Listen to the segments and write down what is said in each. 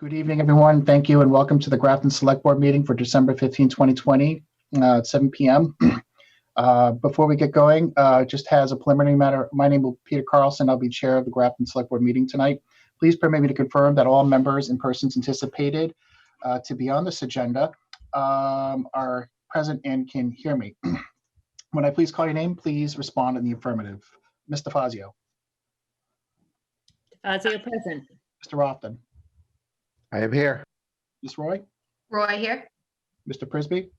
Good evening, everyone. Thank you and welcome to the Grafton Select Board meeting for December 15, 2020 at 7 p.m. Before we get going, just as a preliminary matter, my name is Peter Carlson. I'll be chair of the Grafton Select Board meeting tonight. Please permit me to confirm that all members and persons anticipated to be on this agenda are present and can hear me. When I please call your name, please respond in the affirmative. Mr. Fazio. Fazio present. Mr. Rofton. I am here. Ms. Roy. Roy here. Mr. Prisby.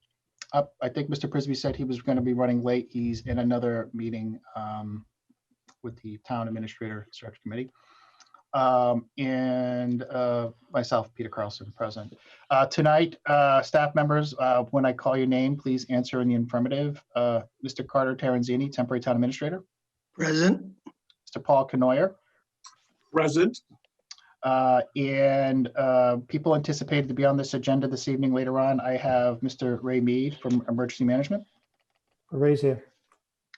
I think Mr. Prisby said he was going to be running late. He's in another meeting with the Town Administrator Search Committee. And myself, Peter Carlson, present. Tonight, staff members, when I call your name, please answer in the affirmative. Mr. Carter Terenzini, Temporary Town Administrator. Present. Mr. Paul Canoyer. Present. And people anticipated to be on this agenda this evening. Later on, I have Mr. Ray Mead from Emergency Management. Ray's here.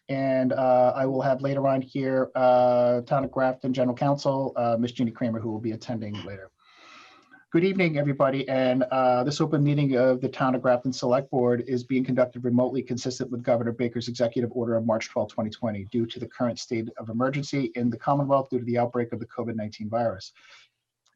And I will have later on here Town of Grafton General Counsel, Ms. Jeannie Kramer, who will be attending later. Good evening, everybody. And this open meeting of the Town of Grafton Select Board is being conducted remotely, consistent with Governor Baker's executive order of March 12, 2020, due to the current state of emergency in the Commonwealth due to the outbreak of the COVID-19 virus.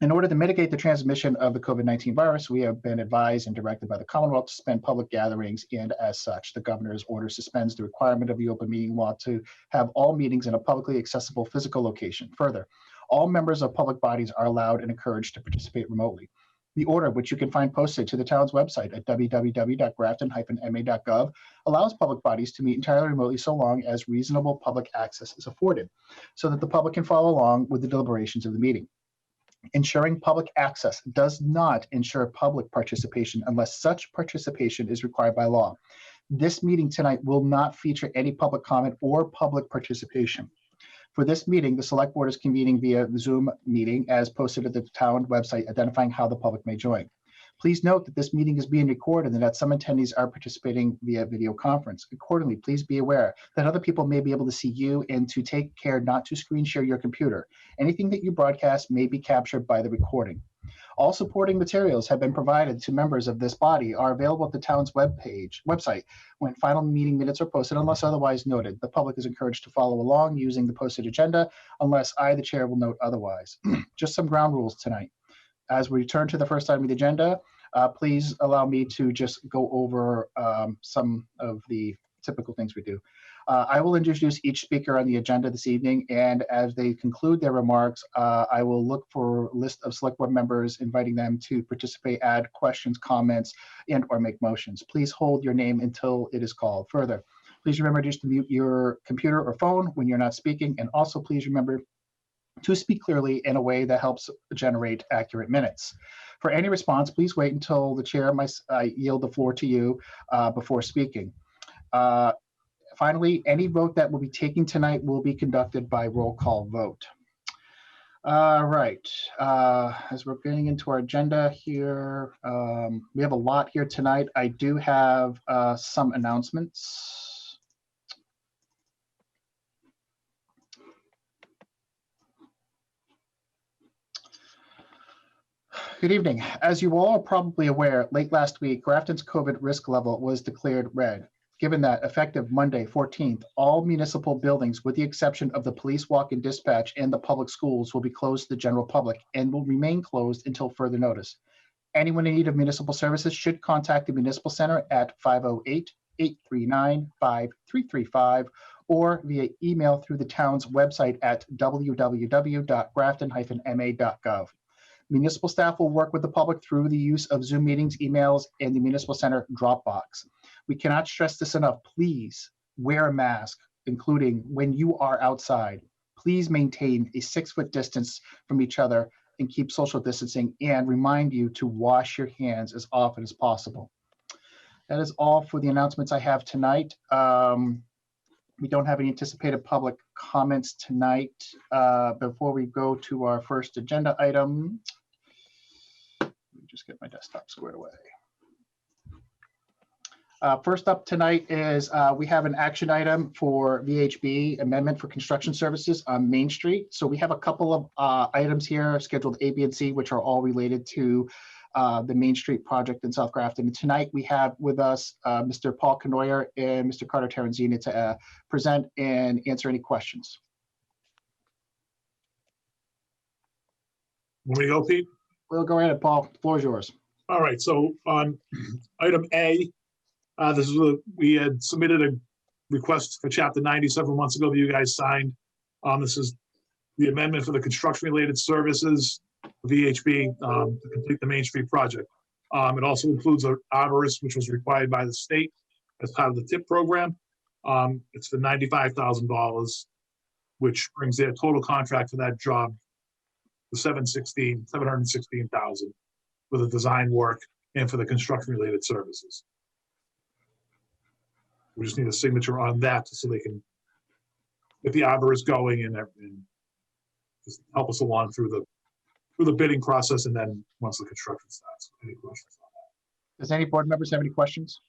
In order to mitigate the transmission of the COVID-19 virus, we have been advised and directed by the Commonwealth to suspend public gatherings, and as such, the governor's order suspends the requirement of the open meeting law to have all meetings in a publicly accessible physical location. Further, all members of public bodies are allowed and encouraged to participate remotely. The order, which you can find posted to the town's website at www.grafton-ma.gov, allows public bodies to meet entirely remotely so long as reasonable public access is afforded, so that the public can follow along with the deliberations of the meeting. Ensuring public access does not ensure public participation unless such participation is required by law. This meeting tonight will not feature any public comment or public participation. For this meeting, the Select Board is convening via Zoom meeting as posted at the town website, identifying how the public may join. Please note that this meeting is being recorded and that some attendees are participating via video conference. Accordingly, please be aware that other people may be able to see you and to take care not to screen share your computer. Anything that you broadcast may be captured by the recording. All supporting materials have been provided to members of this body are available at the town's website when final meeting minutes are posted, unless otherwise noted. The public is encouraged to follow along using the posted agenda unless I, the chair, will note otherwise. Just some ground rules tonight. As we return to the first item of the agenda, please allow me to just go over some of the typical things we do. I will introduce each speaker on the agenda this evening, and as they conclude their remarks, I will look for a list of select board members, inviting them to participate, add questions, comments, and or make motions. Please hold your name until it is called. Further, please remember just to mute your computer or phone when you're not speaking, and also please remember to speak clearly in a way that helps generate accurate minutes. For any response, please wait until the chair yield the floor to you before speaking. Finally, any vote that will be taken tonight will be conducted by roll call vote. All right, as we're getting into our agenda here, we have a lot here tonight. I do have some announcements. Good evening. As you all are probably aware, late last week, Grafton's COVID risk level was declared red. Given that, effective Monday, 14th, all municipal buildings, with the exception of the police walk-in dispatch and the public schools, will be closed to the general public and will remain closed until further notice. Anyone in need of municipal services should contact the Municipal Center at 508-839-5335 or via email through the town's website at www.grafton-ma.gov. Municipal staff will work with the public through the use of Zoom meetings, emails, and the Municipal Center Dropbox. We cannot stress this enough. Please wear a mask, including when you are outside. please maintain a 6-foot distance from each other and keep social distancing, and remind you to wash your hands as often as possible. That is all for the announcements I have tonight. We don't have any anticipated public comments tonight. Before we go to our first agenda item, let me just get my desktop squared away. First up tonight is we have an action item for VHB amendment for construction services on Main Street. So we have a couple of items here scheduled A, B, and C, which are all related to the Main Street project in South Grafton. And tonight we have with us Mr. Paul Canoyer and Mr. Carter Terenzini to present and answer any questions. Want me to go, Pete? We'll go ahead, Paul. The floor is yours. All right, so on item A, we had submitted a request for Chapter 90 several months ago that you guys signed. This is the amendment for the construction-related services, VHB, to complete the Main Street project. It also includes an arborist, which was required by the state as part of the TIP program. It's for $95,000, which brings their total contract for that job to $716,000 for the design work and for the construction-related services. We just need a signature on that so they can get the arborist going and just help us along through the bidding process, and then once the construction starts. Any questions on that? Does any board members have any questions?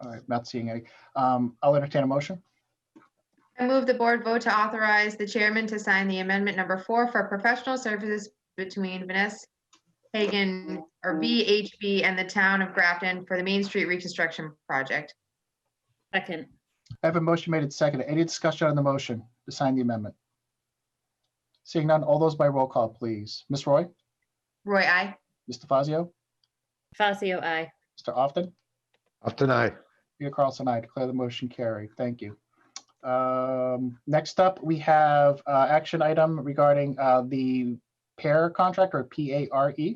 All right, not seeing any. I'll entertain a motion. I move the board vote to authorize the chairman to sign the amendment number 4 for professional services between Vanessa Hagan or VHB and the town of Grafton for the Main Street reconstruction project. Second. I have a motion made and seconded. Any discussion on the motion to sign the amendment? Seeing none, all those by roll call, please. Ms. Roy, Roy, I. Mr. Fazio, Fazio, aye. Mr. Often, Often aye. Peter Carlson, I declare the motion carried. Thank you. Next up, we have action item regarding the PARE contract, or PARE.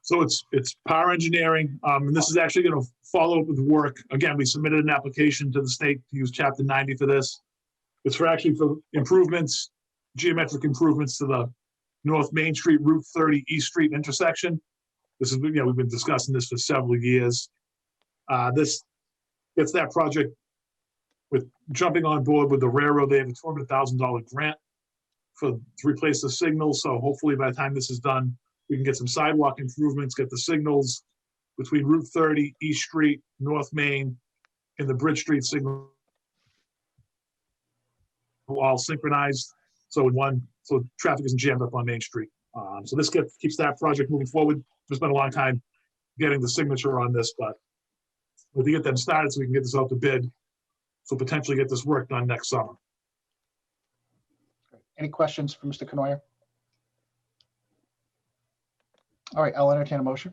So it's Power Engineering, and this is actually going to follow up with work. Again, we submitted an application to the state to use Chapter 90 for this. It's for improvements, geometric improvements to the North Main Street, Route 30 East Street intersection. This is, we've been discussing this for several years. This gets that project with jumping on board with the railroad. They have a $200,000 grant to replace the signals. So hopefully by the time this is done, we can get some sidewalk improvements, get the signals between Route 30, East Street, North Main, and the Bridge Street signal all synchronized. So traffic isn't jammed up on Main Street. So this keeps that project moving forward. It's been a long time getting the signature on this, but we get them started so we can get this out to bid. So potentially get this work done next summer. Any questions for Mr. Canoyer? All right, I'll entertain a motion.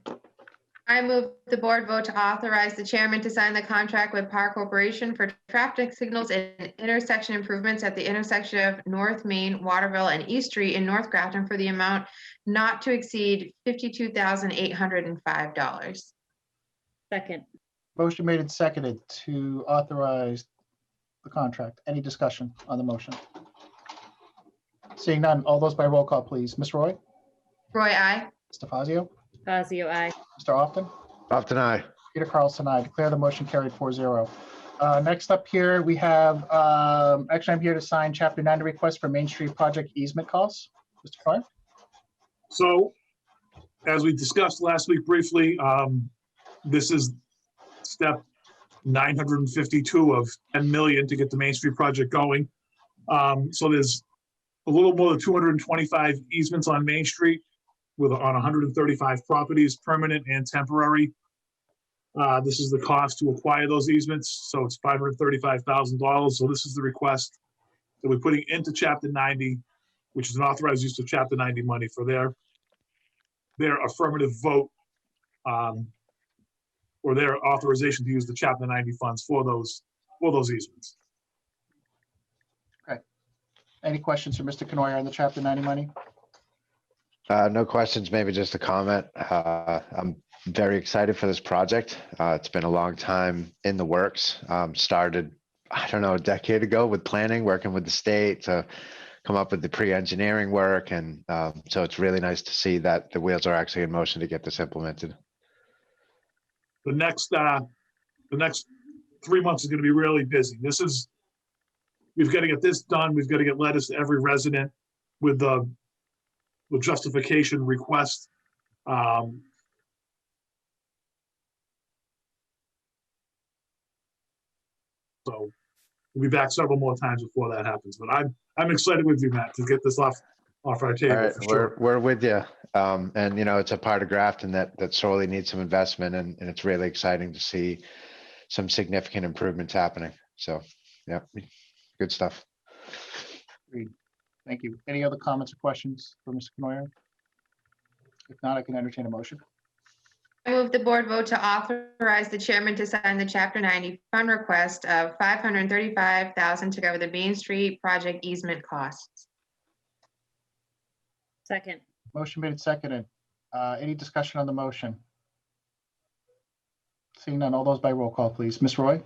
I move the board vote to authorize the chairman to sign the contract with Power Corporation for traffic signals and intersection improvements at the intersection of North Main, Waterville, and East Street in North Grafton for the amount not to exceed $52,805. Second. Motion made and seconded to authorize the contract. Any discussion on the motion? Seeing none, all those by roll call, please. Ms. Roy, Roy, I. Mr. Fazio, Fazio, aye. Mr. Often, Often aye. Peter Carlson, I declare the motion carried 4-0. Next up here, we have, actually, I'm here to sign Chapter 90 request for Main Street project easement costs. Mr. Clark? So as we discussed last week briefly, this is step 952 of 10 million to get the Main Street project going. So there's a little more than 225 easements on Main Street on 135 properties, permanent and temporary. This is the cost to acquire those easements. So it's $535,000. So this is the request that we're putting into Chapter 90, which is an authorized use of Chapter 90 money for their affirmative vote, or their authorization to use the Chapter 90 funds for those easements. Any questions for Mr. Canoyer on the Chapter 90 money? No questions, maybe just a comment. I'm very excited for this project. It's been a long time in the works. Started I don't know, a decade ago with planning, working with the state to come up with the pre-engineering work. And so it's really nice to see that the wheels are actually in motion to get this implemented. The next 3 months is gonna be really busy. We've got to get this done. We've got to get letters to every resident with the justification request. So we'll be back several more times before that happens, but I'm excited with you, Matt, to get this off our All table right, for sure. we're with you. And you know, it's a part of Grafton that sorely needs some investment, and it's really exciting to see some significant improvements happening. So, yeah, good stuff. Thank you. Any other comments or questions for Mr. Canoyer? If not, I can entertain a motion. I move the board vote to authorize the chairman to sign the Chapter 90 fund request of $535,000 to cover the Main Street project easement costs. Second. Motion made and seconded. Any discussion on the motion? Seeing none, all those by roll call, please. Ms. Roy,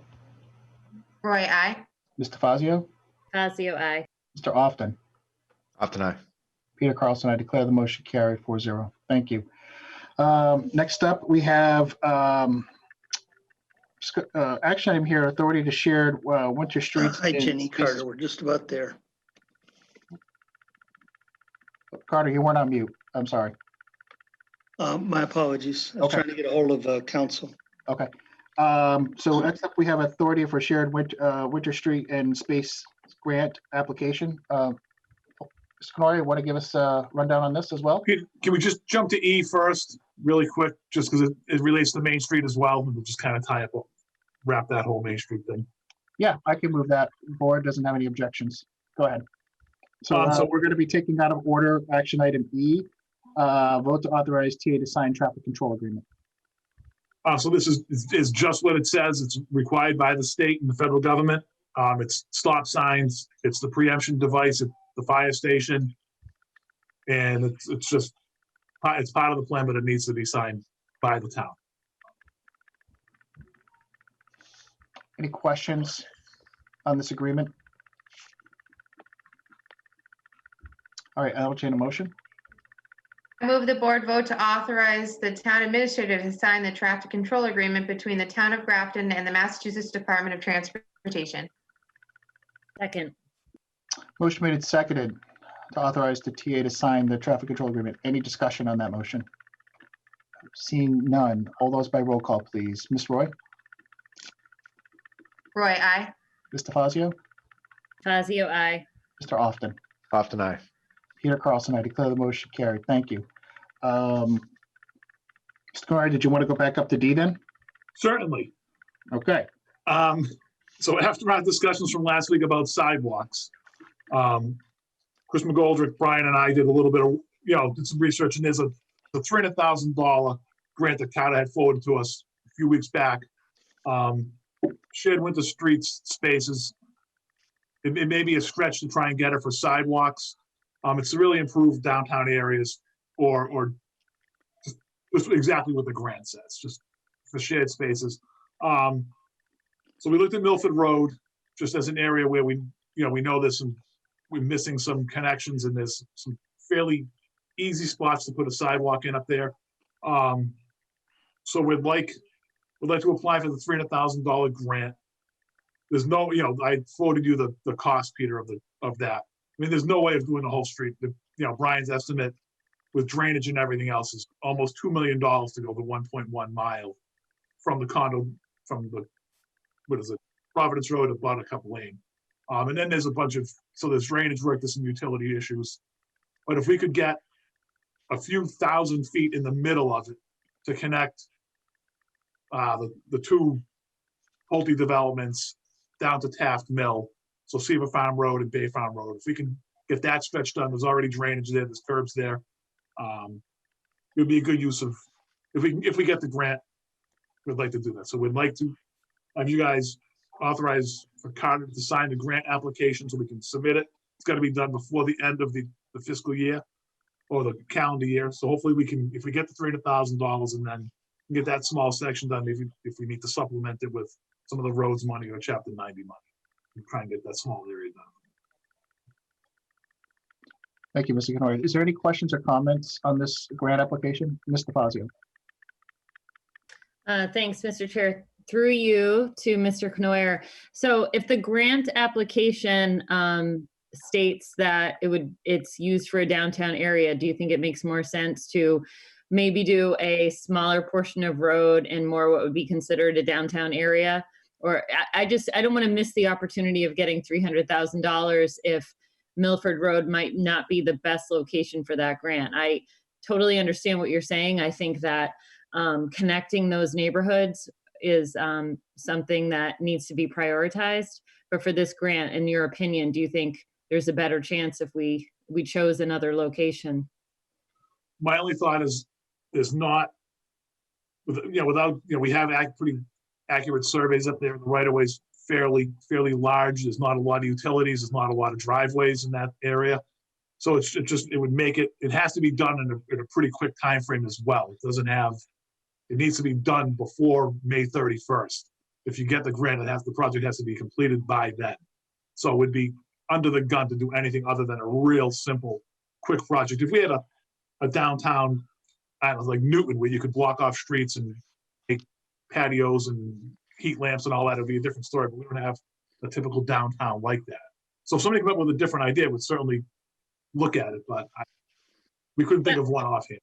Roy, I. Mr. Fazio, Fazio, I. Mr. Often, Off tonight. Peter Carlson, I declare the motion carried 4-0. Thank you. Next up, we have action item here, authority to shared winter streets. Hi, and Jenny spaces. Carter. We're just about there. Carter, you weren't on mute. I'm sorry. My apologies. I was Okay. trying to get a hold of council. Okay. So next up, we have authority for shared winter street and space grant application. Mr. Canoyer, want to give us a rundown on this as well? Can we just jump to E first, really quick, just because it relates to Main Street as well, and we'll just kind of wrap that whole Main Street thing. Yeah, I can move that. Board doesn't have any objections. Go ahead. So So- we're going to be taking out of order action item E, vote to authorize TA to sign traffic control agreement. So this is just what it says. It's required by the state and the federal government. It's stop signs, it's the preemption device at the fire station. And it's part of the plan, but it needs to be signed by the town. Any questions on this agreement? All right, I'll entertain a motion. I move the board vote to authorize the town administrator to sign the traffic control agreement between the town of Grafton and the Massachusetts Department of Transportation. Second. Motion made and seconded to authorize the TA to sign the traffic control agreement. Any discussion on that motion? Seeing none, all those by roll call, please. Ms. Roy, Roy, I. Mr. Fazio, Fazio, I. Mr. Often, Off tonight. Peter Carlson, I declare the motion carried. Thank you. Mr. Canoyer, did you want to go back up to D then? Certainly. Okay. So after our discussions from last week about sidewalks, Chris McGoldrick, Brian and I did a little bit of, did some research, and there's a $300,000 grant that Carter had forwarded to us a few weeks back. Shared winter streets spaces. It may be a stretch to try and get it for sidewalks. It's to really improve downtown areas or just exactly what the grant says, just for shared spaces. So we looked at Milford Road just as an area where we know there's we're missing some connections, and there's some fairly easy spots to put a sidewalk in up there. So we'd like to apply for the $300,000 grant. There's no, I forwarded you the cost, Peter, of that. I mean, there's no way of doing the whole street. Brian's estimate with drainage and everything else is almost $2 million to go the 1.1 mile from the Providence Road to Buttercup Lane. And then there's there's drainage work, there's some utility issues. But if we could get a few thousand feet in the middle of it to connect the two Pulte developments down to Taft Mill, so Seaver Farm Road and Bay Farm Road, if we can get that stretch done, there's already drainage there, there's curbs there. It would be a good use of, if we get the grant, we'd like to do that. So we'd like to have you guys authorize for Carter to sign the grant application so we can submit it. It's got to be done before the end of the fiscal year or the calendar year. So hopefully we can, if we get the $300,000 and then get that small section done, if we need to supplement it with some of the roads money or Chapter 90 money. try and get that small area done. Thank you, Mr. Canoyer. Is there any questions or comments on this grant application? Mr. Fazio? Thanks, Mr. Chair. Through you to Mr. Knoyer. So if the grant application states that it's used for a downtown area, do you think it makes more sense to maybe do a smaller portion of road and more what would be considered a downtown area? Or I don't want to miss the opportunity of getting $300,000 if Milford Road might not be the best location for that grant. I totally understand what you're saying. I think that connecting those neighborhoods is something that needs to be prioritized. But for this grant, in your opinion, do you think there's a better chance if we chose another location? My only thought is not, without, we have pretty accurate surveys up there. The right of way's fairly large. There's not a lot of utilities. There's not a lot of driveways in that area. So it would make it has to be done in a pretty quick time frame as well. It needs to be done before May 31st. If you get the grant, the project has to be completed by then. So it would be under the gun to do anything other than a real simple, quick project. If we had a downtown, I don't know, like Newton, where you could block off streets and make patios and heat lamps and all that, it would be a different story, but we don't have a typical downtown like that. So if somebody came up with a different idea, we'd certainly look at it, but we couldn't think of one offhand.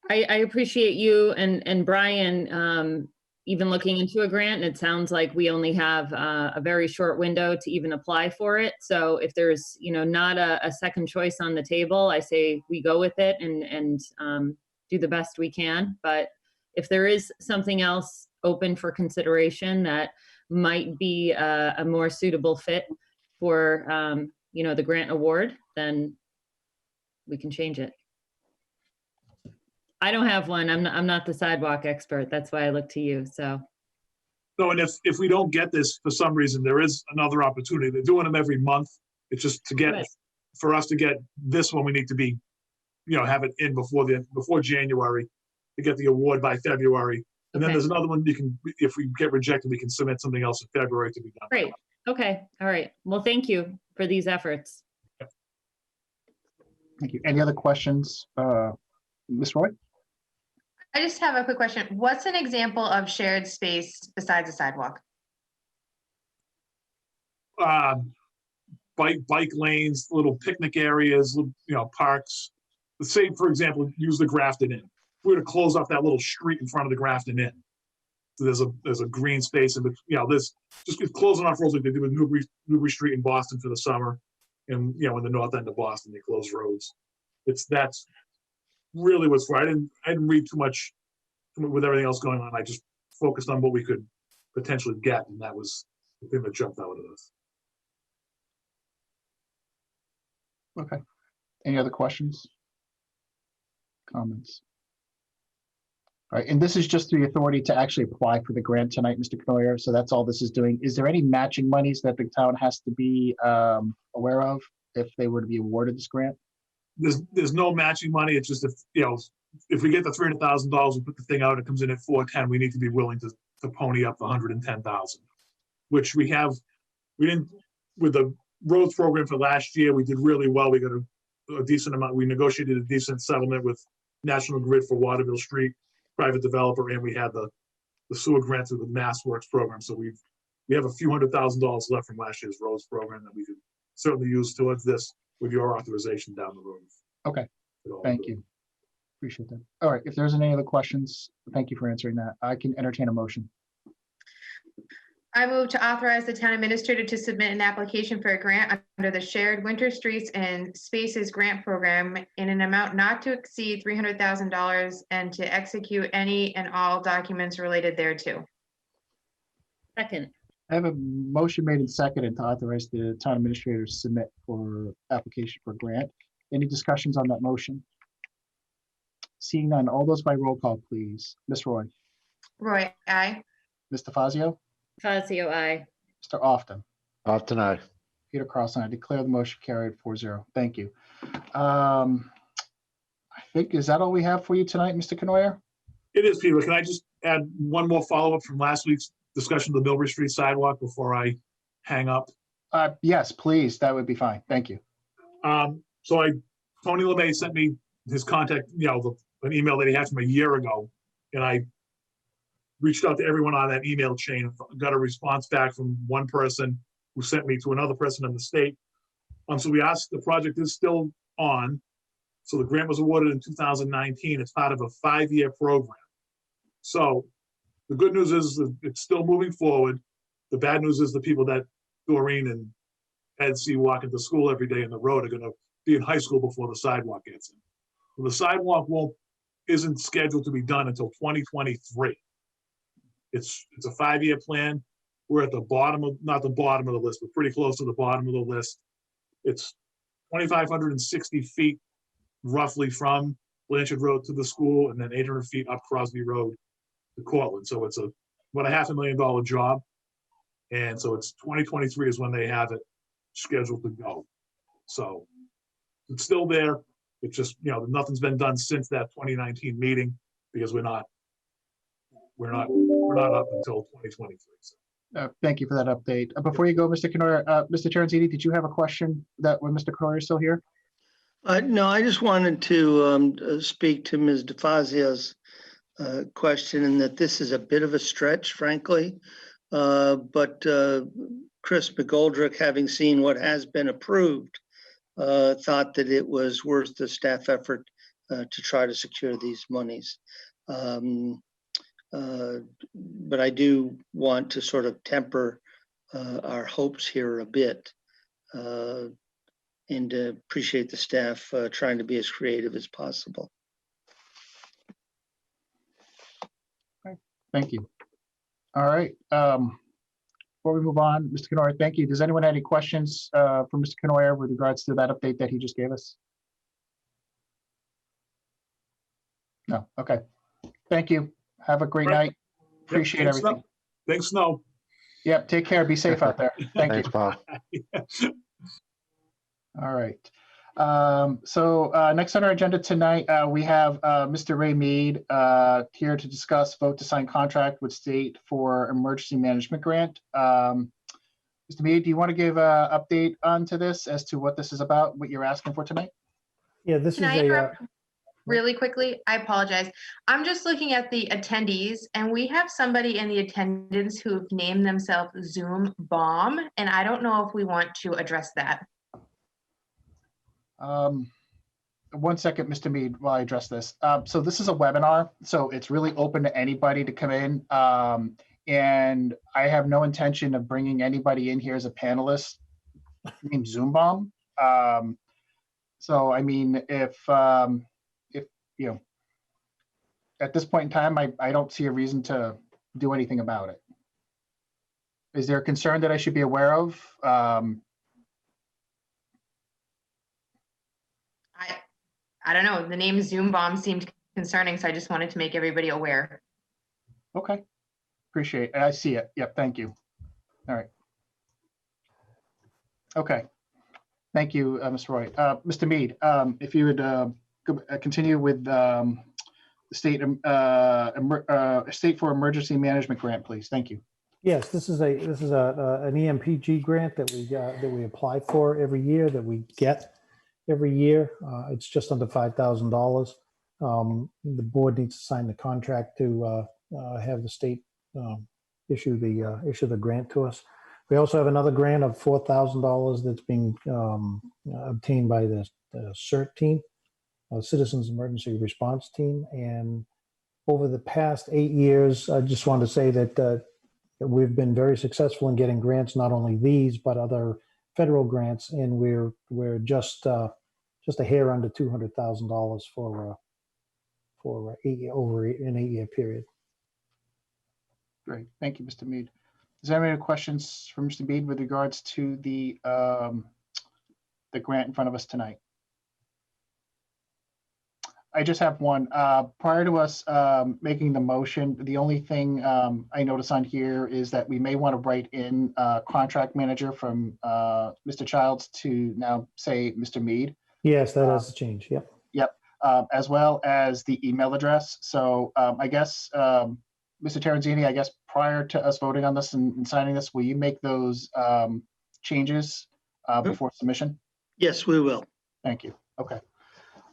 I appreciate you and Brian even looking into a grant. And it sounds like we only have a very short window to even apply for it. So if there's not a second choice on the table, I say we go with it and do the best we can. But if there is something else open for consideration that might be a more suitable fit for the grant award, then we can change it. I don't have one. I'm not the sidewalk expert. That's why I look to you. So. No, and if we don't get this for some reason, there is another opportunity. They're doing them every month. It's just Right. for us to get this one, we need to be, have it in before January to get the award by February. And then Okay. there's another one if we get rejected, we can submit something else in February to be done. Great. Okay. All right. Well, thank you for these efforts. Thank you. Any other questions? Ms. Roy? I just have a quick question. What's an example of shared space besides a sidewalk? Bike lanes, little picnic areas, parks. Let's say, for example, use the Grafton Inn. If we were to close off that little street in front of the Grafton Inn, so there's a green space, and this just closing off roads like they do with Newbury Street in Boston for the summer, and in the north end of Boston they close roads. That's really what's for. I didn't read too much with everything else going on. I just focused on what we could potentially get, and that was the thing that jumped out at us. Okay. Any other questions? Comments? All right, and this is just the authority to actually apply for the grant tonight, Mr. Knoyer. So that's all this is doing. Is there any matching monies that the town has to be aware of if they were to be awarded this grant? There's no matching money. It's just if we get the $300,000, we put the thing out, it comes in at 410. We need to be willing to pony up the 110,000, which we have. We didn't with the roads program for last year. We did really well. We got a decent amount. We negotiated a decent settlement with National Grid for Waterville Street, private developer, and we had the sewer grant through the Mass Works program. So we have a few $100,000 left from last year's roads program that we could certainly use towards this with your authorization down the road. Okay, thank you. Appreciate that. All right, if there's any other questions, thank you for answering that. I can entertain a motion. I move to authorize the town administrator to submit an application for a grant under the Shared Winter Streets and Spaces Grant Program in an amount not to exceed $300,000 and to execute any and all documents related thereto. Second. I have a motion made and seconded to authorize the town administrator to submit for application for grant. Any discussions on that motion? Seeing none, all those by roll call, please. Ms. Roy, Roy, aye. Mr. Fazio, Fazio, aye. Mr. Often, Off tonight. Peter Carlson, I declare the motion carried 4-0. Thank you. I think, is that all we have for you tonight, Mr. Knoyer? It is, Peter. Can I just add one more follow-up from last week's discussion of the Millbury Street sidewalk before I hang up. Yes, please, that would be fine. Thank you. So Tony LeMay sent me his contact, an email that he had from a year ago. And I reached out to everyone on that email chain, got a response back from one person who sent me to another person in the state. So we asked, the project is still on. So the grant was awarded in 2019. It's part of a 5-year program. So the good news is that it's still moving forward. The bad news is the people that Doreen and Ed see walking to school every day in the road are going to be in high school before the sidewalk gets in. Well, the sidewalk isn't scheduled to be done until 2023. It's a 5-year plan. We're at the bottom of, not the bottom of the list, but pretty close to the bottom of the list. It's 2,560 feet roughly from Blanchard Road to the school, and then 800 feet up Crosby Road to Cortland. So it's about a $500,000 job. And so it's 2023 is when they have it scheduled to go. So it's still there. It's just, nothing's been done since that 2019 meeting because we're not up until 2023. So. Thank you for that update. Before you go, Mr. Canoyer, Mr. Terenzini, did you have a question when Mr. Canoyer is still here? No, I just wanted to speak to Ms. DeFazia's question, and that this is a bit of a stretch, frankly. But Chris McGoldrick, having seen what has been approved, thought that it was worth the staff effort to try to secure these monies. But I do want to sort of temper our hopes here a bit, and appreciate the staff trying to be as creative as possible. Thank you. All right. Before we move on, Mr. Canoyer, thank you. Does anyone have any questions for Mr. Canoyer with regards to that update that he just gave us? No. Okay. Thank you. Have a great night. Appreciate Thanks, everything. Thanks, Snow. Yep. Take care. Be safe out there. Thank you. Thanks, Paul. All right. So next on our agenda tonight, we have Mr. Ray Mead here to discuss vote to sign contract with state for emergency management grant. Mr. Mead, do you want to give an update onto this as to what this is about, what you're asking for tonight? Yeah, this Can is I a, interrupt really quickly? I apologize. I'm just looking at the attendees, and we have somebody in the attendance who've named themselves Zoom Bomb, and I don't know if we want to address that. 1 second, Mr. Mead, while I address this. So this is a webinar, so it's really open to anybody to come in. And I have no intention of bringing anybody in here as a panelist named Zoom Bomb. So, I mean, if at this point in time, I don't see a reason to do anything about it. Is there a concern that I should be aware of? I don't know. The name Zoom Bomb seemed concerning, so I just wanted to make everybody aware. Okay, appreciate it. I see it. Yep, thank you. All right. Okay, thank you, Mr. Roy. Mr. Mead, if you would continue with the state for emergency management grant, please. Thank you. yes, this is an EMPG grant that we apply for every year, that we get every year. It's just under $5,000. The board needs to sign the contract to have the state issue the grant to us. We also have another grant of $4,000 that's being obtained by the CERT team, Citizens Emergency Response Team. And over the past 8 years, I just want to say that we've been very successful in getting grants, not only these, but other federal grants, and we're just a hair under $200,000 for over an 8-year period. Great, thank you, Mr. Mead. Is there any questions from Mr. Mead with regards to the grant in front of us tonight? I just have one. Prior to us making the motion, the only thing I notice on here is that we may want to write in contract manager from Mr. Childs to now say Mr. Mead. Yes, that has to change. Yep. Yep. As well as the email address. So I guess Mr. Terenzini, I guess prior to us voting on this and signing this, will you make those changes before submission? Yes, we will. Thank you. Okay.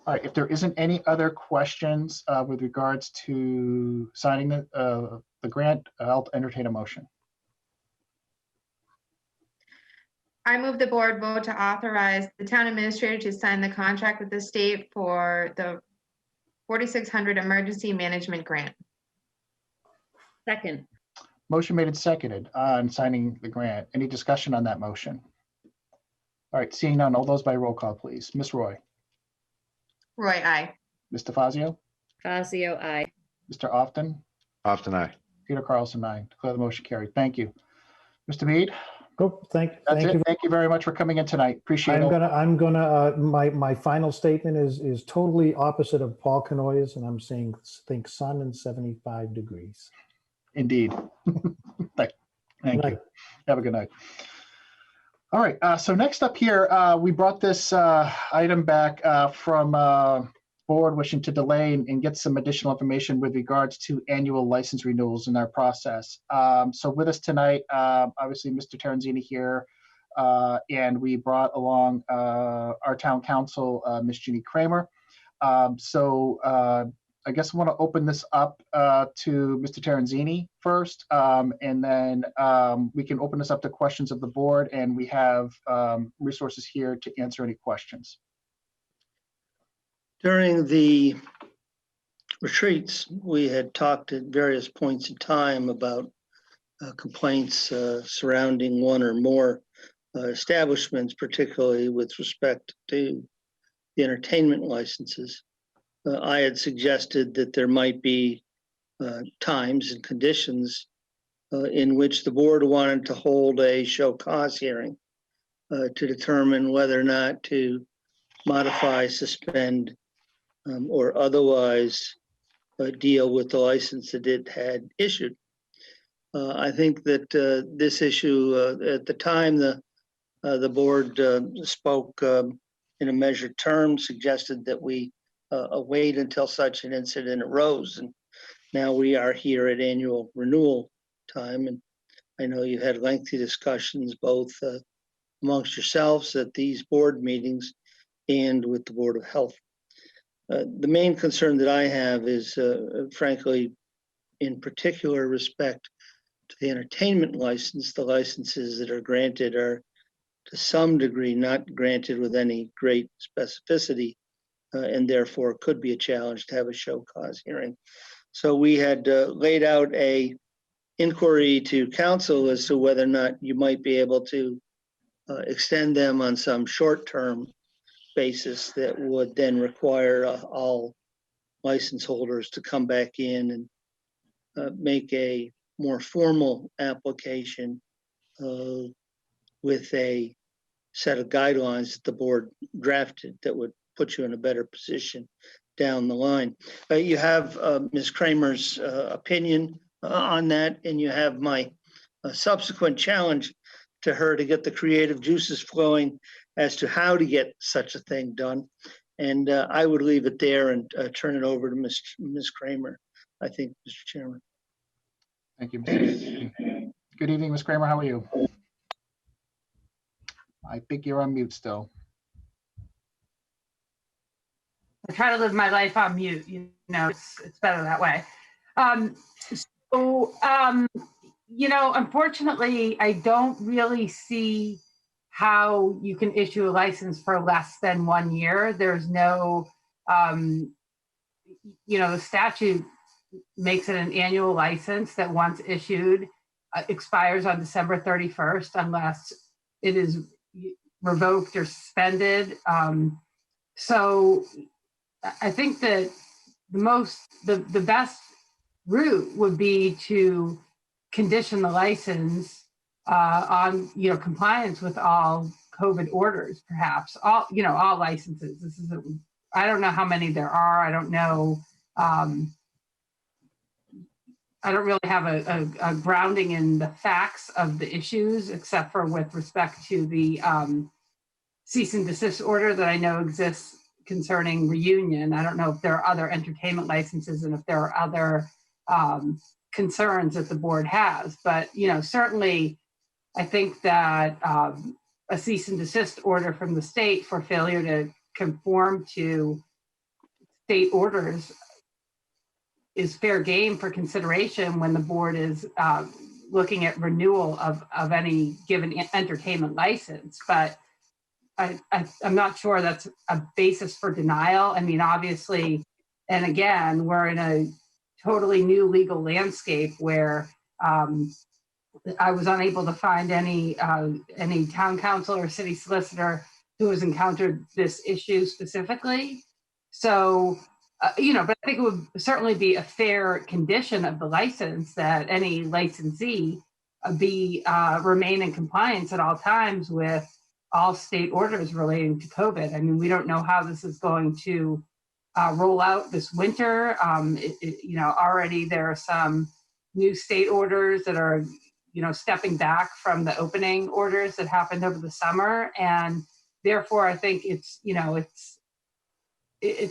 All right. If there isn't any other questions with regards to signing the grant, I'll entertain a motion. I move the board vote to authorize the town administrator to sign the contract with the state for the 4600 Emergency Management Grant. Second. Motion made and seconded on signing the grant. Any discussion on that motion? All right. Seeing none, all those by roll call, please. Ms. Roy, Roy, I. Ms. DeFazio, Fazio, aye. Mr. Often, Often I. Peter Carlson, aye. Declare the motion carried. Thank you. Mr. Mead, Go, thank that's you. it. Thank you very much for coming in tonight. Appreciate it. I'm gonna, my final statement is totally opposite of Paul Canoia's, and I'm saying, think sun and 75 degrees. Indeed. Thank Good you. night. Have a good night. All right. So next up here, we brought this item back from board wishing to delay and get some additional information with regards to annual license renewals in our process. So with us tonight, obviously, Mr. Terenzini here, and we brought along our town council, Ms. Jeannie Kramer. I guess I want to open this up to Mr. Terenzini first, and then we can open this up to questions of the board, and we have resources here to answer any questions. During the retreats, we had talked at various points in time about complaints surrounding one or more establishments, particularly with respect to the entertainment licenses. I had suggested that there might be times and conditions in which the board wanted to hold a show cause hearing to determine whether or not to modify, suspend, or otherwise deal with the license that it had issued. I think that this issue, at the time, the board spoke in a measured term, suggested that we wait until such an incident arose. And now we are here at annual renewal time. And I know you had lengthy discussions both amongst yourselves at these board meetings and with the Board of Health. The main concern that I have is, frankly, in particular respect to the entertainment license, the licenses that are granted are to some degree not granted with any great specificity, and therefore could be a challenge to have a show cause hearing. So we had laid out a inquiry to council as to whether or not you might be able to extend them on some short-term basis that would then require all license holders to come back in and make a more formal application with a set of guidelines that the board drafted that would put you in a better position down the line. You have Ms. Kramer's opinion on that, and you have my subsequent challenge to her to get the creative juices flowing as to how to get such a thing done. And I would leave it there and turn it over to Ms. Kramer, I think, Mr. Chairman. Thank you. Mr. Good evening, Ms. Kramer. How are you? I think you're on mute still. I try to live my life on mute, it's better that way. Unfortunately, I don't really see how you can issue a license for less than 1 year. There's no, the statute makes it an annual license that once issued expires on December 31st unless it is revoked or suspended. So I think that the best route would be to condition the license on compliance with all COVID orders, perhaps all licenses. I don't know how many there are. I don't know. I don't really have a grounding in the facts of the issues, except for with respect to the cease and desist order that I know exists concerning Reunion. I don't know if there are other entertainment licenses and if there are other concerns that the board has. But, certainly, I think that a cease and desist order from the state for failure to conform to state orders is fair game for consideration when the board is looking at renewal of any given entertainment license. But I'm not sure that's a basis for denial. I mean, obviously, and again, we're in a totally new legal landscape where I was unable to find any town council or city solicitor who has encountered this issue specifically. So, but I think it would certainly be a fair condition of the license that any licensee remain in compliance at all times with all state orders relating to COVID. I mean, we don't know how this is going to roll out this winter. Already there are some new state orders that are, stepping back from the opening orders that happened over the summer. And therefore, I think it's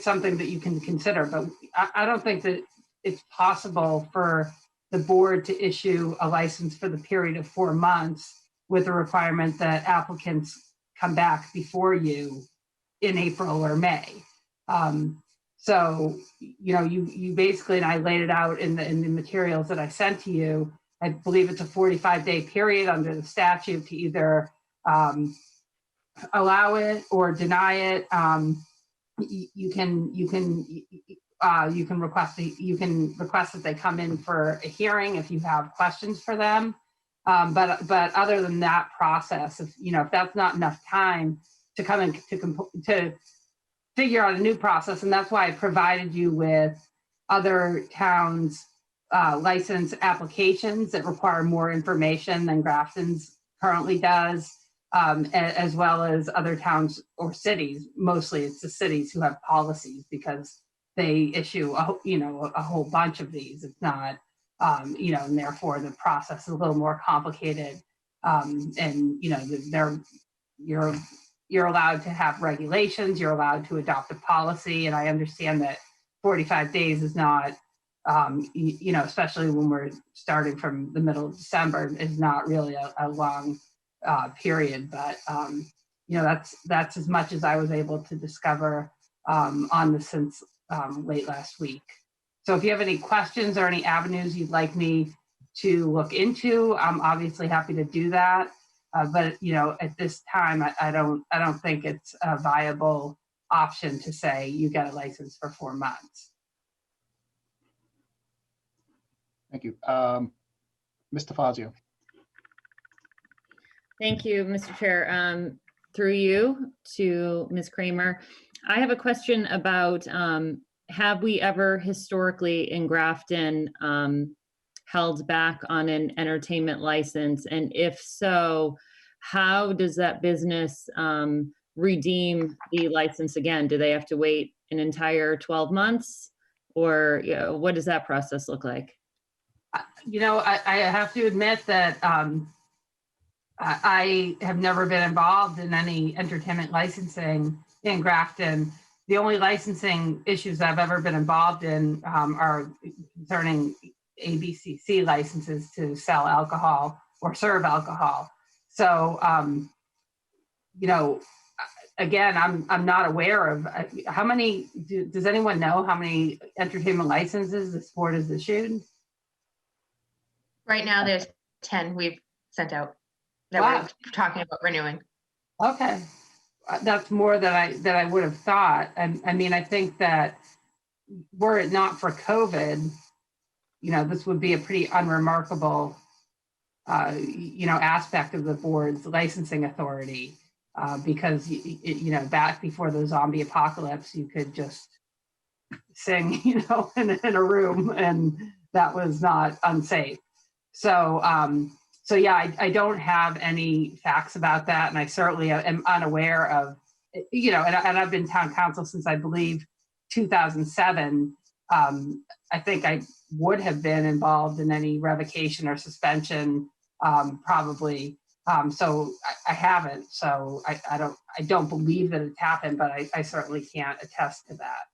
something that you can consider. But I don't think that it's possible for the board to issue a license for the period of 4 months with the requirement that applicants come back before you in April or May. So, you basically, and I laid it out in the materials that I sent to you, I believe it's a 45-day period under the statute to either allow it or deny it. You can request that they come in for a hearing if you have questions for them. But other than that process, if that's not enough time to come in to figure out a new process, and that's why I provided you with other towns' license applications that require more information than Grafton's currently does, as well as other towns or cities. Mostly, it's the cities who have policies because they issue a whole bunch of these. It's not. And therefore the process is a little more complicated. You're allowed to have regulations, you're allowed to adopt a policy. And I understand that 45 days is not, especially when we're starting from the middle of December, is not really a long period. But, that's as much as I was able to discover on this since late last week. So if you have any questions or any avenues you'd like me to look into, I'm obviously happy to do that. But at this time, I don't think it's a viable option to say you get a license for 4 months. Thank you. Ms. DeFazio. Thank you, Mr. Chair. Through you to Ms. Kramer, I have a question about have we ever historically in Grafton held back on an entertainment license? And if so, how does that business redeem the license again? Do they have to wait an entire 12 months? Or what does that process look like? I have to admit that I have never been involved in any entertainment licensing in Grafton. The only licensing issues I've ever been involved in are concerning ABCC licenses to sell alcohol or serve alcohol. So, again, I'm not aware of how many. Does anyone know how many entertainment licenses this board has issued? Right now, there's 10 we've sent out that Wow. we're talking about renewing. Okay, that's more than I would have thought. And I mean, I think that were it not for COVID, this would be a pretty unremarkable, aspect of the board's licensing authority, because back before the zombie apocalypse, you could just sing, in a room, and that was not unsafe. So, yeah, I don't have any facts about that, and I certainly am unaware of, and I've been town council since I believe 2007. I think I would have been involved in any revocation or suspension, probably. So I haven't. So I don't believe that it's happened, but I certainly can't attest to that.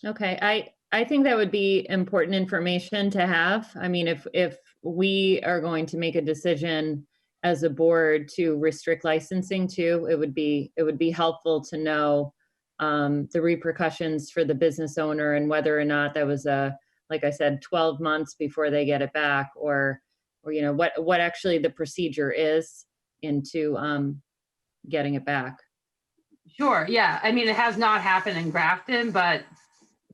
Okay, I think that would be important information to have. I mean, if we are going to make a decision as a board to restrict licensing too, it would be helpful to know the repercussions for the business owner and whether or not that was like I said, 12 months before they get it back, or what actually the procedure is into getting it back. Sure, yeah. I mean, it has not happened in Grafton, but,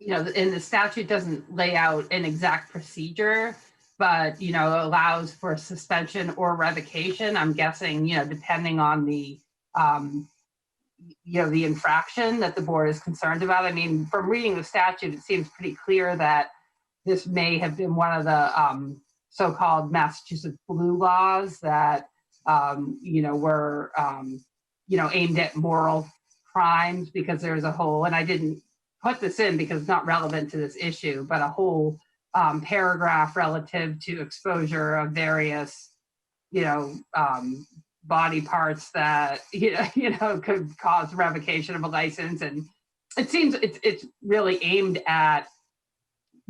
and the statute doesn't lay out an exact procedure, but, allows for suspension or revocation. I'm guessing, depending on the, the infraction that the board is concerned about. I mean, from reading the statute, it seems pretty clear that this may have been one of the so-called Massachusetts blue laws that, were, aimed at moral crimes, because there's a whole, and I didn't put this in because it's not relevant to this issue, but a whole paragraph relative to exposure of various, body parts that, could cause revocation of a license. And it seems it's really aimed at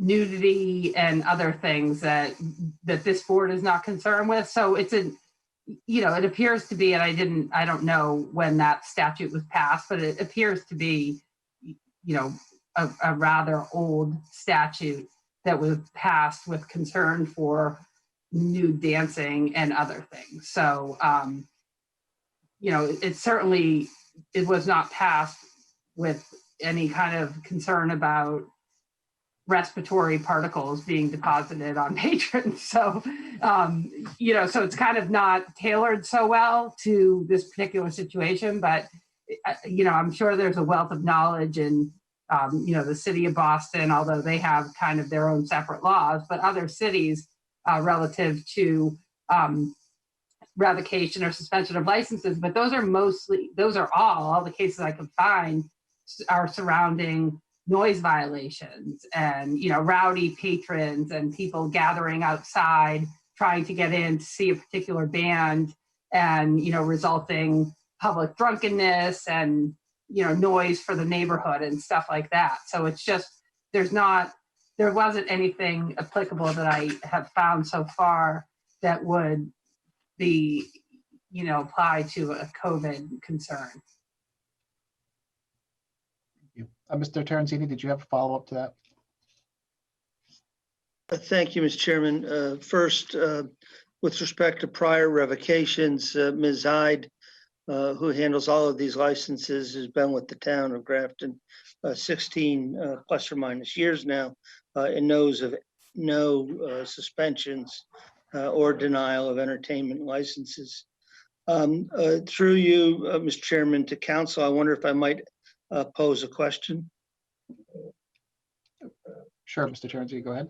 nudity and other things that this board is not concerned with. So it's it appears to be, and I don't know when that statute was passed, but it appears to be, a rather old statute that was passed with concern for nude dancing and other things. So, it was not passed with any kind of concern about respiratory particles being deposited on patrons. So, so it's kind of not tailored so well to this particular situation, but, I'm sure there's a wealth of knowledge in, the city of Boston, although they have kind of their own separate laws, but other cities relative to revocation or suspension of licenses. But those are all the cases I could find are surrounding noise violations and, rowdy patrons and people gathering outside trying to get in to see a particular band and, resulting public drunkenness and, noise for the neighborhood and stuff like that. So it's just, there wasn't anything applicable that I have found so far that would be, apply to a COVID concern. Mr. Terenzini, did you have a follow-up to that? Thank you, Mr. Chairman. First, with respect to prior revocations, Ms. Hyde, who handles all of these licenses, has been with the town of Grafton 16 plus or minus years now, and knows of no suspensions or denial of entertainment licenses. Through you, Mr. Chairman, to council, I wonder if I might pose a question. Sure, Mr. Terenzini, go ahead.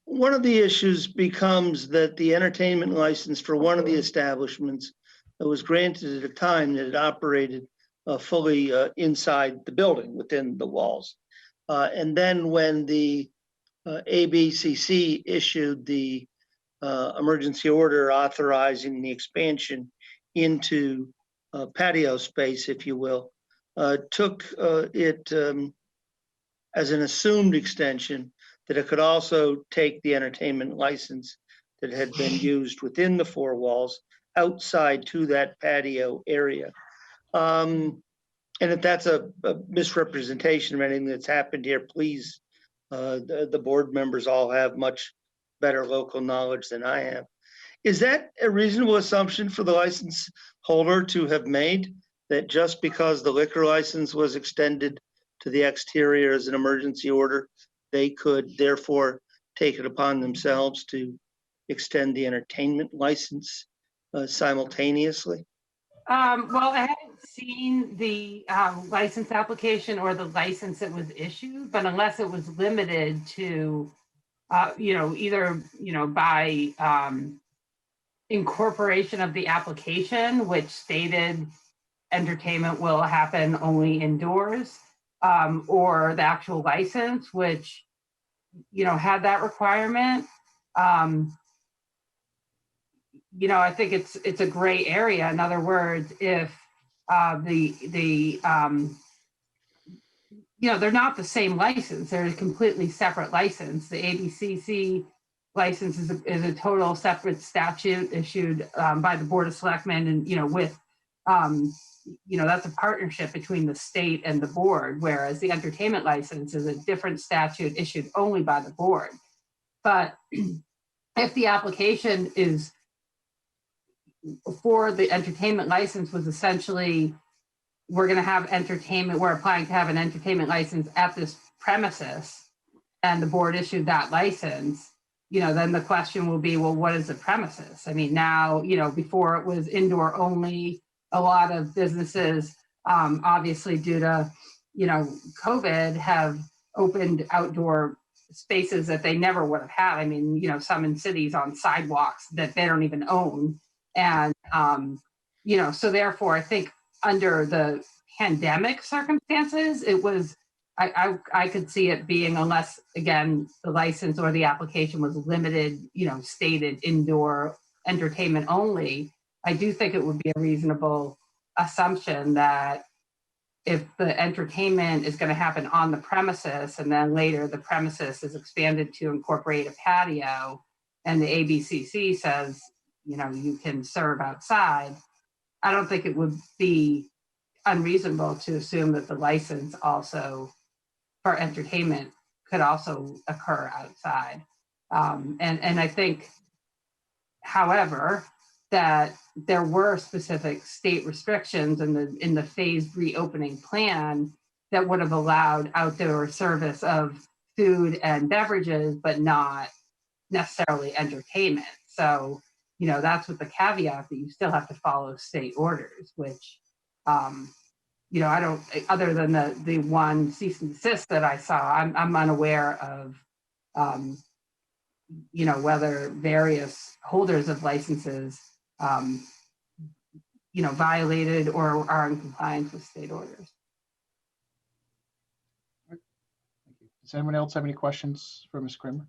One of the issues becomes that the entertainment license for one of the establishments that was granted at a time that it operated fully inside the building, within the walls. And then when the ABCC issued the emergency order authorizing the expansion into patio space, if you will, took it as an assumed extension that it could also take the entertainment license that had been used within the four walls outside to that patio area. And if that's a misrepresentation of anything that's happened here, please, the board members all have much better local knowledge than I have. Is that a reasonable assumption for the license holder to have made, that just because the liquor license was extended to the exterior as an emergency order, they could therefore take it upon themselves to extend the entertainment license simultaneously? Well, I haven't seen the license application or the license that was issued, but unless it was limited to, either, by incorporation of the application, which stated entertainment will happen only indoors, or the actual license, which, had that requirement. I think it's a gray area. In other words, if they're not the same license. They're a completely separate license. The ABCC license is a total separate statute issued by the Board of Selectmen, and with that's a partnership between the state and the board, whereas the entertainment license is a different statute issued only by the board. But if the application is for the entertainment license was essentially, we're going to have entertainment, we're applying to have an entertainment license at this premises, and the board issued that license, then the question will be, well, what is the premises? I mean, now, before it was indoor only, a lot of businesses, obviously due to, COVID, have opened outdoor spaces that they never would have had. I mean, some in cities on sidewalks that they don't even own. And, so therefore, I think under the pandemic circumstances, it was, I could see it being, unless, again, the license or the application was limited, stated indoor entertainment only, I do think it would be a reasonable assumption that if the entertainment is going to happen on the premises and then later the premises is expanded to incorporate a patio and the ABCC says, you can serve outside, I don't think it would be unreasonable to assume that the license also for entertainment could also occur outside. And I think, however, that there were specific state restrictions in the phased reopening plan that would have allowed outdoor service of food and beverages, but not necessarily entertainment. So, that's with the caveat that you still have to follow state orders, which, I don't, other than the one cease and desist that I saw, I'm unaware of, whether various holders of licenses violated or are in compliance with state orders. Thank you. Does anyone else have any questions for Ms. Kramer?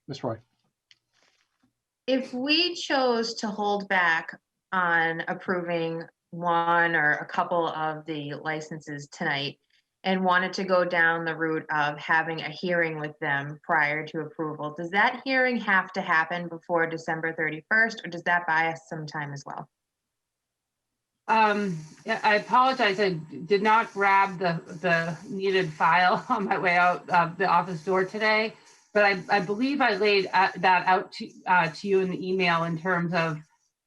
Ms. Roy? If we chose to hold back on approving one or a couple of the licenses tonight and wanted to go down the route of having a hearing with them prior to approval, does that hearing have to happen before December 31st, or does that buy us some time as well? I apologize. I did not grab the needed file on my way out of the office door today, but I believe I laid that out to you in the email in terms of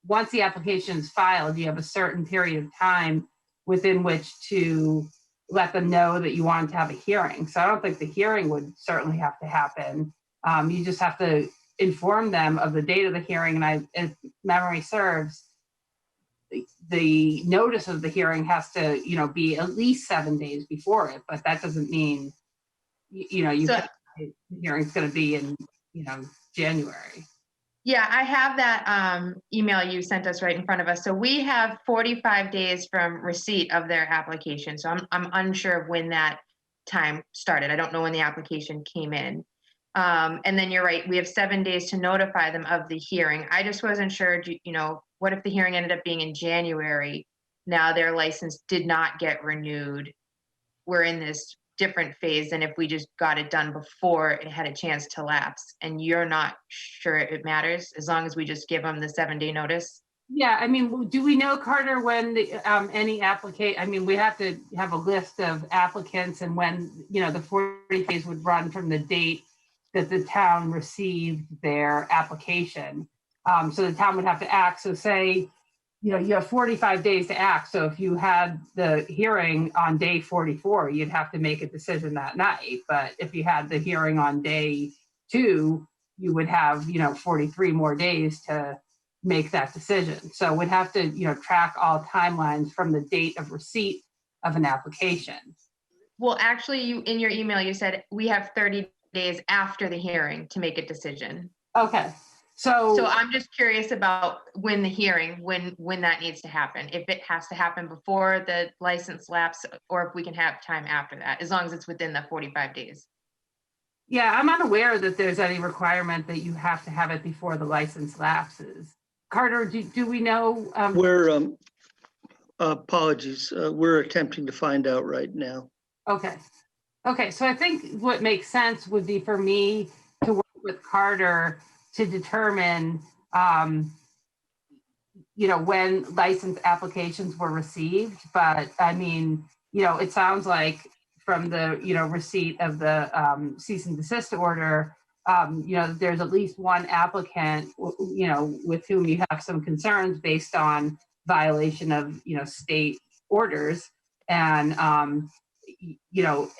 once the application is filed, you have a certain period of time within which to let them know that you want to have a hearing. So I don't think the hearing would certainly have to happen. You just have to inform them of the date of the hearing. And if memory serves, the notice of the hearing has to, be at least 7 days before it, but that doesn't mean, the hearing's going to be in, January. Yeah, I have that email you sent us right in front of us. So we have 45 days from receipt of their application. So I'm unsure of when that time started. I don't know when the application came in. And then you're right, we have 7 days to notify them of the hearing. I just wasn't sure, what if the hearing ended up being in January? Now their license did not get renewed. We're in this different phase than if we just got it done before it had a chance to lapse, and you're not sure it matters as long as we just give them the 7-day notice. Yeah, I mean, do we know, Carter, when any applicant, I mean, we have to have a list of applicants and when, the 40 days would run from the date that the town received their application. So the town would have to act. So say, you have 45 days to act. So if you had the hearing on day 44, you'd have to make a decision that night. But if you had the hearing on day 2, you would have, 43 more days to make that decision. So we'd have to, track all timelines from the date of receipt of an application. Well, actually, in your email, you said we have 30 days after the hearing to make a decision. Okay. So I'm just curious about when the hearing, when that needs to happen, if it has to happen before the license lapse, or if we can have time after that, as long as it's within the 45 days. Yeah, I'm unaware that there's any requirement that you have to have it before the license lapses. Carter, do we know? We're, apologies, we're attempting to find out right now. Okay. Okay, so I think what makes sense would be for me to work with Carter to determine, when license applications were received. But I mean, it sounds like from the, receipt of the cease and desist order, there's at least one applicant, with whom you have some concerns based on violation of, state orders. And,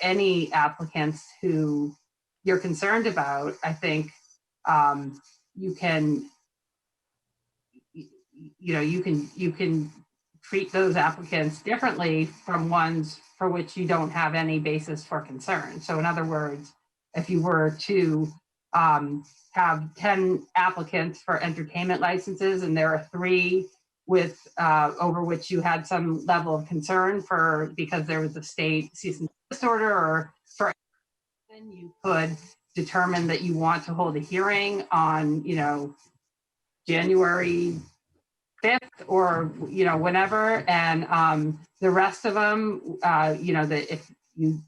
any applicants who you're concerned about, I think you can, you can treat those applicants differently from ones for which you don't have any basis for concern. So in other words, if you were to have 10 applicants for entertainment licenses and there are 3 with over which you had some level of concern for because there was a state cease and desist order, or for then you could determine that you want to hold a hearing on January 5th or whenever, and the rest of them that if you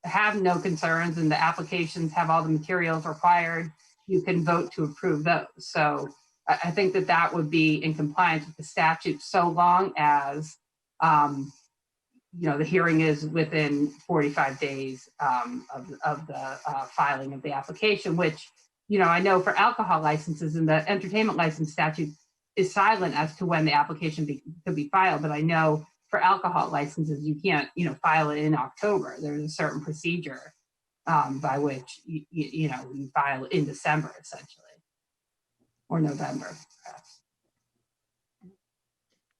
have no concerns and the applications have all the materials required, you can vote to approve those. So I think that would be in compliance with the statute, so long as the hearing is within 45 days of the filing of the application, which I know for alcohol licenses and the entertainment license statute is silent as to when the application could be filed. But I know for alcohol licenses, you can't file it in October. There's a certain procedure by which you file in December essentially. Or November, perhaps.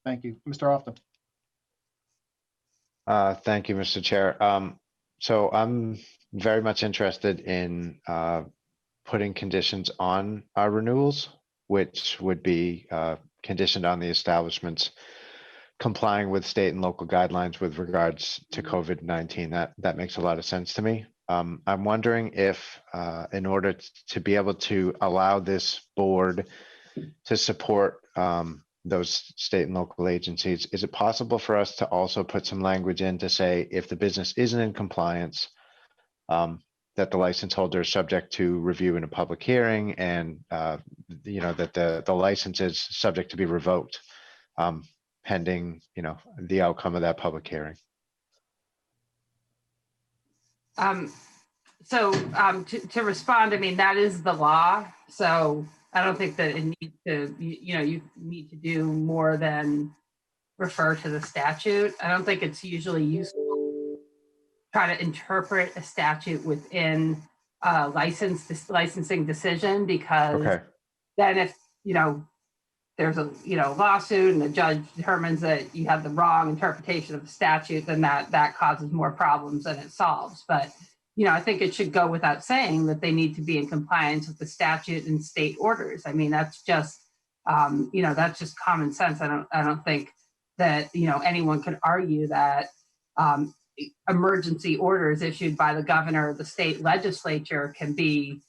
Thank you. Mr. Hoffman. Thank you, Mr. Chair. So I'm very much interested in putting conditions on our renewals, which would be conditioned on the establishments complying with state and local guidelines with regards to COVID-19. That makes a lot of sense to me. I'm wondering if, in order to be able to allow this board to support those state and local agencies, is it possible for us to also put some language in to say if the business isn't in compliance, that the license holder is subject to review in a public hearing, and that the license is subject to be revoked pending the outcome of that public hearing? To respond, I mean, that is the law. So I don't think that it needs to, you need to do more than refer to the statute. I don't think it's usually useful to try to interpret a statute within a licensing decision, because Okay. then if, there's a, lawsuit and the judge determines that you have the wrong interpretation of the statute, then that causes more problems than it solves. But I think it should go without saying that they need to be in compliance with the statute and state orders. I mean, that's just, that's just common sense. I don't think that, anyone could argue that emergency orders issued by the governor or the state legislature can be,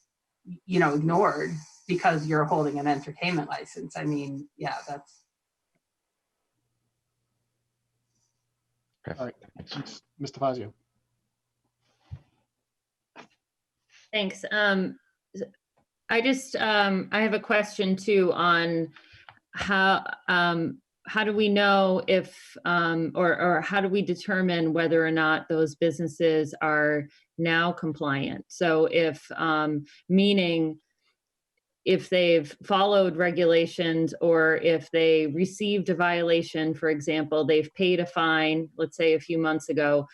ignored because you're holding an entertainment license. I mean, yeah, that's. Okay. All right. Thanks. Mr. Fazio. Thanks. I just, I have a question too on how do we know if, or how do we determine whether or not those businesses are now compliant? So if, meaning if they've followed regulations, or if they received a violation, for example, they've paid a fine, let's say a few months ago,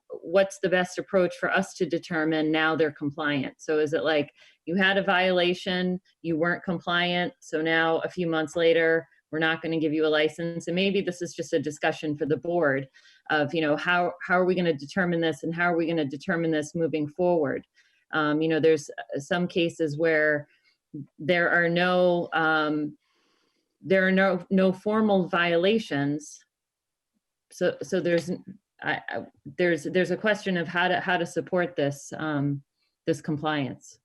what's the best approach for us to determine now they're compliant? So is it like you had a violation, you weren't compliant, so now a few months later, we're not going to give you a license? And maybe this is just a discussion for the board of, how are we going to determine this, and how are we going to determine this moving forward? There's some cases where there are no formal violations. So there's a question of how to support this this compliance.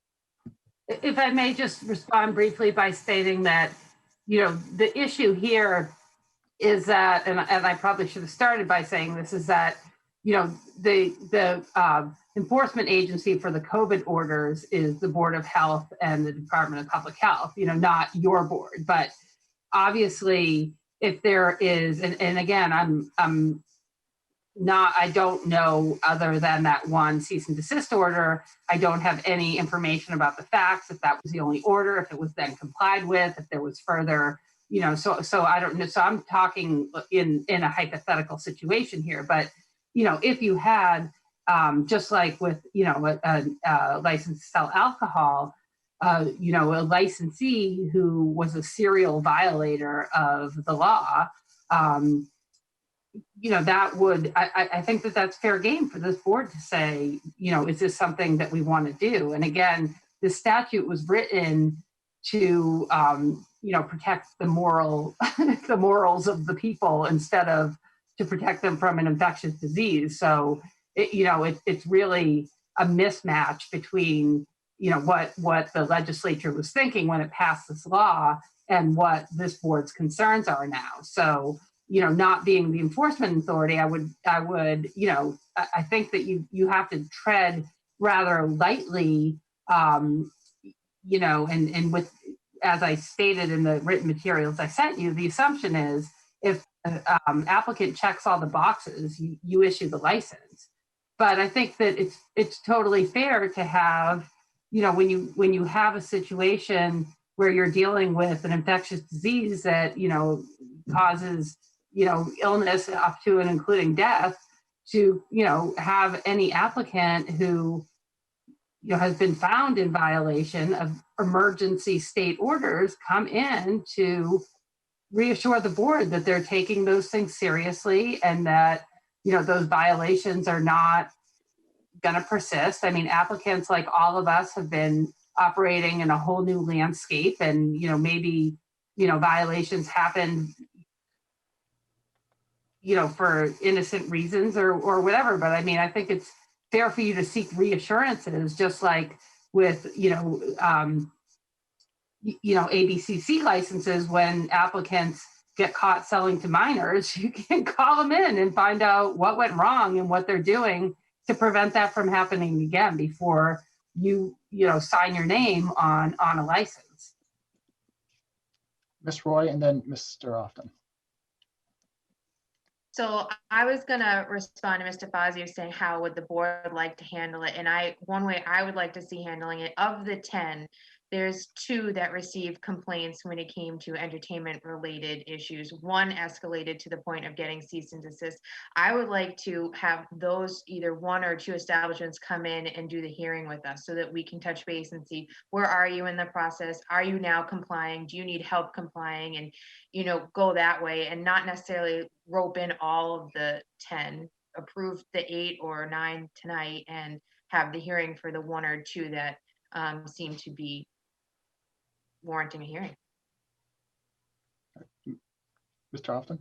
If I may just respond briefly by stating that, the issue here is that, and I probably should have started by saying this, is that, the enforcement agency for the COVID orders is the Board of Health and the Department of Public Health, not your board. But obviously, if there is, and again, I don't know other than that one cease and desist order. I don't have any information about the facts, if that was the only order, if it was then complied with, if there was further, so I don't know. So I'm talking in a hypothetical situation here, but, if you had, just like with, a license to sell alcohol, a licensee who was a serial violator of the law, that would, I think that's fair game for this board to say, is this something that we want to do? And again, the statute was written to, protect the the morals of the people instead of to protect them from an infectious disease. So, it's really a mismatch between, what the legislature was thinking when it passed this law and what this board's concerns are now. So, not being the enforcement authority, I would, I think that you have to tread rather lightly, and with, as I stated in the written materials I sent you, the assumption is if the applicant checks all the boxes, you issue the license. But I think that it's totally fair to have, when you have a situation where you're dealing with an infectious disease that, causes, illness up to and including death, to, have any applicant who, has been found in violation of emergency state orders come in to reassure the board that they're taking those things seriously and that, those violations are not going to persist. I mean, applicants like all of us have been operating in a whole new landscape, and, maybe, violations happen, for innocent reasons or whatever. But I mean, I think it's fair for you to seek reassurances, just like with, ABCC licenses. When applicants get caught selling to minors, you can call them in and find out what went wrong and what they're doing to prevent that from happening again before you sign your name on a license. Ms. Roy and then Mr. Often. So I was gonna respond to Mr. Fazio saying, how would the board like to handle it? And one way I would like to see handling it, of the 10, there's 2 that received complaints when it came to entertainment related issues. 1 escalated to the point of getting cease and desist. I would like to have those either 1 or 2 establishments come in and do the hearing with us so that we can touch base and see, where are you in the process? Are you now complying? Do you need help complying? And, go that way, and not necessarily rope in all of the 10, approve the 8 or 9 tonight and have the hearing for the 1 or 2 that seem to be warranting a hearing. Mr. Often.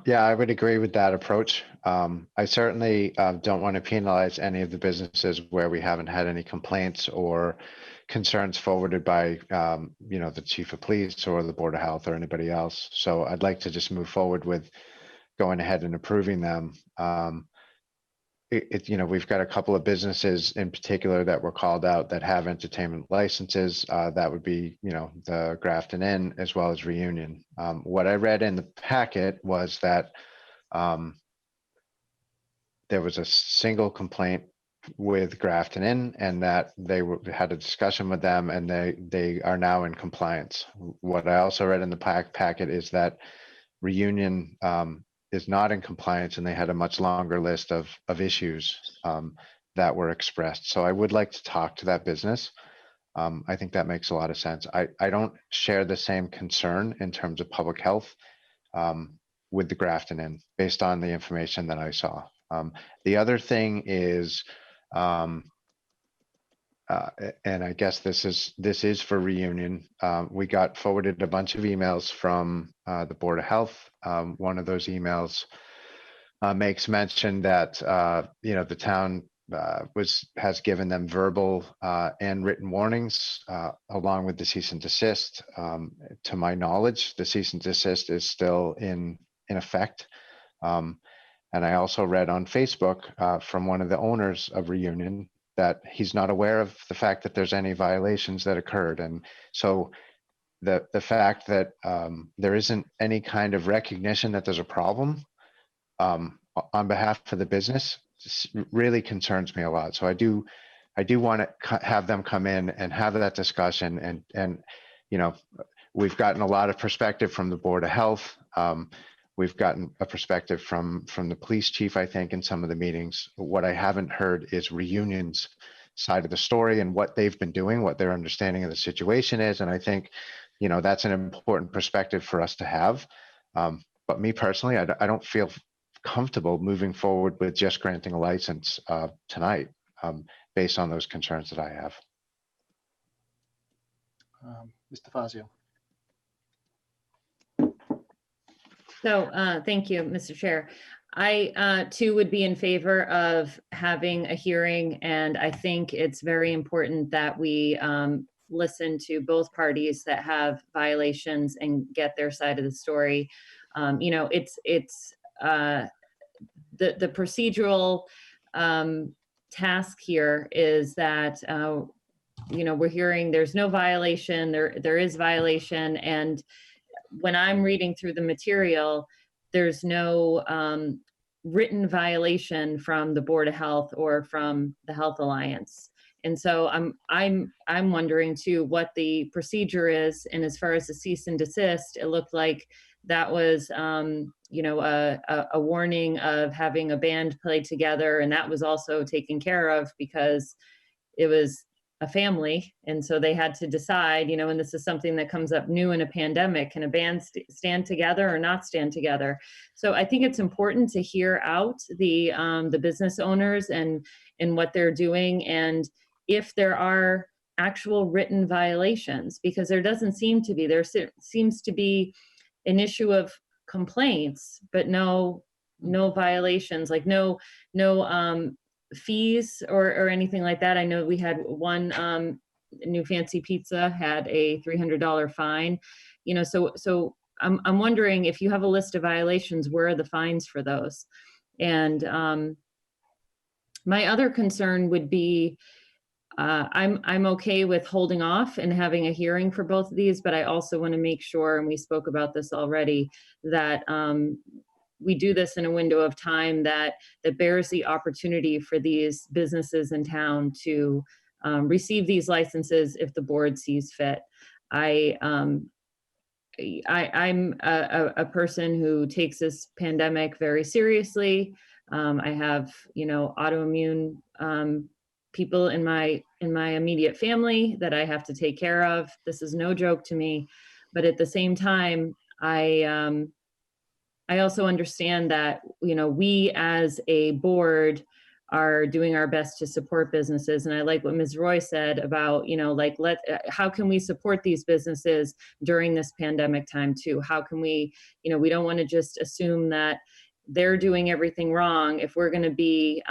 Yeah, I would agree with that approach. I certainly don't want to penalize any of the businesses where we haven't had any complaints or concerns forwarded by, the chief of police or the Board of Health or anybody else. So I'd like to just move forward with going ahead and approving them. We've got a couple of businesses in particular that were called out that have entertainment licenses. That would be, the Grafton Inn as well as Reunion. What I read in the packet was that there was a single complaint with Grafton Inn, and that they had a discussion with them, and they are now in compliance. What I also read in the packet is that Reunion is not in compliance, and they had a much longer list of issues that were expressed. So I would like to talk to that business. I think that makes a lot of sense. I don't share the same concern in terms of public health with the Grafton Inn, based on the information that I saw. The other thing is, and I guess this is for Reunion. We got forwarded a bunch of emails from the Board of Health. One of those emails makes mention that the town has given them verbal and written warnings along with the cease and desist. To my knowledge, the cease and desist is still in effect. And I also read on Facebook from one of the owners of Reunion that he's not aware of the fact that there's any violations that occurred. And so the fact that there isn't any kind of recognition that there's a problem on behalf of the business really concerns me a lot. So I do want to have them come in and have that discussion. And you know, we've gotten a lot of perspective from the Board of Health. We've gotten a perspective from the police chief, I think, in some of the meetings. What I haven't heard is Reunion's side of the story and what they've been doing, what their understanding of the situation is. And I think, you know, that's an important perspective for us to have. But me personally, I don't feel comfortable moving forward with just granting a license tonight based on those concerns that I have. Mr. Fazio. So thank you, Mr. Chair. I too would be in favor of having a hearing, and I think it's very important that we listen to both parties that have violations and get their side of the story. You know, it's the procedural task here is that you know, we're hearing there's no violation, there is violation, and when I'm reading through the material, there's no written violation from the Board of Health or from the Health Alliance. And so I'm wondering too what the procedure is. And as far as the cease and desist, it looked like that was you know, a warning of having a band play together, and that was also taken care of because it was a family, and so they had to decide, you know, and this is something that comes up new in a pandemic, can a band stand together or not stand together? So I think it's important to hear out the business owners and what they're doing, and if there are actual written violations, because there doesn't seem to be. There seems to be an issue of complaints, but no violations, like no fees or anything like that. I know we had one New Fancy Pizza had a $300 fine, you know, so I'm wondering if you have a list of violations, where are the fines for those? And my other concern would be I'm okay with holding off and having a hearing for both of these, but I also want to make sure, and we spoke about this already, that we do this in a window of time that bears the opportunity for these businesses in town to receive these licenses if the board sees fit. I'm a person who takes this pandemic very seriously. I have, you know, autoimmune people in my immediate family that I have to take care of. This is no joke to me, but at the same time, I also understand that, you know, we as a board are doing our best to support businesses. And I like what Ms. Roy said about, you know, like, how can we support these businesses during this pandemic time too? How can we, you know, we don't want to just assume that they're doing everything wrong. If we're going to be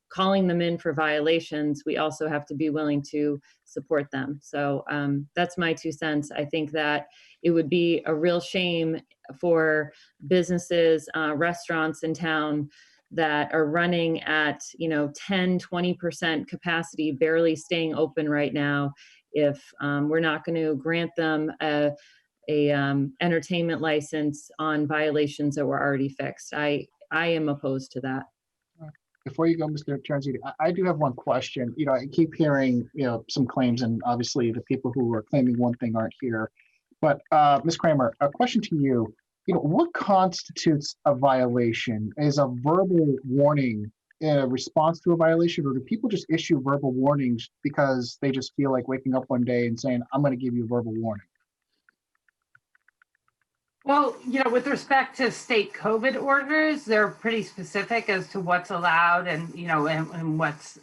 calling them in for violations, we also have to be willing to support them. So that's my 2 cents. I think that it would be a real shame for businesses, restaurants in town that are running at, you know, 10, 20% capacity, barely staying open right now, if we're not going to grant them a entertainment license on violations that were already fixed. I am opposed to that. Before you go, Mr. Terenzini, I do have one question. You know, I keep hearing, you know, some claims, and obviously the people who are claiming one thing aren't here. But Ms. Kramer, a question to you. You know, what constitutes a violation? Is a verbal warning a response to a violation, or do people just issue verbal warnings because they just feel like waking up one day and saying, I'm going to give you a verbal warning? Well, you know, with respect to state COVID orders, they're pretty specific as to what's allowed and, you know, and what's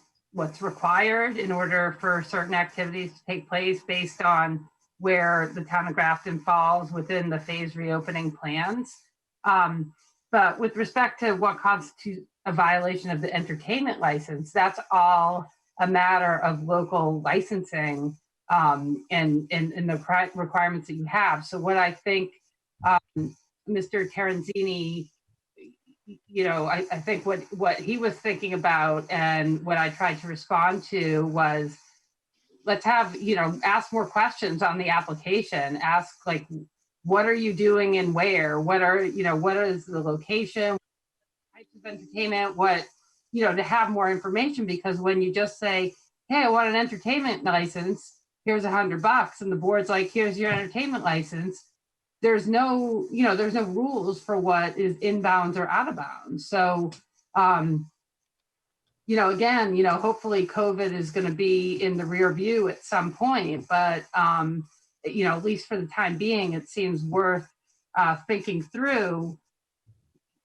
required in order for certain activities to take place based on where the town of Grafton falls within the phased reopening plans. But with respect to what constitutes a violation of the entertainment license, that's all a matter of local licensing and the requirements that you have. So what I think Mr. Terenzini, I think what he was thinking about and what I tried to respond to was, let's have, ask more questions on the application. Ask like, what are you doing and where? What is the location? Types of entertainment? To have more information, because when you just say, hey, I want an entertainment license, here's $100, and the board's like, here's your entertainment license. There's no rules for what is inbounds or out of bounds. So, again, hopefully COVID is going to be in the rear view at some point, but, at least for the time being, it seems worth thinking through,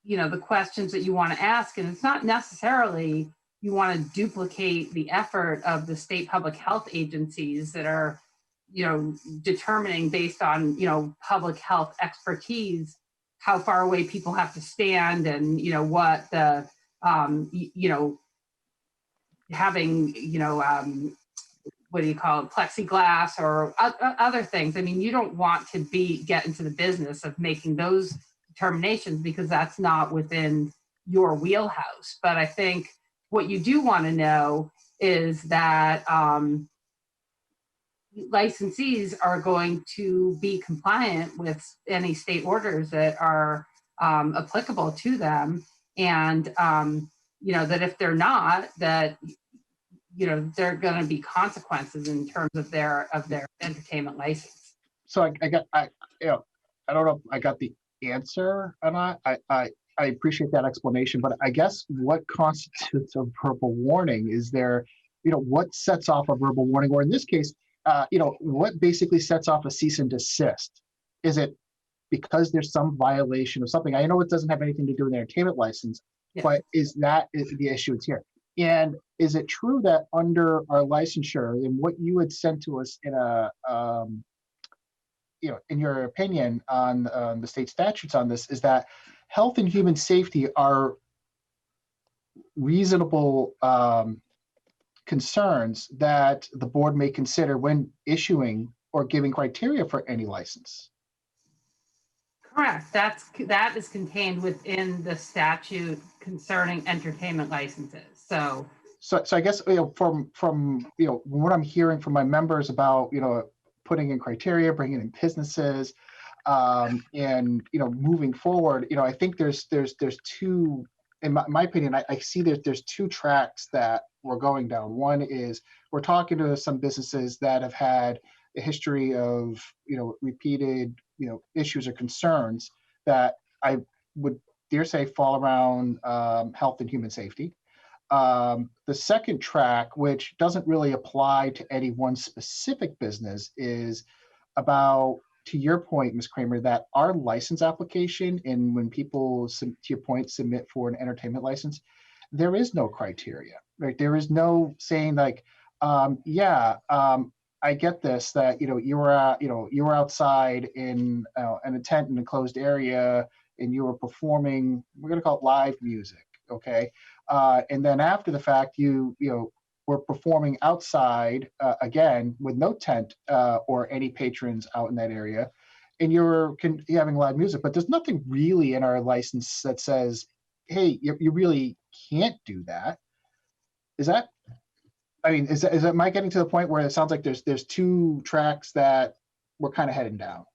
the questions that you want to ask. And it's not necessarily you want to duplicate the effort of the state public health agencies that are, determining based on, public health expertise, how far away people have to stand and, what the, having, what do you call it, plexiglass or other things. I mean, you don't want to get into the business of making those determinations because that's not within your wheelhouse. But I think what you do want to know is that licensees are going to be compliant with any state orders that are applicable to them. And, that if they're not, that, there are going to be consequences in terms of their entertainment license. So I don't know if I got the answer or not. I appreciate that explanation, but I guess what constitutes a verbal warning? Is there, what sets off a verbal warning? Or in this case, what basically sets off a cease and desist? Is it because there's some violation of something? I know it doesn't have anything to do with the entertainment license, Yeah. but is the issue it's here? And is it true that under our licensure and what you had sent to us in in your opinion on the state statutes on this, is that health and human safety are reasonable concerns that the board may consider when issuing or giving criteria for any license? Correct. That is contained within the statute concerning entertainment licenses. So I guess from what I'm hearing from my members about putting in criteria, bringing in businesses, and moving forward, I think there's two. In my opinion, I see there's two tracks that we're going down. One is we're talking to some businesses that have had a history of repeated issues or concerns that I would dare say fall around health and human safety. The second track, which doesn't really apply to any one specific business, is about, to your point, Ms. Kramer, that our license application, and when people, to your point, submit for an entertainment license, there is no criteria, right? There is no saying like, I get this, that you were outside in a tent in a closed area and you were performing, we're going to call it live music, okay? And then after the fact, you were performing outside again with no tent or any patrons out in that area, and you're having live music. But there's nothing really in our license that says, hey, you really can't do that. Is that? I mean, am I getting to the point where it sounds like there's two tracks that we're kind of heading down?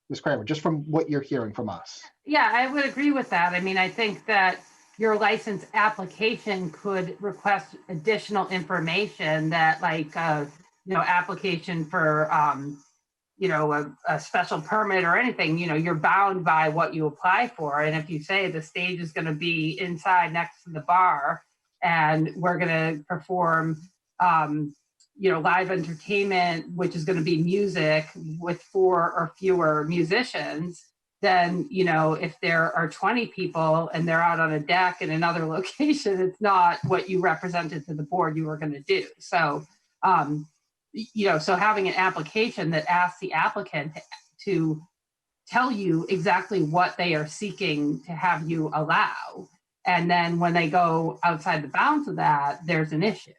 Ms. Kramer, just from what you're hearing from us. yeah, I would agree with that. I mean, I think that your license application could request additional information that, like, application for, a special permit or anything, you're bound by what you apply for. And if you say the stage is going to be inside next to the bar and we're going to perform, live entertainment, which is going to be music with 4 or fewer musicians, then, if there are 20 people and they're out on a deck in another location, it's not what you represented to the board you were going to do. So, so having an application that asks the applicant to tell you exactly what they are seeking to have you allow, and then when they go outside the bounds of that, there's an issue.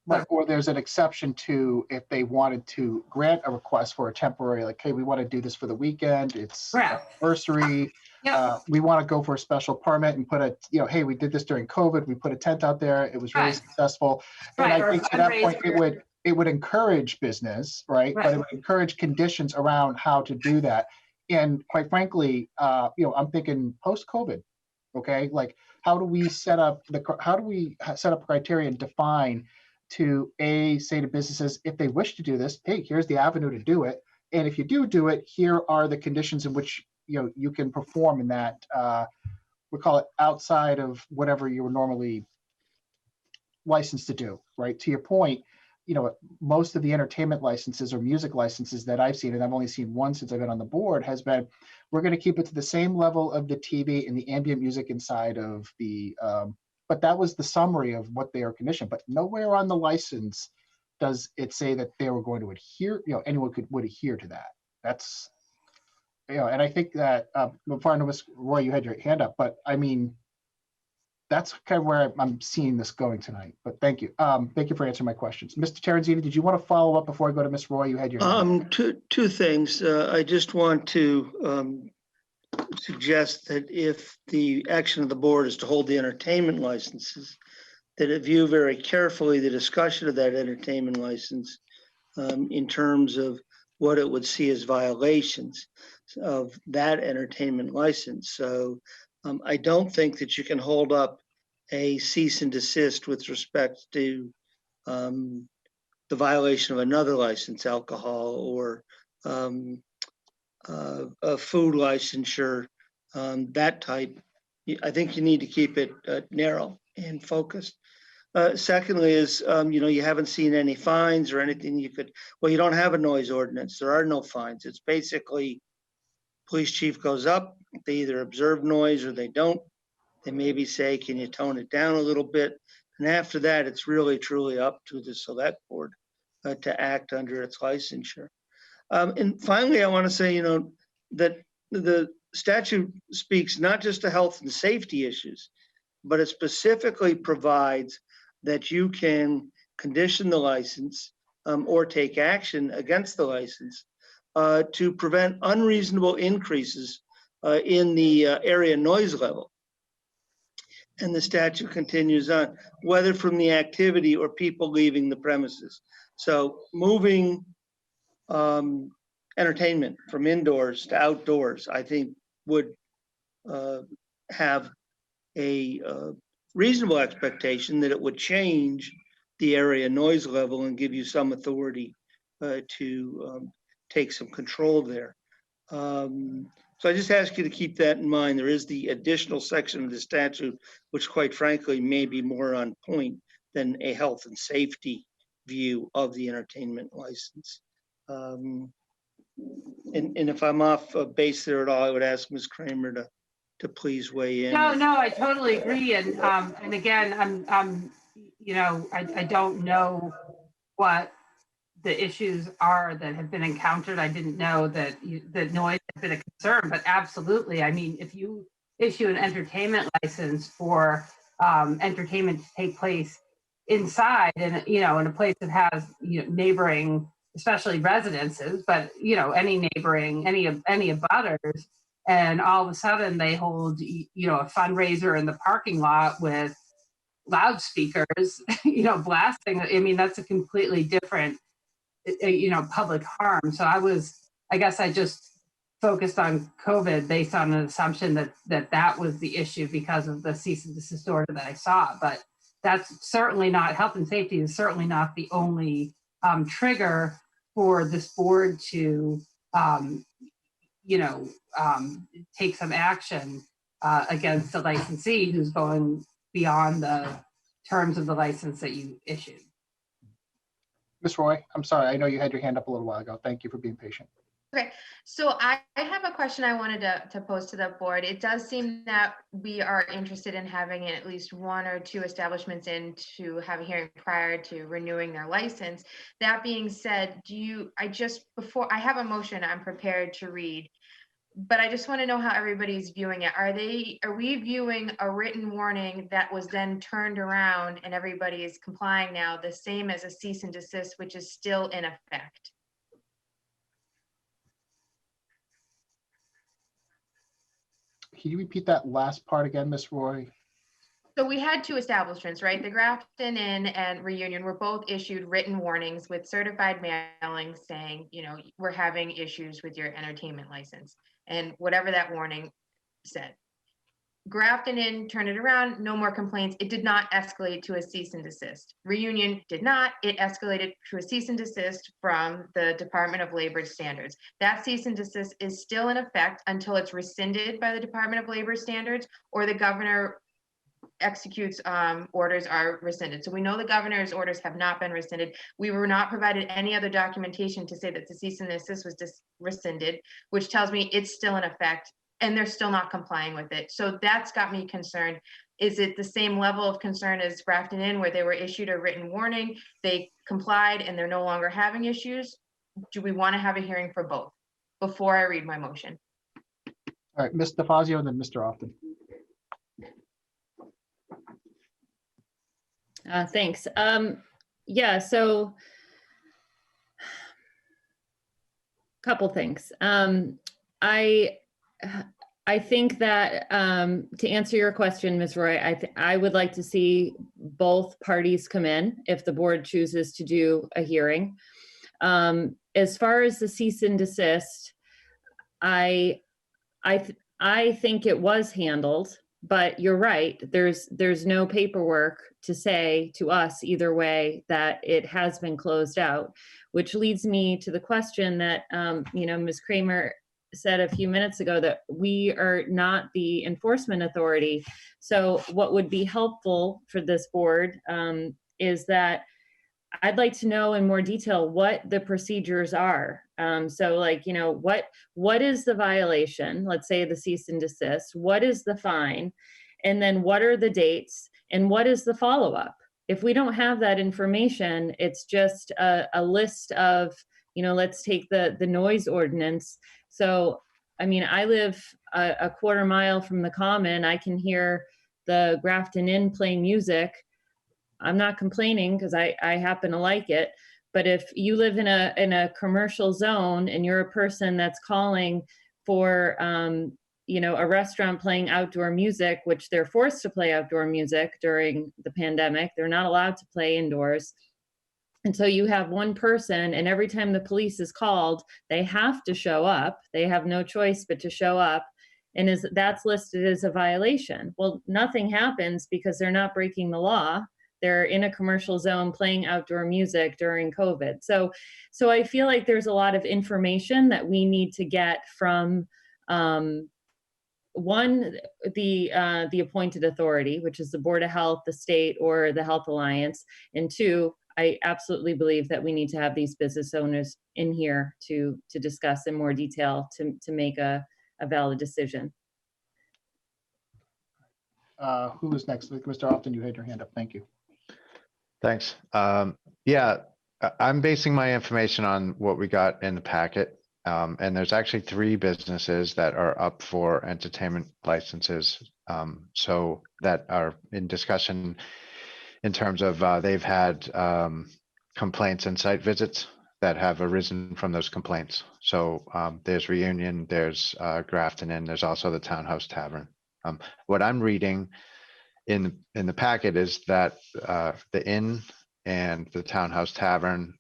Right, or there's an exception to if they wanted to grant a request for a temporary, like, hey, we want to do this for the weekend, it's Correct. anniversary. Yep. We want to go for a special permit and put a, hey, we did this during COVID, we put a tent out there, it was really Right. successful. And Right, I or a think to that point, fundraiser. it would encourage business, right? But Right. it would encourage conditions around how to do that. And quite frankly, I'm thinking post-COVID, okay? Like, how do we set up criteria and define to say to businesses, if they wish to do this, hey, here's the avenue to do it. And if you do it, here are the conditions in which, you can perform in that, we call it outside of whatever you were normally licensed to do, right? To your point, most of the entertainment licenses or music licenses that I've seen, and I've only seen one since I've been on the board, has been, we're going to keep it to the same level of the TV and the ambient music inside of the, but that was the summary of what they are conditioned. But nowhere on the license does it say that they were going to adhere, anyone would adhere to that. That's, and I think that, before I know, Ms. Roy, you had your hand up, but I mean, that's kind of where I'm seeing this going tonight, but thank you. Thank you for answering my questions. Mr. Terenzini, did you want to follow up before I go to Ms. Roy? You had your hand up. Two things. I just want to suggest that if the action of the board is to hold the entertainment licenses, that it view very carefully the discussion of that entertainment license in terms of what it would see as violations of that entertainment license. So I don't think that you can hold up a cease and desist with respect to the violation of another license, alcohol or a food licensure, that type. I think you need to keep it narrow and focused. Secondly is, you haven't seen any fines or anything you don't have a noise ordinance. There are no fines. It's basically police chief goes up, they either observe noise or they don't. They maybe say, can you tone it down a little bit? And after that, it's really truly up to the select board to act under its licensure. And finally, I want to say, that the statute speaks not just to health and safety issues, but it specifically provides that you can condition the license or take action against the license to prevent unreasonable increases in the area noise level. And the statute continues on, whether from the activity or people leaving the premises. So moving entertainment from indoors to outdoors, I think would have a reasonable expectation that it would change the area noise level and give you some authority to take some control there. So I just ask you to keep that in mind. There is the additional section of the statute, which quite frankly may be more on point than a health and safety view of the entertainment license. And if I'm off base there at all, I would ask Ms. Kramer to please weigh in. No, I totally agree. And again, I don't know what the issues are that have been encountered. I didn't know that noise had been a concern, but absolutely. I mean, if you issue an entertainment license for entertainment to take place inside and, in a place that has, neighboring, especially residences, but, any neighboring, any abutters, and all of a sudden they hold, a fundraiser in the parking lot with loudspeakers, blasting. I mean, that's a completely different, public harm. So I guess I just focused on COVID based on an assumption that was the issue because of the cease and desist order that I saw. But that's certainly not, health and safety is certainly not the only trigger for this board to, take some action against the licensee who's going beyond the terms of the license that you issued. Ms. Roy, I'm sorry. I know you had your hand up a little while ago. Thank you for being patient. Okay, so I have a question I wanted to pose to the board. It does seem that we are interested in having at least one or two establishments in to have a hearing prior to renewing their license. That being said, before I have a motion I'm prepared to read. but I just want to know how everybody's viewing it. Are we viewing a written warning that was then turned around and everybody is complying now the same as a cease and desist, which is still in effect? Can you repeat that last part again, Ms. Roy? So we had two establishments, right? The Grafton Inn and Reunion were both issued written warnings with certified mailings saying, you know, we're having issues with your entertainment license and whatever that warning said. Grafton Inn turned it around, no more complaints. It did not escalate to a cease and desist. Reunion did not. It escalated to a cease and desist from the Department of Labor standards. That cease and desist is still in effect until it's rescinded by the Department of Labor standards or the governor executes orders are rescinded. So we know the governor's orders have not been rescinded. We were not provided any other documentation to say that the cease and desist was rescinded, which tells me it's still in effect and they're still not complying with it. So that's got me concerned. Is it the same level of concern as Grafton Inn where they were issued a written warning, they complied and they're no longer having issues? Do we want to have a hearing for both before I read my motion? All right, Ms. DeFazio and then Mr. Often. Thanks. Yeah, so couple things. I think that to answer your question, Ms. Roy, I would like to see both parties come in if the board chooses to do a hearing. As far as the cease and desist, I think it was handled, but you're right. There's no paperwork to say to us either way that it has been closed out, which leads me to the question that Ms. Kramer said a few minutes ago, that we are not the enforcement authority. So what would be helpful for this board is that I'd like to know in more detail what the procedures are. So like, what is the violation? Let's say the cease and desist. What is the fine? And then what are the dates? And what is the follow-up? If we don't have that information, it's just a list of, let's take the noise ordinance. So, I mean, I live a quarter mile from the Common. I can hear the Grafton Inn playing music. I'm not complaining because I happen to like it. But if you live in a commercial zone and you're a person that's calling for, a restaurant playing outdoor music, which they're forced to play outdoor music during the pandemic, they're not allowed to play indoors. And so you have one person, and every time the police is called, they have to show up. They have no choice but to show up. And that's listed as a violation. Well, nothing happens because they're not breaking the law. They're in a commercial zone playing outdoor music during COVID. So I feel like there's a lot of information that we need to get from one, the appointed authority, which is the Board of Health, the state, or the Health Alliance, and two, I absolutely believe that we need to have these business owners in here to discuss in more detail to make a valid decision. Who is next? Mr. Often, you had your hand up. Thank you. Thanks. Yeah, I'm basing my information on what we got in the packet. And there's actually 3 businesses that are up for entertainment licenses. So that are in discussion in terms of they've had complaints and site visits that have arisen from those complaints. So there's Reunion, there's Grafton Inn, there's also the Townhouse Tavern. What I'm reading in the packet is that the Inn and the Townhouse Tavern,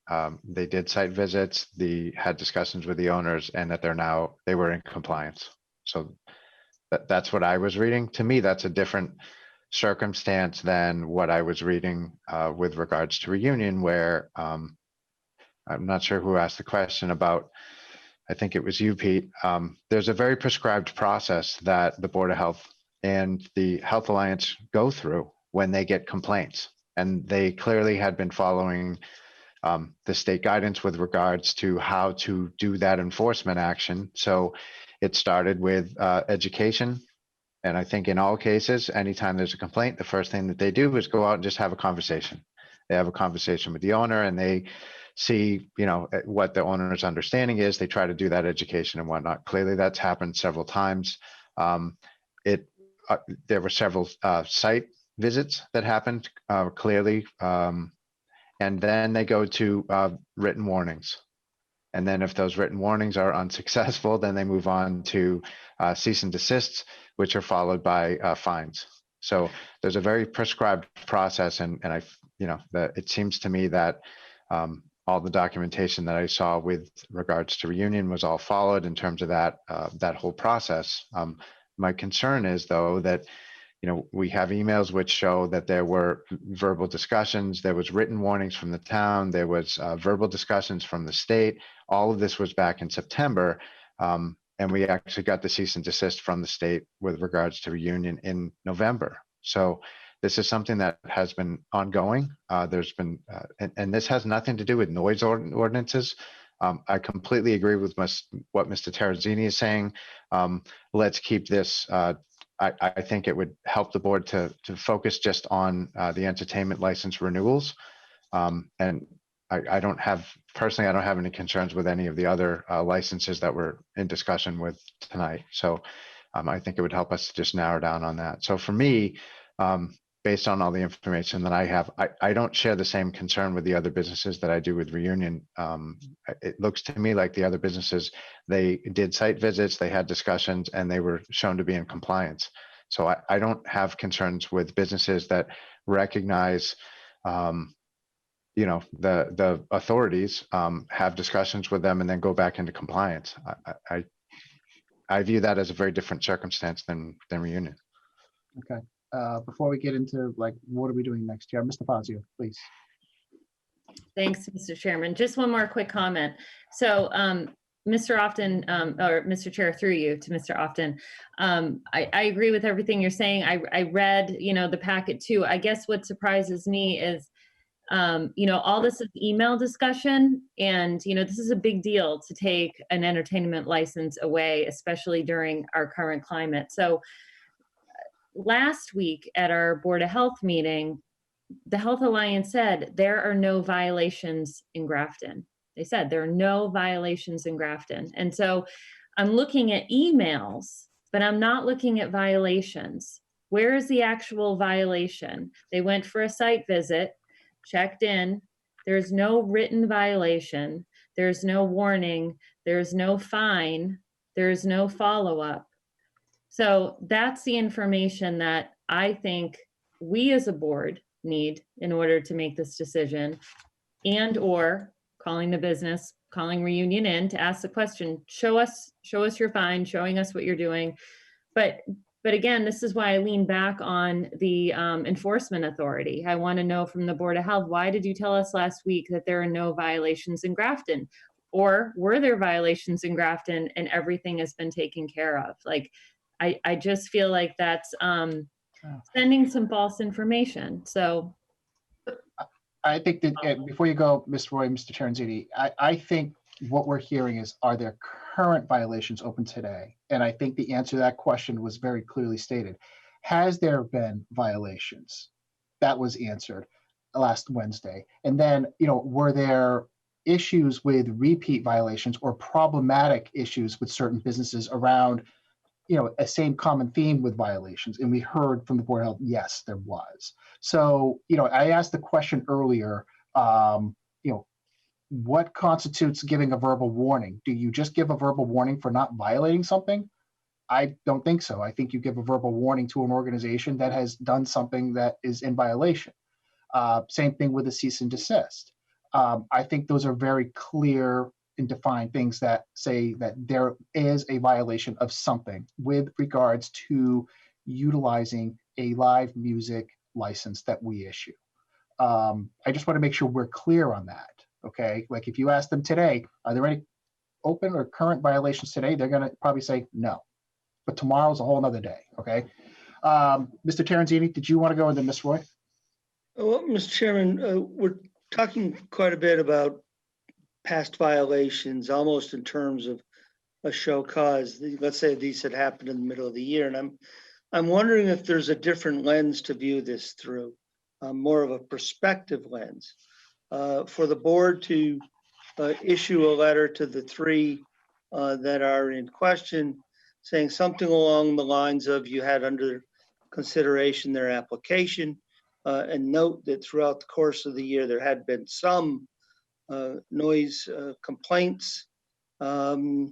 they did site visits, had discussions with the owners, and that they were in compliance. So that's what I was reading. To me, that's a different circumstance than what I was reading with regards to Reunion, where I'm not sure who asked the question about, I think it was you, Pete. There's a very prescribed process that the Board of Health and the Health Alliance go through when they get complaints. And they clearly had been following the state guidance with regards to how to do that enforcement action. So it started with education. And I think in all cases, anytime there's a complaint, the first thing that they do is go out and just have a conversation. they have a conversation with the owner, and they see, what the owner's understanding is. They try to do that education and whatnot. Clearly, that's happened several times. There were several site visits that happened clearly, and then they go to written warnings. And then if those written warnings are unsuccessful, then they move on to cease and desists, which are followed by fines. So there's a very prescribed process, and it seems to me that all the documentation that I saw with regards to reunion was all followed in terms of that whole process. My concern is, though, that we have emails which show that there were verbal discussions, there was written warnings from the town, there was verbal discussions from the state. All of this was back in September, and we actually got the cease and desist from the state with regards to reunion in November. So this is something that has been ongoing. There's been, and this has nothing to do with noise ordinances. I completely agree with what Mr. Terenzini is saying. Let's keep this. I think it would help the board to focus just on the entertainment license renewals. And I don't have any concerns with any of the other licenses that we're in discussion with tonight. So I think it would help us to just narrow down on that. So for me, based on all the information that I have, I don't share the same concern with the other businesses that I do with Reunion. It looks to me like the other businesses, they did site visits, they had discussions, and they were shown to be in compliance. So I don't have concerns with businesses that recognize, the authorities, have discussions with them and then go back into compliance. I view that as a very different circumstance than Reunion. Okay. Before we get into what are we doing next year, Mr. Fazio, please. Thanks, Mr. Chairman. Just one more quick comment. So, Mr. Often, or Mr. Chair, through you to Mr. Often, I agree with everything you're saying. I read, the packet too. I guess what surprises me is, all this is email discussion, and, this is a big deal to take an entertainment license away, especially during our current climate. So, last week at our Board of Health meeting, the Health Alliance said there are no violations in Grafton. They said there are no violations in Grafton. And so I'm looking at emails, but I'm not looking at violations. Where is the actual violation? They went for a site visit, checked in. There's no written violation. There's no warning. There's no fine. There's no follow-up. So that's the information that I think we as a board need in order to make this decision, and or calling the business, calling Reunion in to ask the question, show us your fine, showing us what you're doing. But again, this is why I lean back on the enforcement authority. I want to know from the Board of Health, why did you tell us last week that there are no violations in Grafton? Or were there violations in Grafton and everything has been taken care of? I just feel like that's sending some false information. So I think that before you go, Ms. Roy, Mr. Terenzini, I think what we're hearing is, are there current violations open today? And I think the answer to that question was very clearly stated. Has there been violations? That was answered last Wednesday. And then, were there issues with repeat violations or problematic issues with certain businesses around a same common theme with violations? And we heard from the Board of Health, yes, there was. So, I asked the question earlier, what constitutes giving a verbal warning? Do you just give a verbal warning for not violating something? I don't think so. I think you give a verbal warning to an organization that has done something that is in violation. Same thing with a cease and desist. I think those are very clear and define things that say that there is a violation of something with regards to utilizing a live music license that we issue. I just want to make sure we're clear on that, okay? Like if you ask them today, are there any open or current violations today? They're gonna probably say no, but tomorrow's a whole nother day, okay? Mr. Terenzini, did you want to go into Ms. Roy? Well, Mr. Chairman, we're talking quite a bit about past violations, almost in terms of a show cause. Let's say these had happened in the middle of the year, and I'm wondering if there's a different lens to view this through. more of a perspective lens. For the board to issue a letter to the three that are in question, saying something along the lines of you had under consideration their application, and note that throughout the course of the year, there had been some noise complaints, and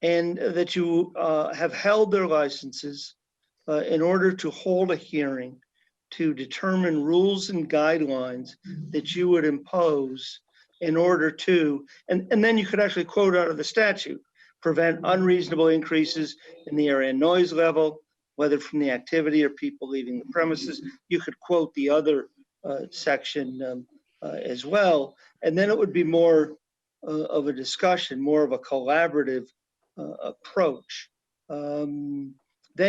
that you have held their licenses in order to hold a hearing to determine rules and guidelines that you would impose in order to, and then you could actually quote out of the statute, prevent unreasonable increases in the area noise level, whether from the activity or people leaving the premises. You could quote the other section as well, and then it would be more of a discussion, more of a collaborative approach. Then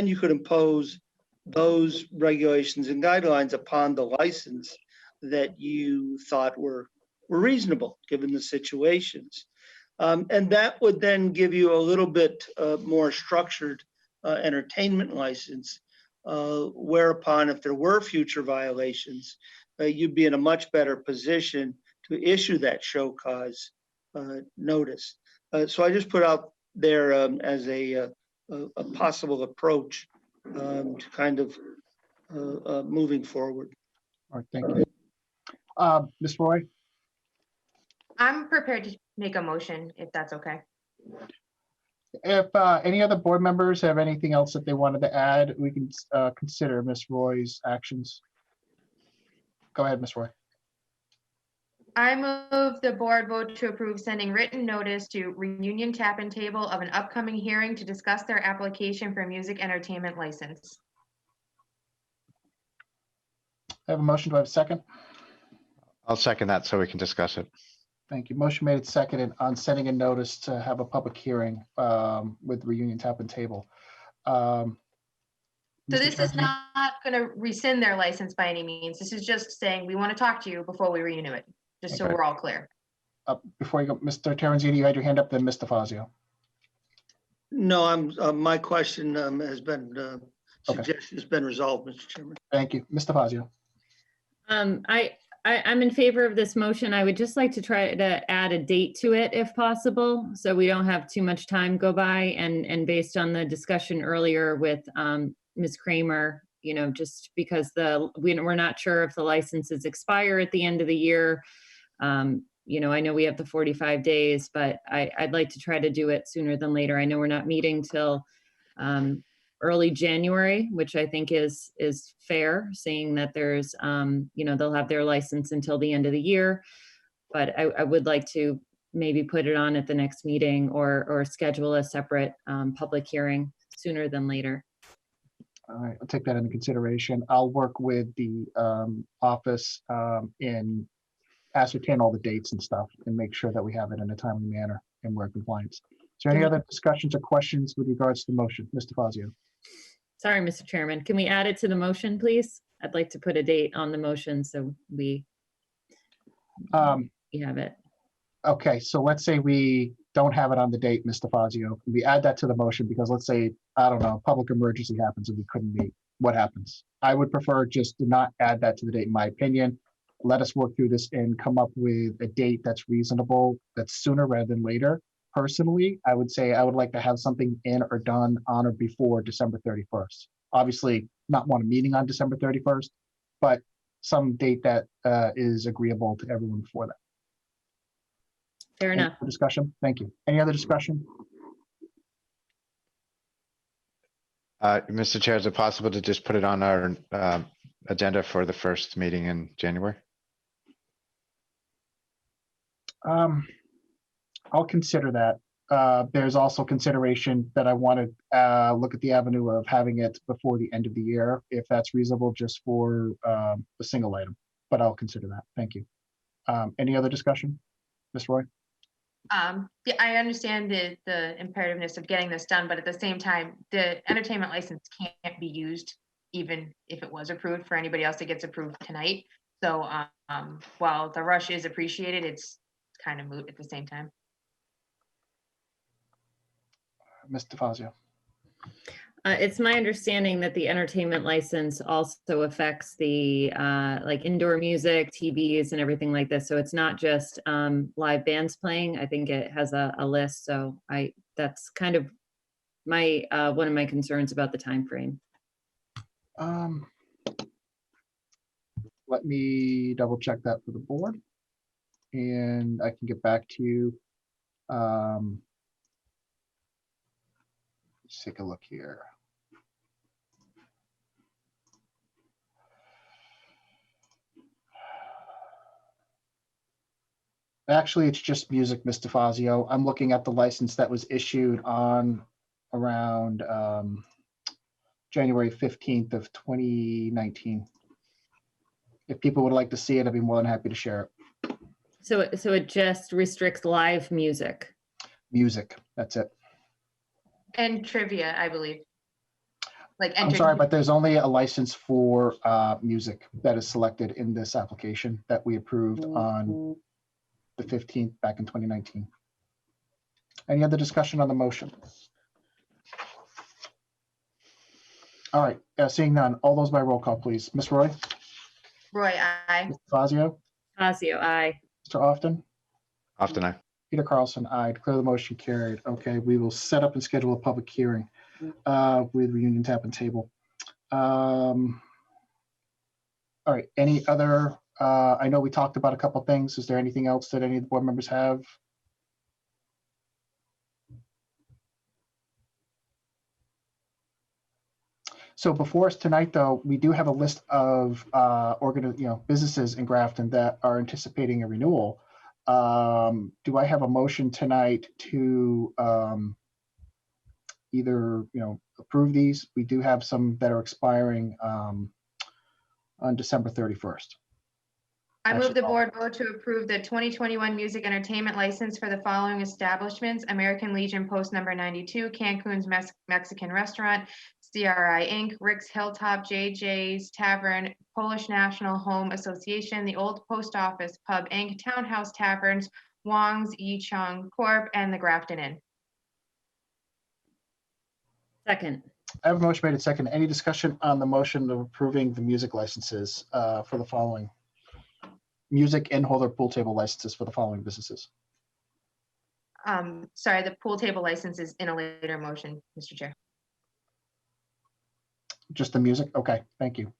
you could impose those regulations and guidelines upon the license that you thought were reasonable given the situations. And that would then give you a little bit more structured entertainment license, whereupon if there were future violations, you'd be in a much better position to issue that show cause notice. So I just put out there as a possible approach to kind of moving forward. All right, thank you. Ms. Roy? I'm prepared to make a motion if that's okay. If any other board members have anything else that they wanted to add, we can consider Ms. Roy's actions. Go ahead, Ms. Roy. I move the board vote to approve sending written notice to Reunion Tap and Table of an upcoming hearing to discuss their application for music entertainment license. I have a motion. Do I have a second? I'll second that so we can discuss it. Thank you. Motion made and seconded on sending a notice to have a public hearing with Reunion Tap and Table. So Mr. this is Tarantino? not going to rescind their license by any means. This is just saying we want to talk to you before we renew it, just so Okay. we're all clear. Before you go, Mr. Terenzini, you had your hand up, then Mr. Fazio. No, my question has been, Okay. suggestion has been resolved, Mr. Chairman. Thank you. Mr. Fazio. I'm in favor of this motion. I would just like to try to add a date to it if possible, so we don't have too much time go by. And based on the discussion earlier with Ms. Kramer, you know, just because we're not sure if the licenses expire at the end of the year. You know, I know we have the 45 days, but I'd like to try to do it sooner than later. I know we're not meeting till early January, which I think is fair, seeing that there's, you know, they'll have their license until the end of the year. But I would like to maybe put it on at the next meeting or schedule a separate public hearing sooner than later. All right, I'll take that into consideration. I'll work with the office and ascertain all the dates and stuff and make sure that we have it in a timely manner and we're in compliance. Is there any other discussions or questions with regards to the motion? Mr. Fazio? Sorry, Mr. Chairman. Can we add it to the motion, please? I'd like to put a date on the motion so we have it. Okay, so let's say we don't have it on the date, Mr. Fazio. We add that to the motion because let's say, I don't know, public emergency happens and we couldn't meet. What happens? I would prefer just to not add that to the date, in my opinion. Let us work through this and come up with a date that's reasonable, that's sooner rather than later. Personally, I would say I would like to have something in or done on or before December 31st. Obviously, not want a meeting on December 31st, but some date that is agreeable to everyone before that. Fair Any enough. other discussion? Thank you. Any other discussion? Mr. Chair, is it possible to just put it on our agenda for the first meeting in January? I'll consider that. There's also consideration that I want to look at the avenue of having it before the end of the year, if that's reasonable, just for a single item, but I'll consider that. Thank you. Any other discussion? Ms. Roy? Yeah, I understand the imperativeness of getting this done, but at the same time, the entertainment license can't be used even if it was approved for anybody else that gets approved tonight. So while the rush is appreciated, it's kind of moot at the same time. Mr. Fazio? It's my understanding that the entertainment license also affects the like indoor music, TVs and everything like this. So it's not just live bands playing. I think it has a list. So that's kind of my one of my concerns about the time frame. Let me double check that for the board. And I can get back to you. Let's take a look here. Actually, it's just music, Mr. Fazio. I'm looking at the license that was issued on around January 15th of 2019. If people would like to see it, I'd be more than happy to share it. So it just restricts live music. Music, that's it. And trivia, I believe. Like I'm sorry, but there's only a license for music that is selected in this application that we approved on the 15th back in 2019. Any other discussion on the motion? All right, seeing none, all those by roll call, please. Ms. Roy? Roy, I. Mr. Fazio? Fazio, aye. Mr. Often? Often I. Peter Carlson, aye. Declare the motion carried. Okay, we will set up and schedule a public hearing with Reunion Tap and Table. All right, any other, I know we talked about a couple things. Is there anything else that any of the board members have? So before us tonight, though, we do have a list of businesses in Grafton that are anticipating a renewal. Do I have a motion tonight to either approve these? We do have some that are expiring on December 31st. I move Actually, the board vote to approve the 2021 music entertainment license for the following establishments: American Legion Post Number 92, Cancun's Mexican Restaurant, CRI Inc., Rick's Hilltop, JJ's Tavern, Polish National Home Association, the Old Post Office Pub Inc., Townhouse Taverns, Wong's Yichang Corp., and the Grafton Inn. Second. I have a motion made and second. Any discussion on the motion of approving the music licenses for the following? Music and holder pool table licenses for the following businesses. Sorry, the pool table license is in a later motion, Mr. Chair. Just the music? Okay, thank you.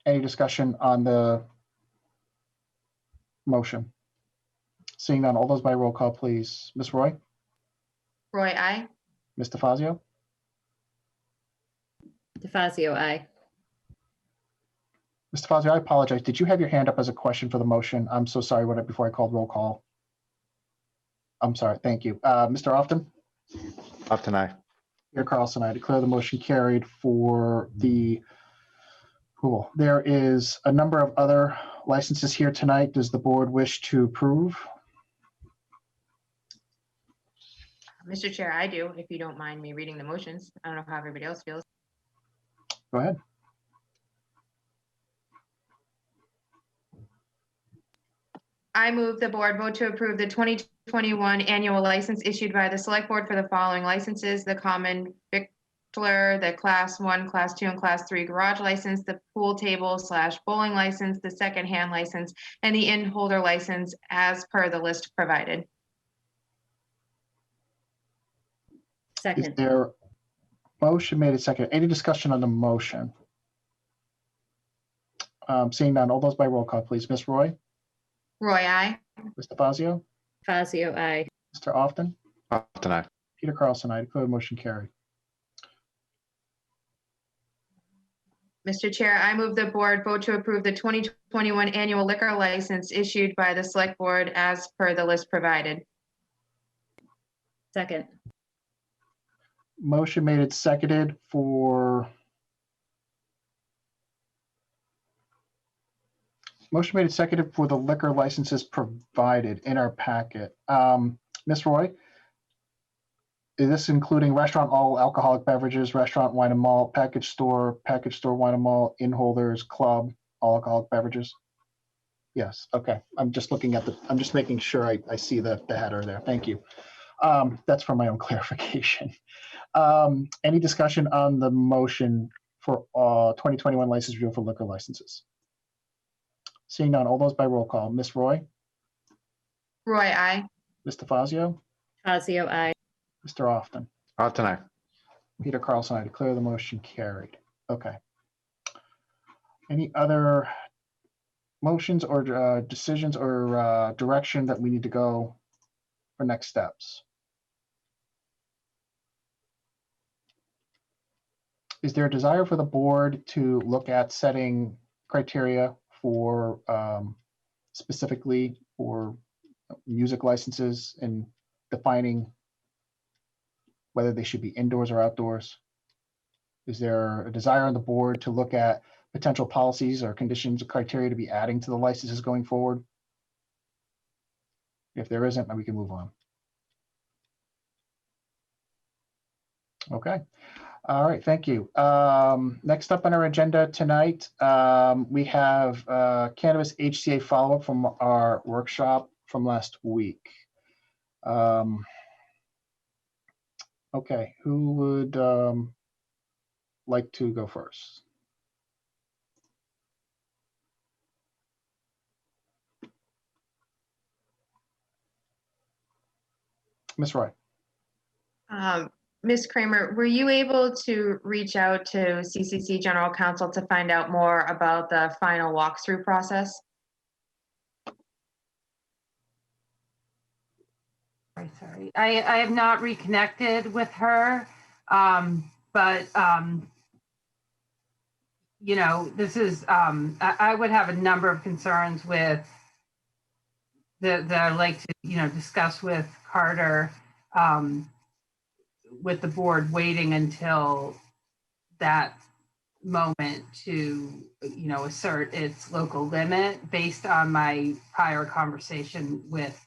Any discussion on the motion? Seeing none, all those by roll call, please. Ms. Roy? Roy, I. Mr. Fazio? DeFazio, aye. Mr. Fazio, I apologize. Did you have your hand up as a question for the motion? I'm so sorry before I called roll call. I'm sorry, thank you. Mr. Often? Often I. Peter Carlson, I declare the motion carried for the approval. There is a number of other licenses here tonight. Does the board wish to approve? Mr. Chair, I do, if you don't mind me reading the motions. I don't know how everybody else feels. Go ahead. I move the board vote to approve the 2021 annual license issued by the select board for the following licenses: the common victular, the class 1, class 2, and class 3 garage license, the pool table / bowling license, the second-hand license, and the inn holder license as per the list provided. Is Second. there motion made and second? Any discussion on the motion? Seeing none, all those by roll call, please. Ms. Roy? Roy, I. Mr. Fazio? Fazio, aye. Mr. Often? Often I. Peter Carlson, I declare the motion carried. Mr. Chair, I move the board vote to approve the 2021 annual liquor license issued by the select board as per the list provided. Second. Motion made and seconded for the liquor licenses provided in our packet. Ms. Roy? Is this including restaurant, all alcoholic beverages, restaurant, wine and malt, package store, wine and malt, inn holders, club, all alcoholic beverages? Yes, okay. I'm just making sure I see the header there. Thank you. That's for my own clarification. Any discussion on the motion for 2021 license renewal for liquor licenses? Seeing none, all those by roll call. Ms. Roy, Roy, I. Mr. Fazio, Fazio, I. Mr. Often, Often I. Peter Carlson, I declare the motion carried. Okay. Any other motions or decisions or direction that we need to go for next steps? Is there a desire for the board to look at setting criteria for specifically for music licenses and defining whether they should be indoors or outdoors? Is there a desire on the board to look at potential policies or conditions or criteria to be adding to the licenses going forward? If there isn't, then we can move on. Okay. All right, thank you. Next up on our agenda tonight, we have cannabis HCA follow-up from our workshop from last week. Okay, who would like to go first? Ms. Roy. Ms. Kramer, were you able to reach out to CCC General Counsel to find out more about the final walkthrough process? Sorry, I have not reconnected with her, but you know, this is I would have a number of concerns with that I'd like to, you know, discuss with Carter, with the board waiting until that moment to, you know, assert its local limit based on my prior conversation with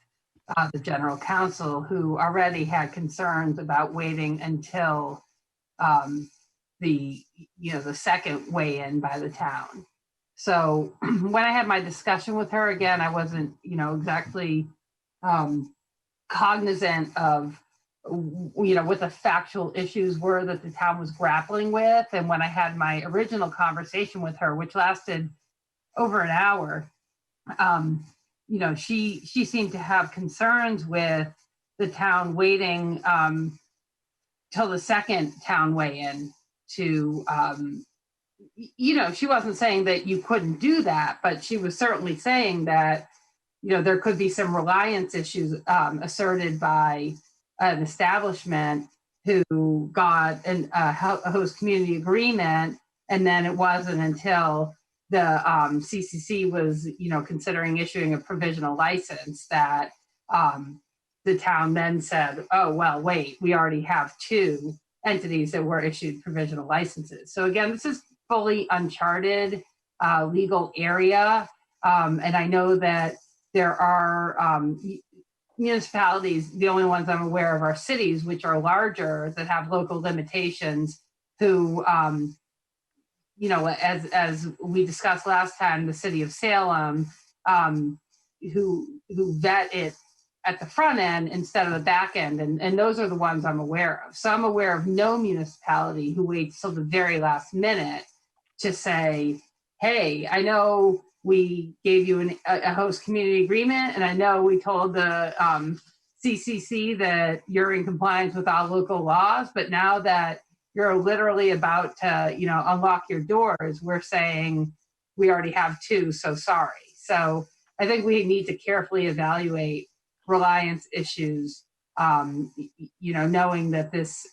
the general counsel, who already had concerns about waiting until the second weigh-in by the town. So when I had my discussion with her, again, I wasn't, you know, exactly cognizant of, you know, what the factual issues were that the town was grappling with. And when I had my original conversation with her, which lasted over an hour, you know, she seemed to have concerns with the town waiting till the second town weigh-in to, you know, she wasn't saying that you couldn't do that, but she was certainly saying that, you know, there could be some reliance issues asserted by an establishment who got a host community agreement, and then it wasn't until the CCC was, you know, considering issuing a provisional license that the town then said, oh, well, wait, we already have two entities that were issued provisional licenses. So again, this is fully uncharted legal area. And I know that there are municipalities, the only ones I'm aware of are cities, which are larger, that have local limitations, who, you know, as we discussed last time, the city of Salem, who vet it at the front end instead of the back end. And those are the ones I'm aware of. So I'm aware of no municipality who waits till the very last minute to say, hey, I know we gave you a host community agreement, and I know we told the CCC that you're in compliance with all local laws, but now that you're literally about to, you know, unlock your doors, we're saying we already have two, so sorry. So I think we need to carefully evaluate reliance issues, you know, knowing that this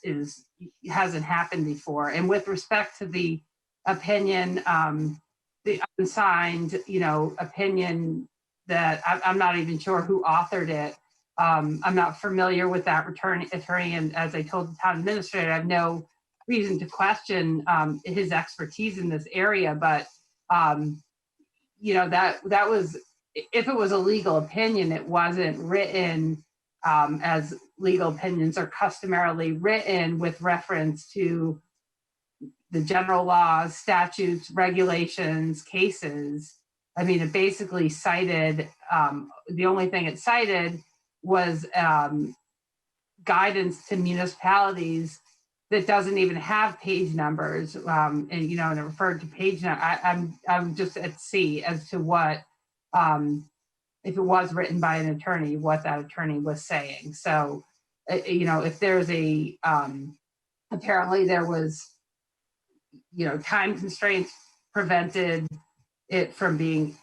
hasn't happened before. And with respect to the opinion, the unsigned, you know, opinion that I'm not even sure who authored it. I'm not familiar with that attorney, and as I told the town administrator, I have no reason to question his expertise in this area. But you know, that was, if it was a legal opinion, it wasn't written as legal opinions are customarily written with reference to the general laws, statutes, regulations, cases. I mean, it basically cited, the only thing it cited was guidance to municipalities that doesn't even have page numbers, and and it referred to page number. I'm just at sea as to what, if it was written by an attorney, what that attorney was saying. So, if there's a, apparently there was, time constraints prevented it from being,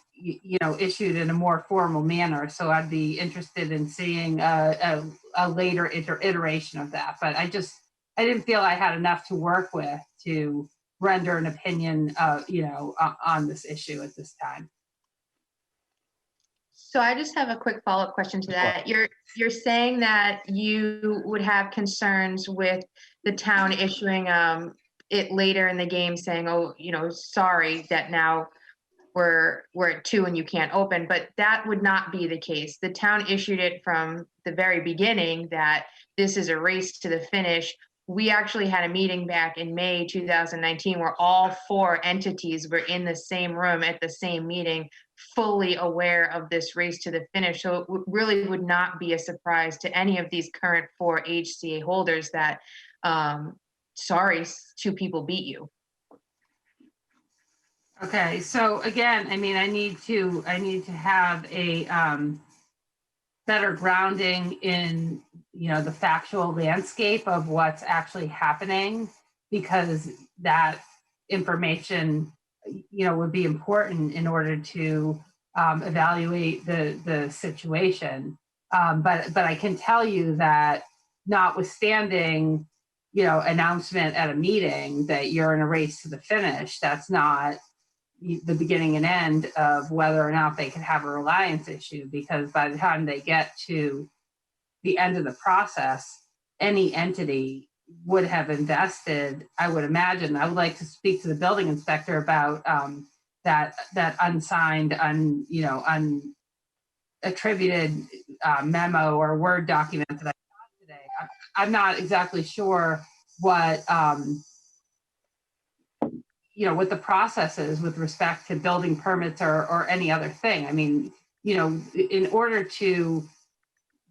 issued in a more formal manner. So I'd be interested in seeing a later iteration of that. But I didn't feel I had enough to work with to render an opinion, on this issue at this time. So I just have a quick follow-up question to that. You're saying that you would have concerns with the town issuing it later in the game saying, oh, sorry that now we're at 2 and you can't open, but that would not be the case. The town issued it from the very beginning that this is a race to the finish. We actually had a meeting back in May 2019 where all 4 entities were in the same room at the same meeting, fully aware of this race to the finish. So it really would not be a surprise to any of these current 4 HCA holders that, sorry, 2 people beat you. Okay, so again, I mean, I need to have a better grounding in, the factual landscape of what's actually happening, because that information, would be important in order to evaluate the situation. But I can tell you that, notwithstanding, announcement at a meeting that you're in a race to the finish, that's not the beginning and end of whether or not they could have a reliance issue, because by the time they get to the end of the process, any entity would have invested, I would imagine. I would like to speak to the building inspector about that unsigned, unattributed memo or Word document that I got today. I'm not exactly sure what what the process is with respect to building permits or any other thing. I mean, in order to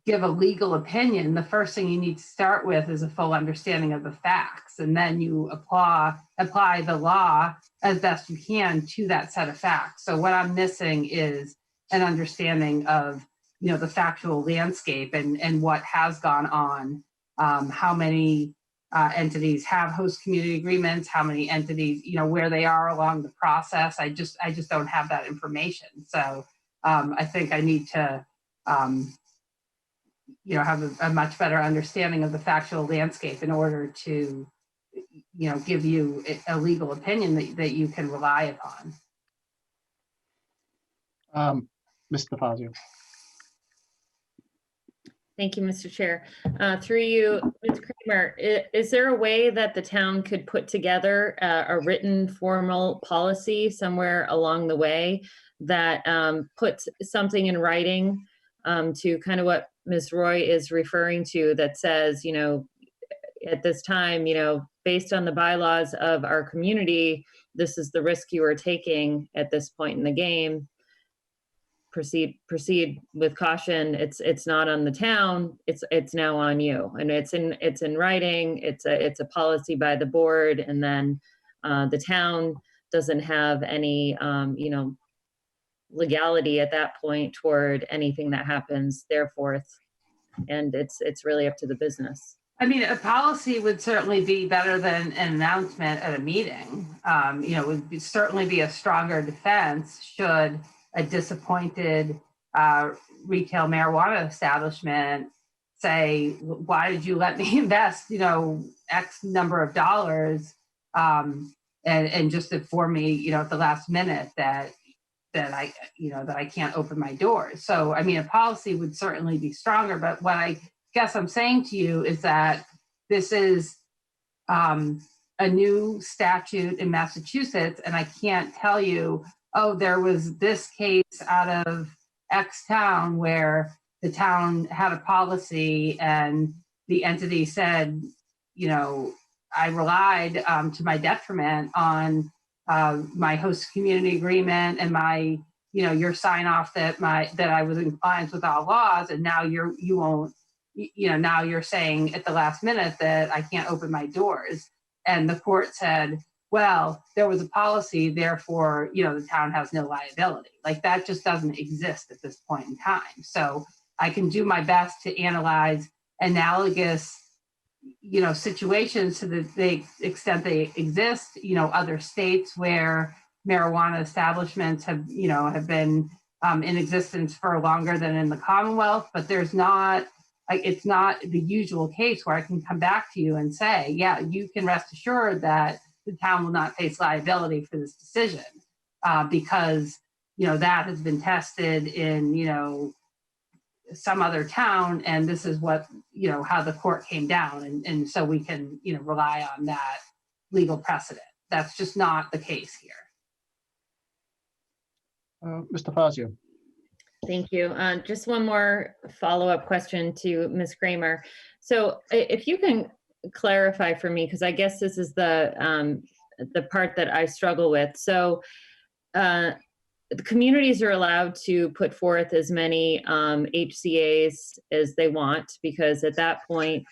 give a legal opinion, the first thing you need to start with is a full understanding of the facts, and then you apply the law as best you can to that set of facts. So what I'm missing is an understanding of, the factual landscape and what has gone on, how many entities have host community agreements, how many entities, where they are along the process. I just don't have that information. So I think I need to, have a much better understanding of the factual landscape in order to, give you a legal opinion that you can rely upon. Ms. DeFazio. Thank you, Mr. Chair. Through you, Ms. Kramer, is there a way that the town could put together a written formal policy somewhere along the way that puts something in writing to kind of what Ms. Roy is referring to, that says, at this time, based on the bylaws of our community, this is the risk you are taking at this point in the game. Proceed with caution. It's not on the town. It's now on you, and it's in writing. It's a policy by the board, and then the town doesn't have any legality at that point toward anything that happens thereforth, and it's really up to the business. I mean, a policy would certainly be better than an announcement at a meeting. Certainly be a stronger defense should a disappointed retail marijuana establishment say, why did you let me invest, X number of dollars, and just inform me, at the last minute that I can't open my doors. So, I mean, a policy would certainly be stronger, but what I guess I'm saying to you is that this is a new statute in Massachusetts, and I can't tell you, oh, there was this case out of X town where the town had a policy and the entity said, I relied to my detriment on my host community agreement and my, your sign off that I was in compliance with all laws, and now you won't now you're saying at the last minute that I can't open my doors. And the court said, well, there was a policy, therefore, the town has no liability. Like, that just doesn't exist at this point in time. So I can do my best to analyze analogous, situations to the extent they exist, other states where marijuana establishments have been in existence for longer than in the Commonwealth, but it's not the usual case where I can come back to you and say, yeah, you can rest assured that the town will not face liability for this decision because, that has been tested in, some other town, and this is what, how the court came down. And so we can, rely on that legal precedent. That's just not the case here. Mr. Fazio. Thank you. Just one more follow-up question to Ms. Kramer. So if you can clarify for me, because I guess this is the part that I struggle with. So the communities are allowed to put forth as many HCAs as they want, because at that point,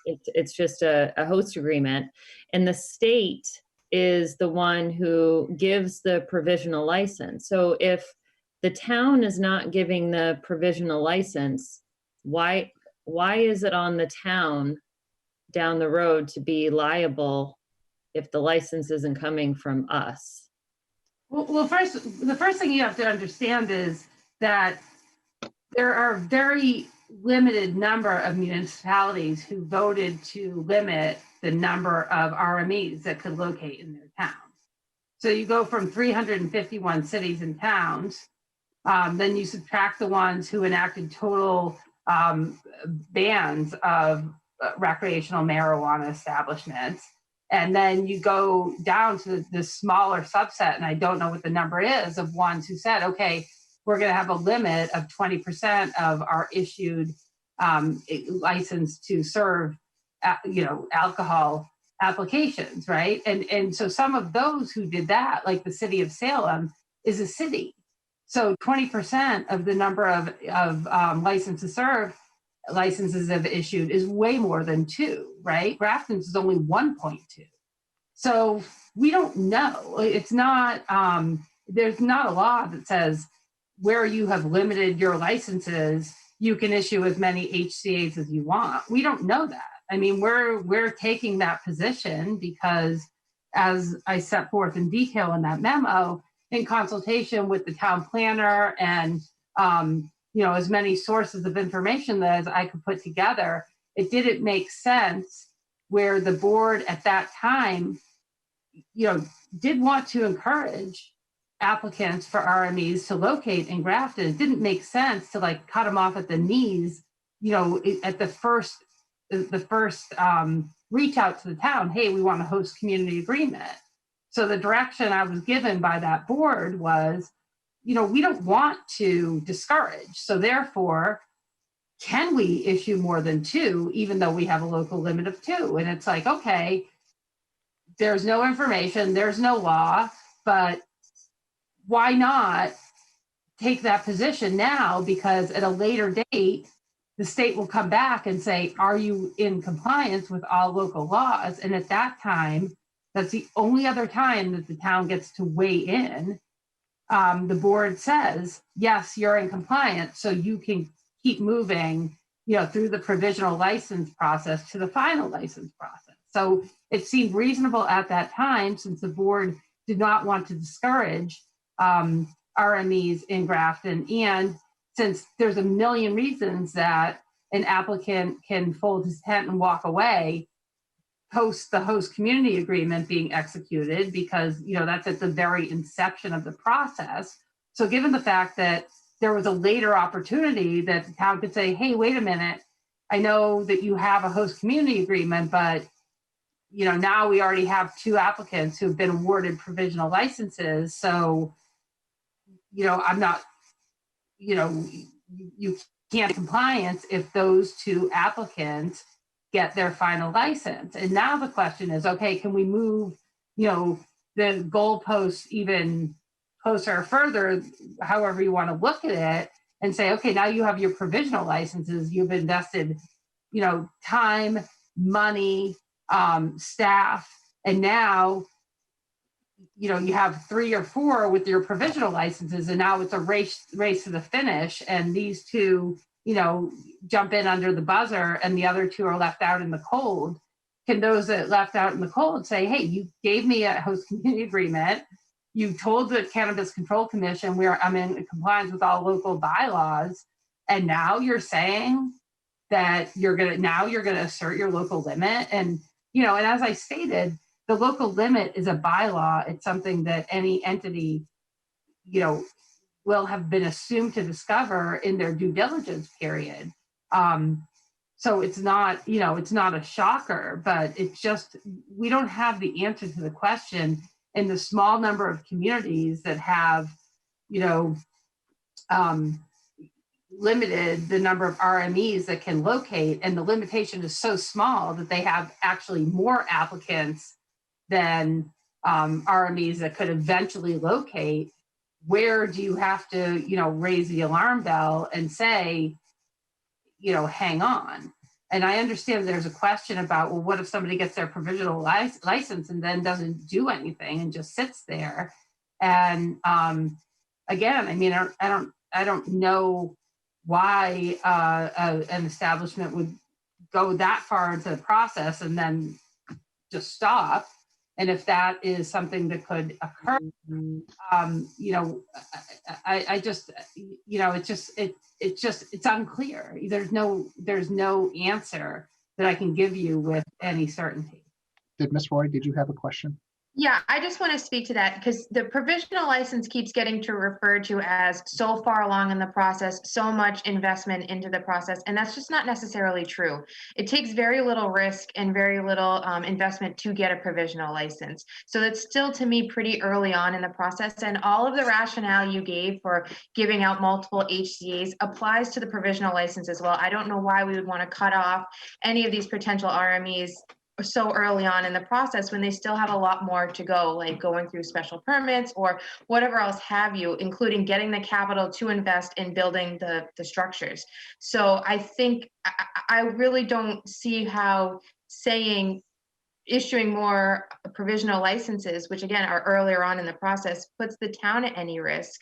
it's just a host agreement. And the state is the one who gives the provisional license. So if the town is not giving the provisional license, why is it on the town down the road to be liable if the license isn't coming from us? Well, the first thing you have to understand is that there are very limited number of municipalities who voted to limit the number of RMEs that could locate in their towns. So you go from 351 cities and towns, then you subtract the ones who enacted total bans of recreational marijuana establishments. And then you go down to the smaller subset, and I don't know what the number is, of ones who said, okay, we're going to have a limit of 20% of our issued license to serve, alcohol applications, right? And so some of those who did that, like the city of Salem, is a city. So 20% of the number of licenses served, licenses have issued is way more than 2, right? Grafton's is only 1.2. So we don't know. It's not, there's not a law that says where you have limited your licenses, you can issue as many HCAs as you want. We don't know that. I mean, we're taking that position because, as I set forth in detail in that memo, in consultation with the town planner and as many sources of information as I could put together, it didn't make sense where the board at that time, did want to encourage applicants for RMEs to locate in Grafton. It didn't make sense to cut them off at the knees, at the first reach out to the town. Hey, we want a host community agreement. So the direction I was given by that board was, we don't want to discourage. So therefore, can we issue more than 2, even though we have a local limit of 2? And it's like, okay, there's no information, there's no law, but why not take that position now? Because at a later date, the state will come back and say, are you in compliance with all local laws? And at that time, that's the only other time that the town gets to weigh in. The board says, yes, you're in compliance, so you can keep moving, through the provisional license process to the final license process. So it seemed reasonable at that time, since the board did not want to discourage RMEs in Grafton, and since there's a million reasons that an applicant can fold his tent and walk away post the host community agreement being executed, because that's at the very inception of the process. So given the fact that there was a later opportunity that the town could say, hey, wait a minute, I know that you have a host community agreement, but now we already have 2 applicants who've been awarded provisional licenses. So, I'm not, you can't compliance if those 2 applicants get their final license. And now the question is, okay, can we move, the goalposts even closer or further, however you want to look at it, and say, okay, now you have your provisional licenses, you've invested, time, money, staff, and now, you have 3 or 4 with your provisional licenses, and now it's a race to the finish, and these 2, jump in under the buzzer, and the other 2 are left out in the cold. Can those that left out in the cold say, hey, you gave me a host community agreement, you told the Cannabis Control Commission I'm in compliance with all local bylaws, and now you're saying that you're gonna assert your local limit? And and as I stated, the local limit is a bylaw. It's something that any entity, will have been assumed to discover in their due diligence period. So it's not, it's not a shocker, but it's just, we don't have the answer to the question in the small number of communities that have, limited the number of RMEs that can locate, and the limitation is so small that they have actually more applicants than RMEs that could eventually locate. Where do you have to, raise the alarm bell and say, hang on? And I understand there's a question about, well, what if somebody gets their provisional license and then doesn't do anything and just sits there? And again, I mean, I don't know why an establishment would go that far into the process and then just stop. And if that is something that could occur, I just, it's unclear. There's no answer that I can give you with any certainty. Ms. Roy, did you have a question? Yeah, I just want to speak to that because the provisional license keeps getting referred to as so far along in the process, so much investment into the process, and that's just not necessarily true. It takes very little risk and very little investment to get a provisional license. So that's still, to me, pretty early on in the process, and all of the rationale you gave for giving out multiple HCAs applies to the provisional license as well. I don't know why we would want to cut off any of these potential RMEs so early on in the process when they still have a lot more to go, like going through special permits or whatever else have you, including getting the capital to invest in building the structures. So I think I really don't see how issuing more provisional licenses, which again are earlier on in the process, puts the town at any risk.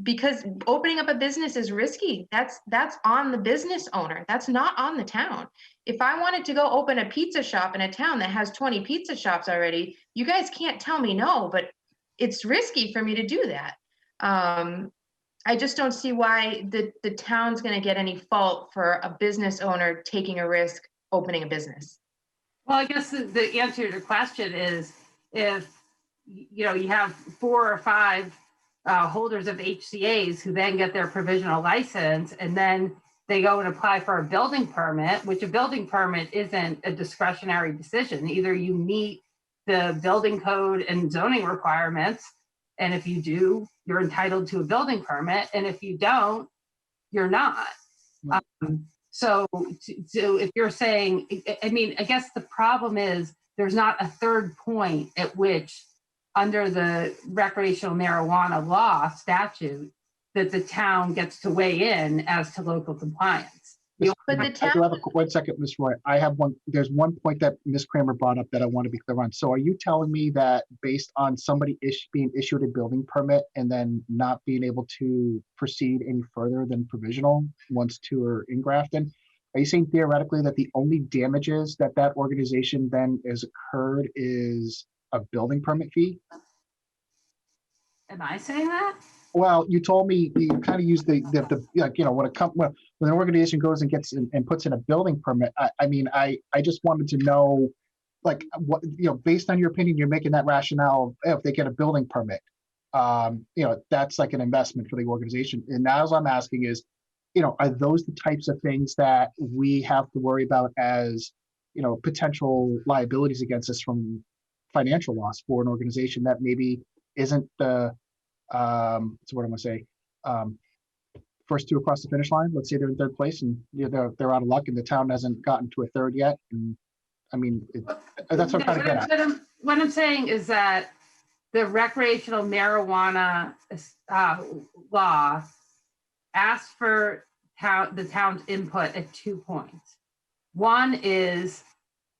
Because opening up a business is risky. That's on the business owner. That's not on the town. If I wanted to go open a pizza shop in a town that has 20 pizza shops already, you guys can't tell me no, but it's risky for me to do that. I just don't see why the town's going to get any fault for a business owner taking a risk opening a business. Well, I guess the answer to your question is if, you have 4 or 5 holders of HCAs who then get their provisional license, and then they go and apply for a building permit, which a building permit isn't a discretionary decision. Either you meet the building code and zoning requirements, and if you do, you're entitled to a building permit, and if you don't, you're not. So if you're saying, I mean, I guess the problem is there's not a third point at which, under the recreational marijuana law statute, that the town gets to weigh in as to local compliance. But the I do town, have 1 second, Ms. Roy. There's one point that Ms. Kramer brought up that I want to be clear on. So are you telling me that based on somebody being issued a building permit and then not being able to proceed any further than provisional once 2 are in Grafton, are you saying theoretically that the only damages that organization then has occurred is a building permit fee? Am I saying that? Well, you told me you kind of use the when an organization goes and gets and puts in a building permit. I just wanted to know, like, what, based on your opinion, you're making that rationale if they get a building permit, that's like an investment for the organization. And now as I'm asking is, are those the types of things that we have to worry about as, potential liabilities against us from financial loss for an organization that maybe isn't the so what am I say? First 2 across the finish line. Let's say they're in 3rd place and they're out of luck and the town hasn't gotten to a 3rd yet. And I mean, that's what I'm trying to get at. What I'm saying is that the recreational marijuana law asked for the town's input at 2 points. One is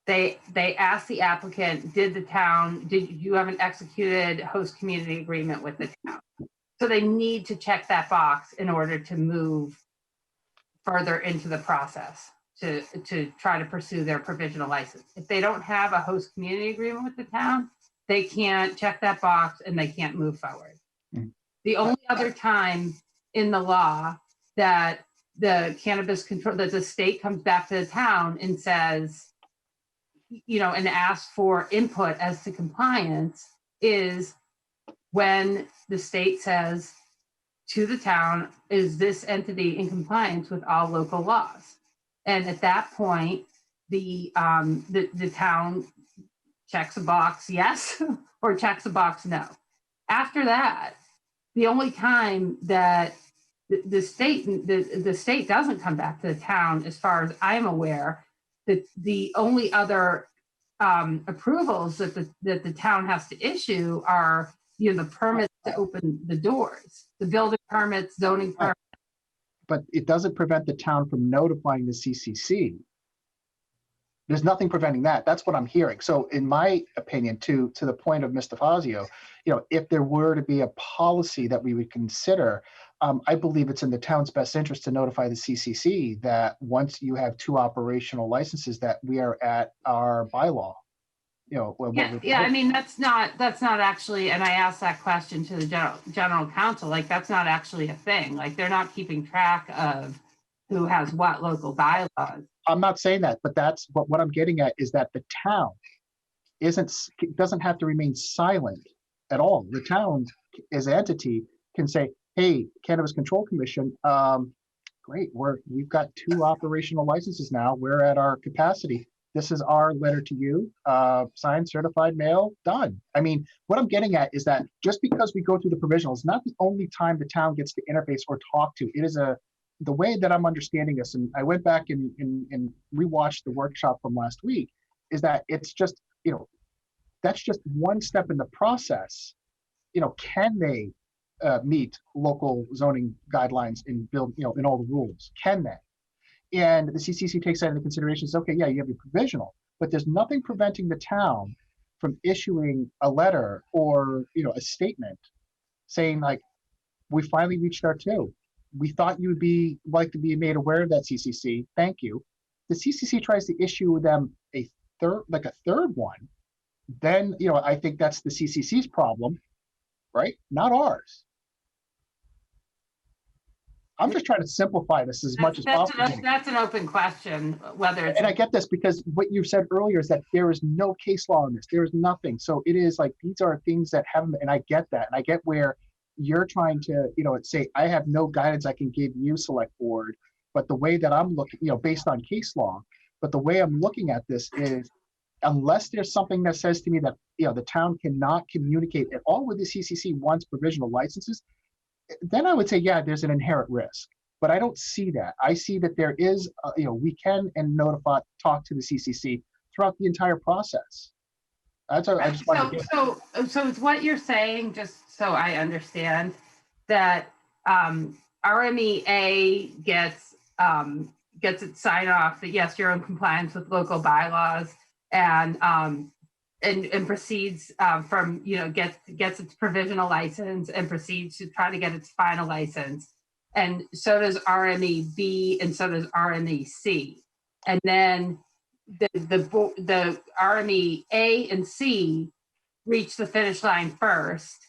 they asked the applicant, did you have an executed host community agreement with the town? So they need to check that box in order to move further into the process to try to pursue their provisional license. If they don't have a host community agreement with the town, they can't check that box and they can't move forward. Mm. The only other time in the law that the cannabis control, that the state comes back to the town and says, and asks for input as to compliance is when the state says to the town, is this entity in compliance with all local laws? And at that point, the town checks a box yes or checks a box no. After that, the only time that the state doesn't come back to the town, as far as I'm aware, that the only other approvals that the town has to issue are the permits to open the doors, the building permits, zoning permits. But it doesn't prevent the town from notifying the CCC. There's nothing preventing that. That's what I'm hearing. So in my opinion, to the point of Mr. Fazio, if there were to be a policy that we would consider, I believe it's in the town's best interest to notify the CCC that once you have 2 operational licenses, that we are at our bylaw. I mean, that's not actually, and I asked that question to the general counsel, like, that's not actually a thing. Like, they're not keeping track of who has what local bylaws. I'm not saying that, but that's what I'm getting at is that the town doesn't have to remain silent at all. The town as an entity can say, hey, Cannabis Control Commission, great, we've got 2 operational licenses now. We're at our capacity. This is our letter to you, signed, certified, mail, done. I mean, what I'm getting at is that just because we go through the provisional is not the only time the town gets to interface or talk to. It is the way that I'm understanding this, and I went back and rewatched the workshop from last week, is that it's just, that's just one step in the process. Can they meet local zoning guidelines and build, in all the rules? Can they? And the CCC takes that into consideration. Says, okay, yeah, you have your provisional, but there's nothing preventing the town from issuing a letter or a statement saying like, we finally reached our 2. We thought you would like to be made aware of that, CCC. Thank you. The CCC tries to issue them a third one. Then I think that's the CCC's problem, right? Not ours. I'm just trying to simplify this as much as possible. That's an open question, whether it's. And I get this because what you said earlier is that there is no case law on this. There is nothing. So it is like, these are things that haven't, and I get that. And I get where you're trying to, say, I have no guidance I can give you, select board, but the way that I'm looking, based on case law, but the way I'm looking at this is, unless there's something that says to me that, the town cannot communicate at all with the CCC once provisional licenses, then I would say, yeah, there's an inherent risk. But I don't see that. I see that there is, we can talk to the CCC throughout the entire process. That's what I just wanted to get. So it's what you're saying, just so I understand, that RMEA gets its sign off that yes, you're in compliance with local bylaws, and proceeds from gets its provisional license and proceeds to try to get its final license, and so does RMEB and so does RMEC, and then the RMEA and C reach the finish line first.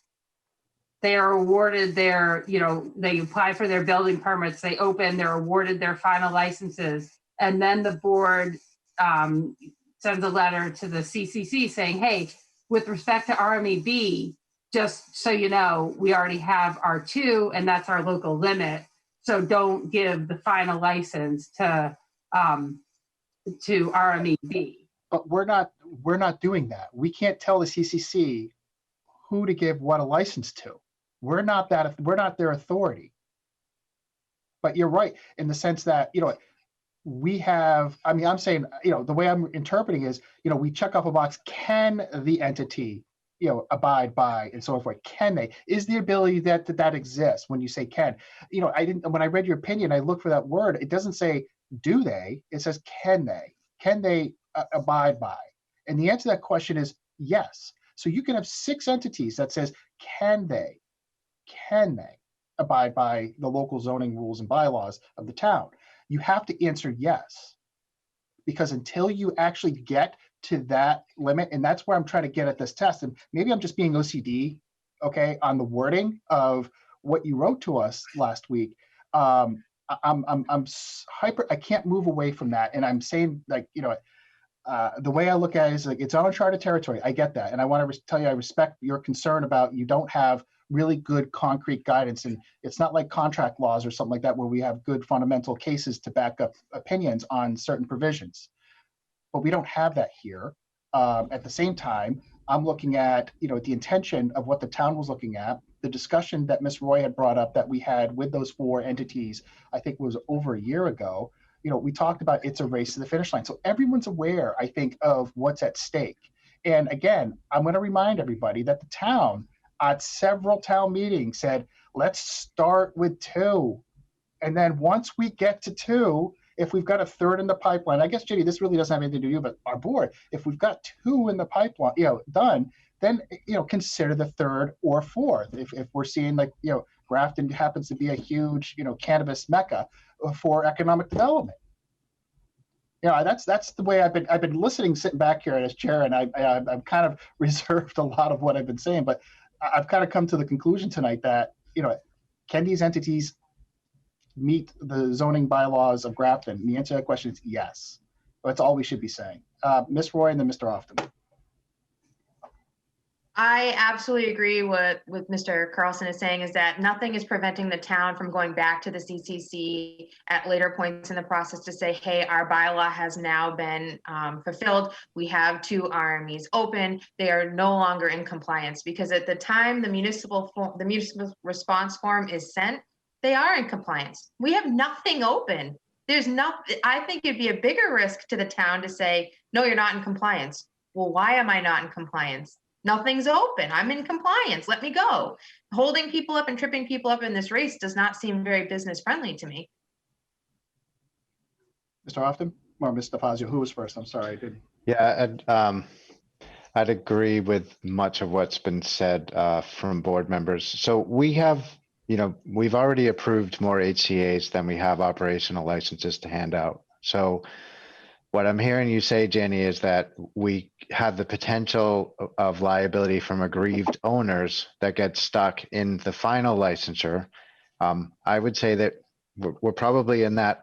They are awarded their, they apply for their building permits, they open, they're awarded their final licenses, and then the board sends a letter to the CCC saying, hey, with respect to RMEB, just so you know, we already have our 2 and that's our local limit. So don't give the final license to RMEB. But we're not doing that. We can't tell the CCC who to give what a license to. We're not their authority. But you're right in the sense that, we have, I'm saying, the way I'm interpreting is, we check off a box, can the entity abide by and so forth? Can they? Is the ability that exists when you say can? When I read your opinion, I looked for that word. It doesn't say do they, it says can they? Can they abide by? And the answer to that question is yes. So you can have 6 entities that says, can they abide by the local zoning rules and bylaws of the town? You have to answer yes. Because until you actually get to that limit, and that's where I'm trying to get at this test, and maybe I'm just being OCD, okay, on the wording of what you wrote to us last week. I'm hyper, I can't move away from that. And I'm saying, like, the way I look at it is like, it's uncharted territory. I get that. And I want to tell you, I respect your concern about you don't have really good concrete guidance. And it's not like contract laws or something like that, where we have good fundamental cases to back up opinions on certain provisions. But we don't have that here. At the same time, I'm looking at, the intention of what the town was looking at, the discussion that Ms. Roy had brought up that we had with those 4 entities, I think was over a year ago. We talked about it's a race to the finish line. So everyone's aware, I think, of what's at stake. And again, I'm going to remind everybody that the town at several town meetings said, let's start with 2. And then once we get to 2, if we've got a 3rd in the pipeline, I guess, Ginny, this really doesn't have anything to do with our board. If we've got 2 in the pipeline, done, then, consider the 3rd or 4th. If we're seeing, like, Grafton happens to be a huge, cannabis mecca for economic development. That's the way I've been listening, sitting back here as chair, and I've kind of reserved a lot of what I've been saying, but I've kind of come to the conclusion tonight that, can these entities meet the zoning bylaws of Grafton? And the answer to that question is yes. That's all we should be saying. Ms. Roy and then Mr. Often. I absolutely agree with Mr. Carlson is saying, is that nothing is preventing the town from going back to the CCC at later points in the process to say, hey, our bylaw has now been fulfilled. We have 2 RMEs open. They are no longer in compliance, because at the time the municipal response form is sent, they are in compliance. We have nothing open. I think it'd be a bigger risk to the town to say, no, you're not in compliance. Well, why am I not in compliance? Nothing's open. I'm in compliance. Let me go. Holding people up and tripping people up in this race does not seem very business friendly to me. Mr. Often or Mr. Fazio, who was first? I'm sorry, I didn't. Yeah, I'd agree with much of what's been said from board members. So we have, we've already approved more HCAs than we have operational licenses to hand out. So what I'm hearing you say, Jenny, is that we have the potential of liability from aggrieved owners that get stuck in the final licensure. I would say that we're probably in that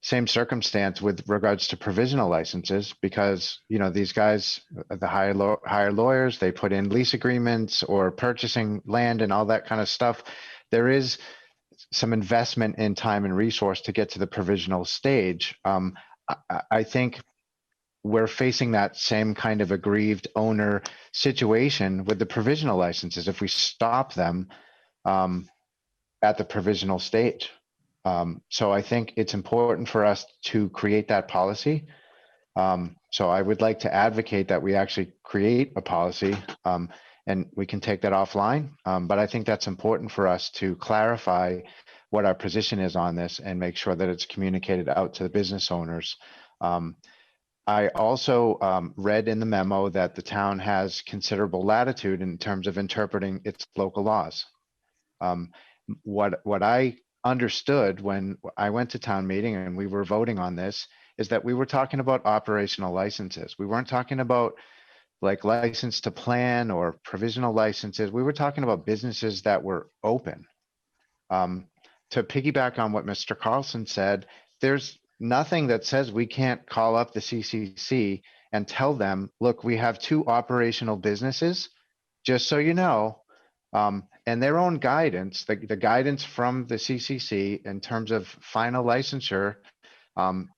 same circumstance with regards to provisional licenses, because, these guys, the hire lawyers, they put in lease agreements or purchasing land and all that kind of stuff. There is some investment in time and resource to get to the provisional stage. I think we're facing that same kind of aggrieved owner situation with the provisional licenses if we stop them at the provisional stage. So I think it's important for us to create that policy. So I would like to advocate that we actually create a policy, and we can take that offline. But I think that's important for us to clarify what our position is on this and make sure that it's communicated out to the business owners. I also read in the memo that the town has considerable latitude in terms of interpreting its local laws. What I understood when I went to town meeting and we were voting on this is that we were talking about operational licenses. We weren't talking about like license to plan or provisional licenses. We were talking about businesses that were open. To piggyback on what Mr. Carlson said, there's nothing that says we can't call up the CCC and tell them, look, we have 2 operational businesses, just so you know, and their own guidance, the guidance from the CCC in terms of final licensure,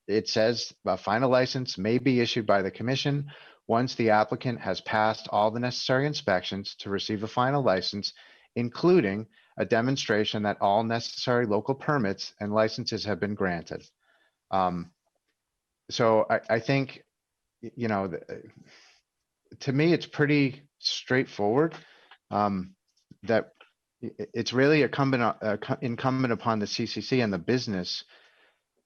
it says a final license may be issued by the commission once the applicant has passed all the necessary inspections to receive a final license, including a demonstration that all necessary local permits and licenses have been granted. So I think, to me, it's pretty straightforward. That it's really incumbent upon the CCC and the business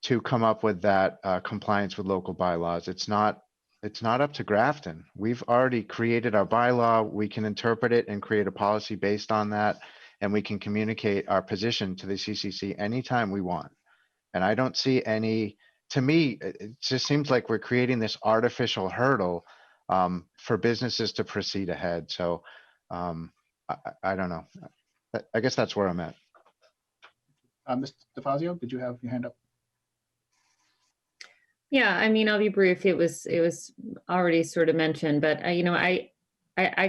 to come up with that compliance with local bylaws. It's not up to Grafton. We've already created our bylaw. We can interpret it and create a policy based on that. And we can communicate our position to the CCC anytime we want. And I don't see to me, it just seems like we're creating this artificial hurdle for businesses to proceed ahead. So I don't know. I guess that's where I'm at. Mr. DeFazio, did you have your hand up? Yeah, I mean, I'll be brief. It was already sort of mentioned, but I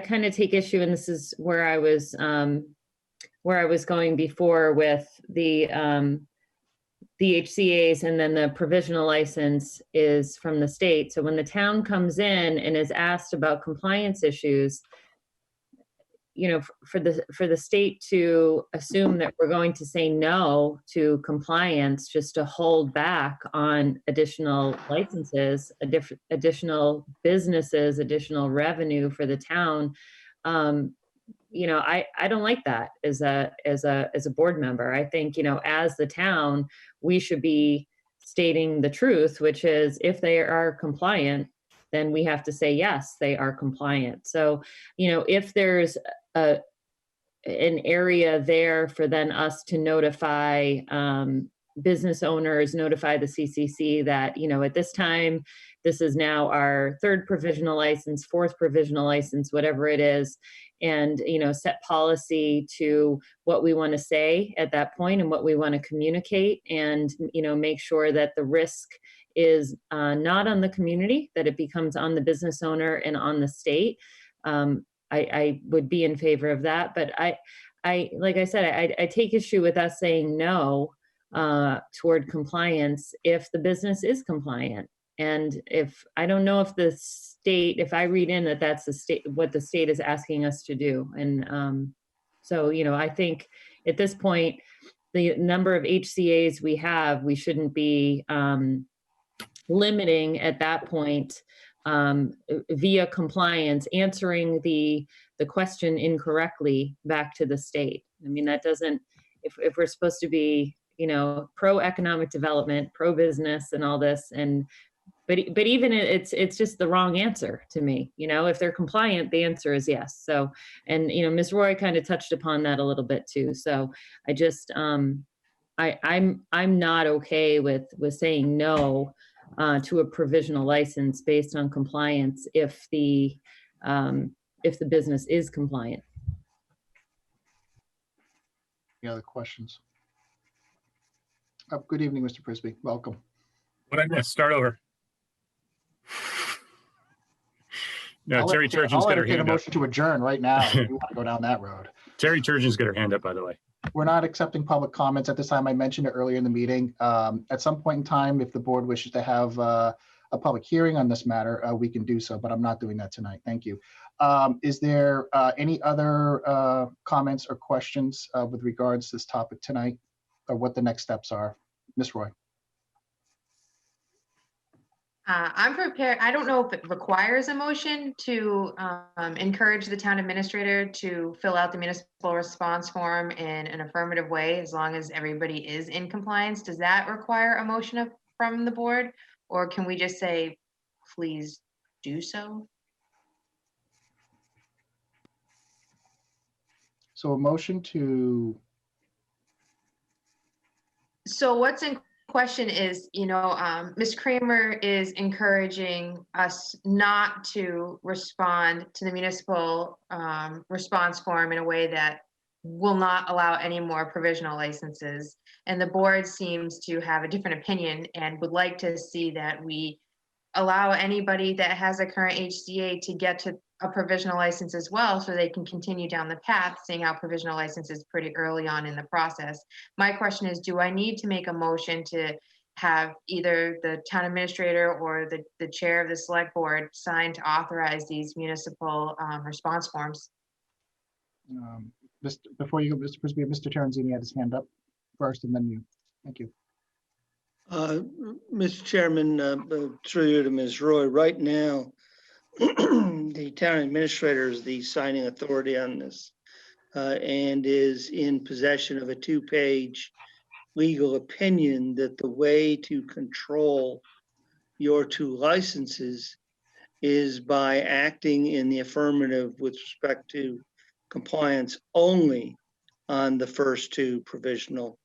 kind of take issue, and this is where I was going before with the HCA's, and then the provisional license is from the state. So when the town comes in and is asked about compliance issues, for the state to assume that we're going to say no to compliance just to hold back on additional licenses, additional businesses, additional revenue for the town, I don't like that as a board member. I think, as the town, we should be stating the truth, which is if they are compliant, then we have to say, yes, they are compliant. So, if there's an area there for then us to notify business owners, notify the CCC that, at this time, this is now our third provisional license, fourth provisional license, whatever it is, and, set policy to what we want to say at that point and what we want to communicate, and, make sure that the risk is not on the community, that it becomes on the business owner and on the state. I would be in favor of that, but I like I said, I take issue with us saying no toward compliance if the business is compliant. And if I don't know if the state, if I read in that that's the state, what the state is asking us to do. And so, I think at this point, the number of HCA's we have, we shouldn't be limiting at that point via compliance, answering the question incorrectly back to the state. I mean, that doesn't, if we're supposed to be, pro economic development, pro business and all this, but even it's just the wrong answer to me. If they're compliant, the answer is yes. So, and Ms. Roy kind of touched upon that a little bit too. So I just I'm not okay with saying no to a provisional license based on compliance if the business is compliant. Any other questions? Good evening, Mr. Frisbee. Welcome. What I missed, start over. No, Terry Turgeon's got her I'll entertain a hand up. motion to adjourn right now if you want to go down that road. Terry Turgeon's got her hand up, by the way. We're not accepting public comments at this time. I mentioned it earlier in the meeting. At some point in time, if the board wishes to have a public hearing on this matter, we can do so, but I'm not doing that tonight. Thank you. Is there any other comments or questions with regards to this topic tonight, or what the next steps are? Ms. Roy. I'm prepared. I don't know if it requires a motion to encourage the town administrator to fill out the municipal response form in an affirmative way, as long as everybody is in compliance. Does that require a motion from the board? Or can we just say, please do so? So a motion to, So what's in question is, Ms. Kramer is encouraging us not to respond to the municipal response form in a way that will not allow any more provisional licenses. And the board seems to have a different opinion and would like to see that we allow anybody that has a current HCA to get to a provisional license as well, so they can continue down the path, seeing how provisional license is pretty early on in the process. My question is, do I need to make a motion to have either the town administrator or the chair of the select board sign to authorize these municipal response forms? before you go, Mr. Frisbee, Mr. Terenzini had his hand up first, and then you. Thank you. Mr. Chairman, through you to Ms. Roy, right now, the the town administrator is the signing authority on this, and is in possession of a 2-page legal opinion that the way to control your 2 licenses is by acting in the affirmative with respect to compliance only on the first 2 provisional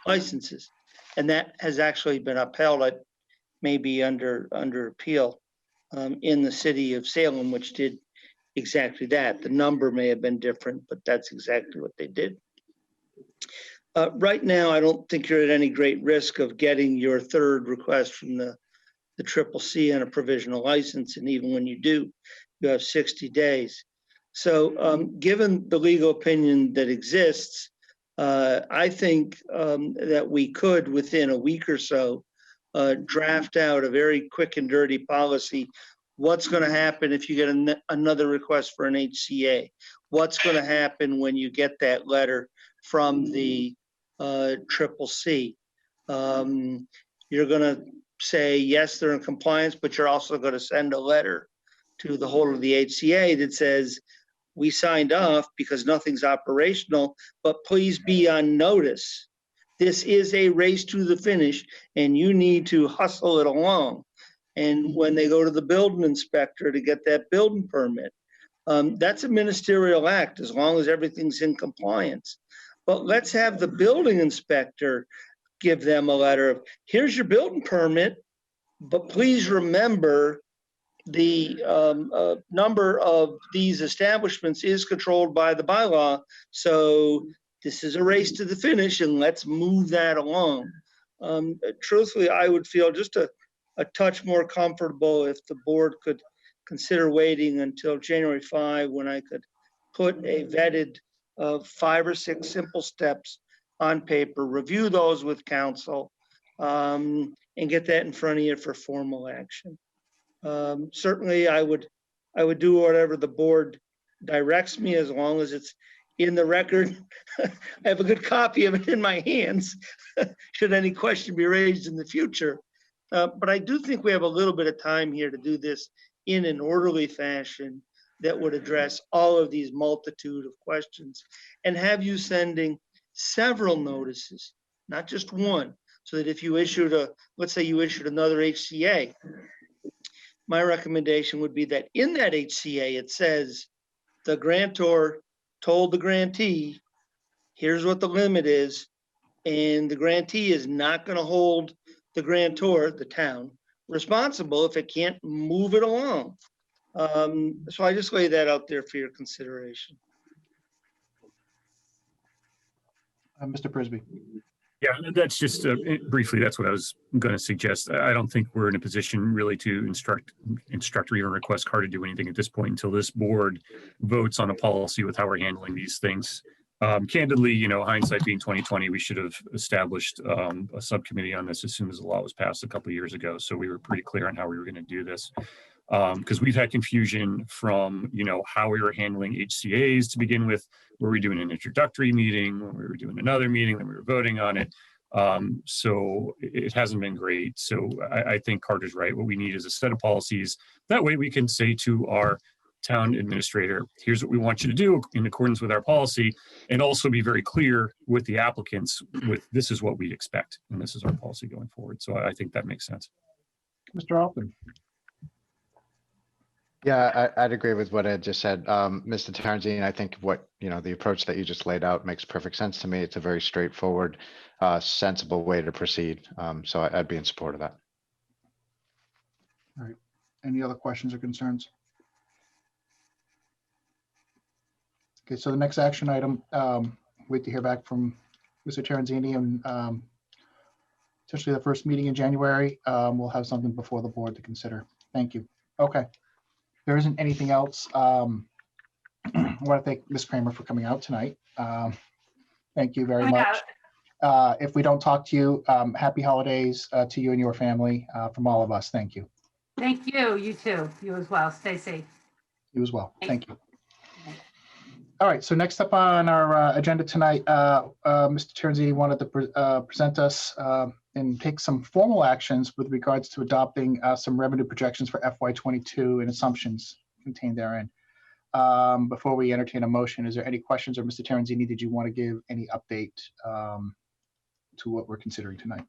licenses. And that has actually been upheld, maybe under appeal, in the city of Salem, which did exactly that. The number may have been different, but that's exactly what they did. Right now, I don't think you're at any great risk of getting your 3rd request from the CCC on a provisional license, and even when you do, you have 60 days. So given the legal opinion that exists, I think that we could, within a week or so, draft out a very quick and dirty policy. What's going to happen if you get another request for an HCA? What's going to happen when you get that letter from the CCC? You're going to say, yes, they're in compliance, but you're also going to send a letter to the whole of the HCA that says, we signed off because nothing's operational, but please be on notice. This is a race to the finish and you need to hustle it along. And when they go to the building inspector to get that building permit, that's a ministerial act as long as everything's in compliance. But let's have the building inspector give them a letter of, here's your building permit, but please remember the number of these establishments is controlled by the bylaw. So this is a race to the finish and let's move that along. Truthfully, I would feel just a touch more comfortable if the board could consider waiting until January 5, when I could put a vetted 5 or 6 simple steps on paper, review those with council, and get that in front of you for formal action. Certainly, I would do whatever the board directs me, as long as it's in the record. I have a good copy of it in my hands, should any question be raised in the future. But I do think we have a little bit of time here to do this in an orderly fashion that would address all of these multitude of questions, and have you sending several notices, not just one, so that if you issued let's say you issued another HCA, my recommendation would be that in that HCA, it says the grantor told the grantee, here's what the limit is, and the grantee is not going to hold the grantor, the town, responsible if it can't move it along. So I just lay that out there for your consideration. Mr. Prisby. Yeah, that's just briefly, that's what I was going to suggest. I don't think we're in a position really to instruct or even request CAR to do anything at this point until this board votes on a policy with how we're handling these things. Candidly, hindsight being 2020, we should have established a subcommittee on this as soon as the law was passed a couple of years ago. So we were pretty clear on how we were going to do this. Because we've had confusion from, how we were handling HCAs to begin with. Were we doing an introductory meeting? When we were doing another meeting, then we were voting on it. So it hasn't been great. So I think Carter's right. What we need is a set of policies. That way we can say to our town administrator, here's what we want you to do in accordance with our policy, and also be very clear with the applicants with this is what we expect, and this is our policy going forward. So I think that makes sense. Mr. Alpin. Yeah, I'd agree with what Ed just said. Mr. Terenzini, I think the approach that you just laid out makes perfect sense to me. It's a very straightforward, sensible way to proceed. So I'd be in support of that. All right. Any other questions or concerns? Okay, so the next action item, wait to hear back from Mr. Terenzini, and essentially the first meeting in January, we'll have something before the board to consider. Thank you. Okay. There isn't anything else. I want to thank Ms. Kramer for coming out tonight. Thank you very much. If we don't talk to you, happy holidays to you and your family from all of us. Thank you. Thank you. You too. You as well. Stay safe. You as well. Thank you. All right. So next up on our agenda tonight, Mr. Terenzini wanted to present us and take some formal actions with regards to adopting some revenue projections for FY22 and assumptions. contained therein. Before we entertain a motion, is there any questions, or Mr. Terenzini, did you want to give any update to what we're considering tonight?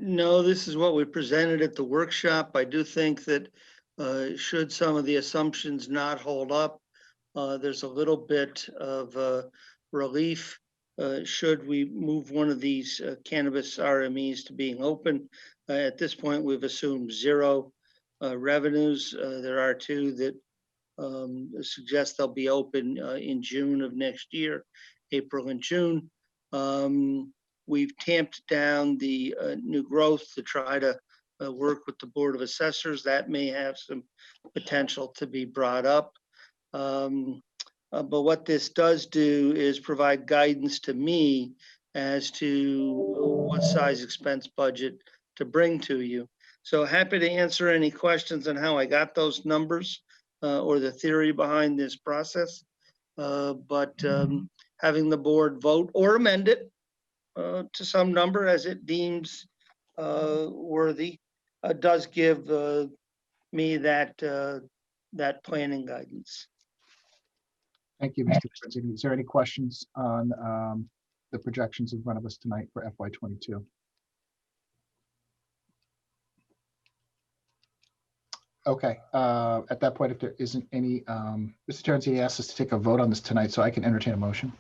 No, this is what we presented at the workshop. I do think that should some of the assumptions not hold up, there's a little bit of relief. Should we move one of these cannabis RMEs to being open? At this point, we've assumed zero revenues. There are two that suggest they'll be open in June of next year, April and June. We've tamped down the new growth to try to work with the Board of Assessors. That may have some potential to be brought up. But what this does do is provide guidance to me as to what size expense budget to bring to you. So happy to answer any questions on how I got those numbers or the theory behind this process. But having the board vote or amend it to some number as it deems worthy does give me that planning guidance. Thank you, Mr. Terenzini. Is there any questions on the projections in front of us tonight for FY22? Okay, at that point, if there isn't any, Mr. Terenzini asked us to take a vote on this tonight, so I can entertain a motion.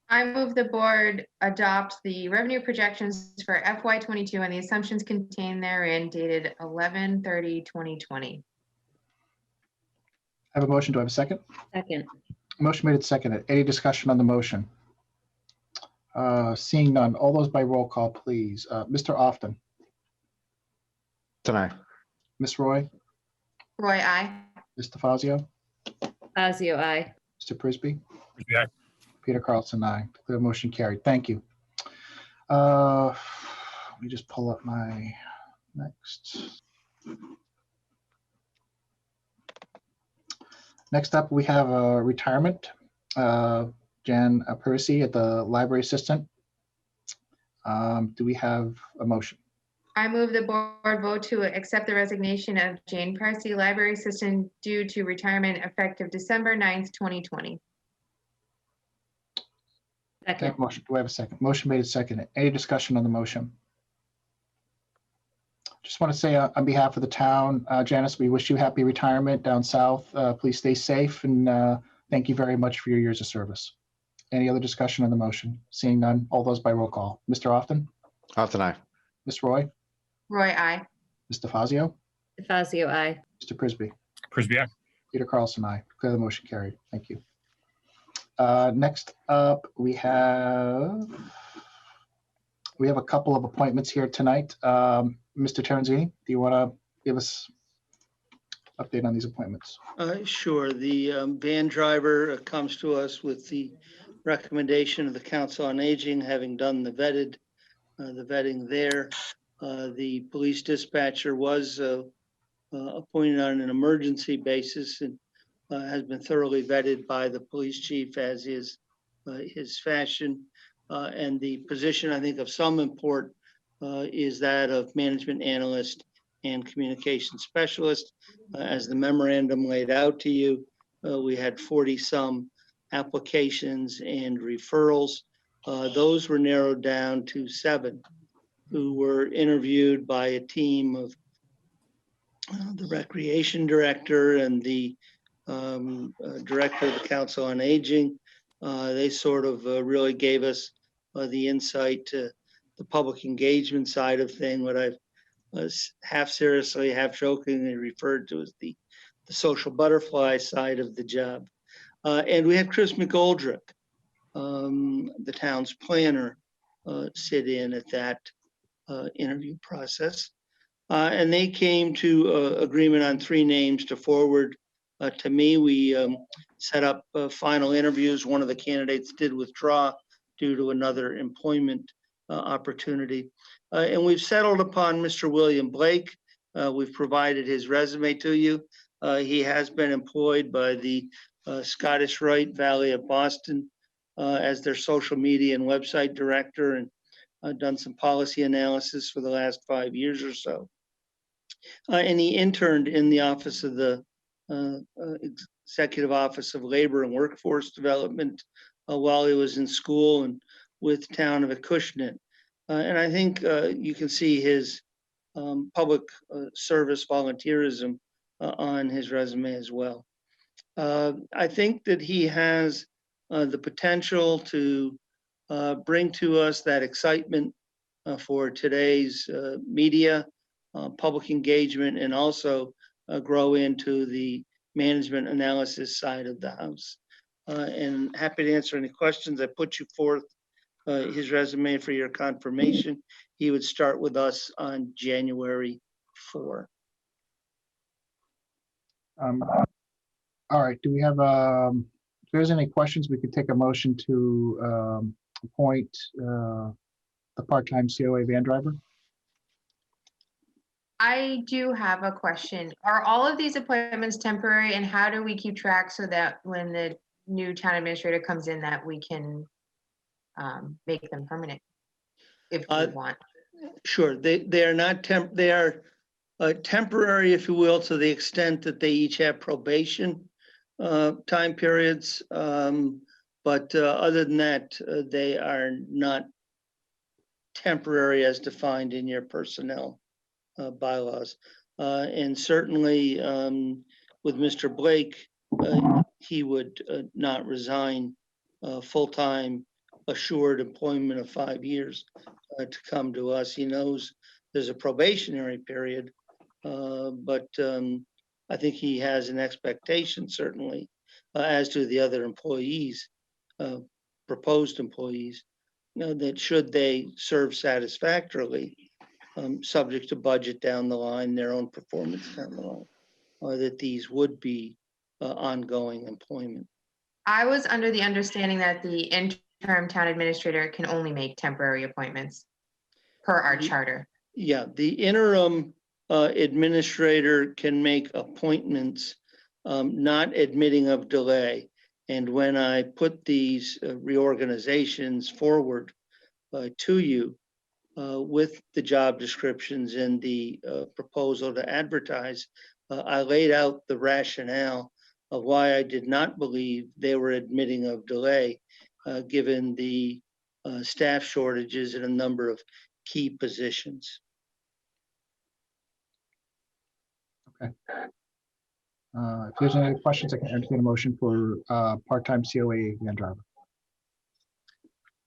I move the board adopt the revenue projections for FY22 and the assumptions contained therein dated 11/30/2020. I have a motion. Do I have a second? Second. Motion made and seconded. Any discussion on the motion? Seeing none, all those by roll call, please. Mr. Often, Tonight. Ms. Roy, Roy, I. Mr. Fazio, Fazio, aye. Mr. Prisby, Yeah, Peter Carlson, aye. Declare the motion carried. Thank you. Let me just pull up my next. Next up, we have a retirement. Jan Percy at the library assistant. Do we have a motion? I move the board vote to accept the resignation of Jane Parsi, library assistant, due to retirement effective December 9th, 2020. Do I have Second. a motion? Do I have a second? Motion made and seconded. Any discussion on the motion? Just want to say on behalf of the town, Janice, we wish you happy retirement down south. Please stay safe, and thank you very much for your years of service. Any other discussion on the motion? Seeing none, all those by roll call. Mr. Often, Often aye. Ms. Roy, Roy, I. Mr. Fazio, Fazio, aye. Mr. Prisby, Frisbee, aye. Peter Carlson, aye. Declare the motion carried. Thank you. Next up, we have a couple of appointments here tonight. Mr. Terenzini, do you want to give us update on these appointments? Sure. The van driver comes to us with the recommendation of the Council on Aging, having done the vetting there. The police dispatcher was appointed on an emergency basis and has been thoroughly vetted by the police chief, as is his fashion. And the position, I think, of some import is that of management analyst and communication specialist. As the memorandum laid out to you, we had 40-some applications and referrals. Those were narrowed down to 7 who were interviewed by a team of the recreation director and the director of the Council on Aging. They sort of really gave us the insight to the public engagement side of thing, what I've half seriously, half jokingly referred to as the social butterfly side of the job. And we had Chris McGoldrick, the town's planner, sit in at that interview process. And they came to agreement on 3 names to forward to me. We set up final interviews. One of the candidates did withdraw due to another employment opportunity. And we've settled upon Mr. William Blake. We've provided his resume to you. He has been employed by the Scottish Rite Valley of Boston as their social media and website director, and done some policy analysis for the last 5 years or so. And he interned in the office of the Executive Office of Labor and Workforce Development while he was in school and with Town of Acushnet. And I think you can see his public service volunteerism on his resume as well. I think that he has the potential to bring to us that excitement for today's media, public engagement, and also grow into the management analysis side of the house. And happy to answer any questions. I put you forth his resume for your confirmation. He would start with us on January 4. All right, do we have, if there's any questions, we could take a motion to appoint the part-time COA van driver. I do have a question. Are all of these appointments temporary, and how do we keep track so that when the new town administrator comes in that we can make them permanent if we want? Sure, they are not they are temporary, if you will, to the extent that they each have probation time periods. But other than that, they are not temporary as defined in your personnel bylaws. And certainly with Mr. Blake, he would not resign full-time assured employment of 5 years to come to us. He knows there's a probationary period, but I think he has an expectation, certainly, as do the other employees, proposed employees, that should they serve satisfactorily, subject to budget down the line, their own performance down the line, or that these would be ongoing employment. I was under the understanding that the interim town administrator can only make temporary appointments per our charter. Yeah, the interim administrator can make appointments, not admitting of delay. And when I put these reorganizations forward to you with the job descriptions and the proposal to advertise, I laid out the rationale of why I did not believe they were admitting of delay, given the staff shortages in a number of key positions. If there's any questions, I can entertain a motion for part-time COA van driver.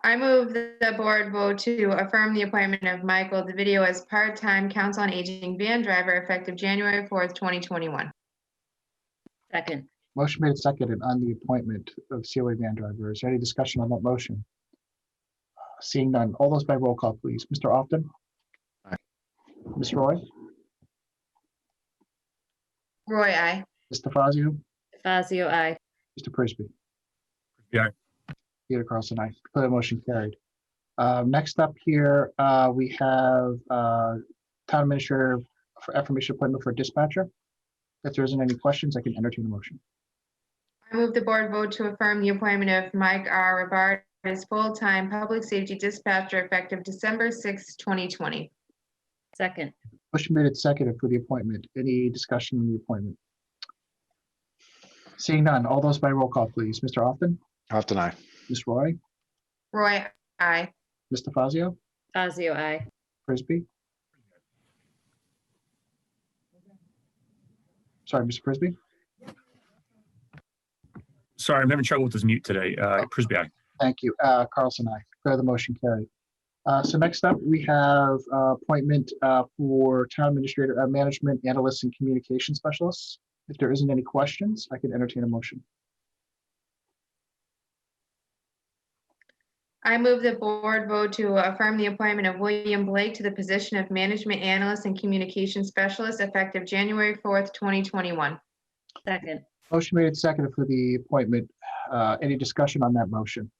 I move that the board vote to affirm the appointment of Michael DeVideo as part-time Council on Aging van driver effective January 4th, 2021. Second. Motion made and seconded on the appointment of COA van driver. Is there any discussion on that motion? Seeing none, all those by roll call, please. Mr. Often? Aye. Ms. Roy? Roy, I. Mr. Fazio? Fazio, aye. Mr. Prisby? Yeah. Peter Carlson, aye. Declare the motion carried. Next up here, we have town administrator for affirmation appointment for dispatcher. If there isn't any questions, I can entertain a motion. I move the board vote to affirm the appointment of Mike R. Rivard as full-time public safety dispatcher effective December 6th, 2020. Second. Motion made and seconded for the appointment. Any discussion on the appointment? Seeing none, all those by roll call, please. Mr. Often? Often aye. Ms. Roy? Roy, I. Mr. Fazio? Fazio, aye. Prisby? Sorry, Mr. Prisby? Sorry, I'm having trouble with this mute today. Prisby, aye. Thank you. Carlson, aye. Declare the motion carried. So next up, we have appointment for town administrator, management analysts and communication specialists. If there isn't any questions, I can entertain a motion. I move the board vote to affirm the appointment of William Blake to the position of management analyst and communication specialist effective January 4th, 2021. Second. Motion made and seconded for the appointment. Any discussion on that motion?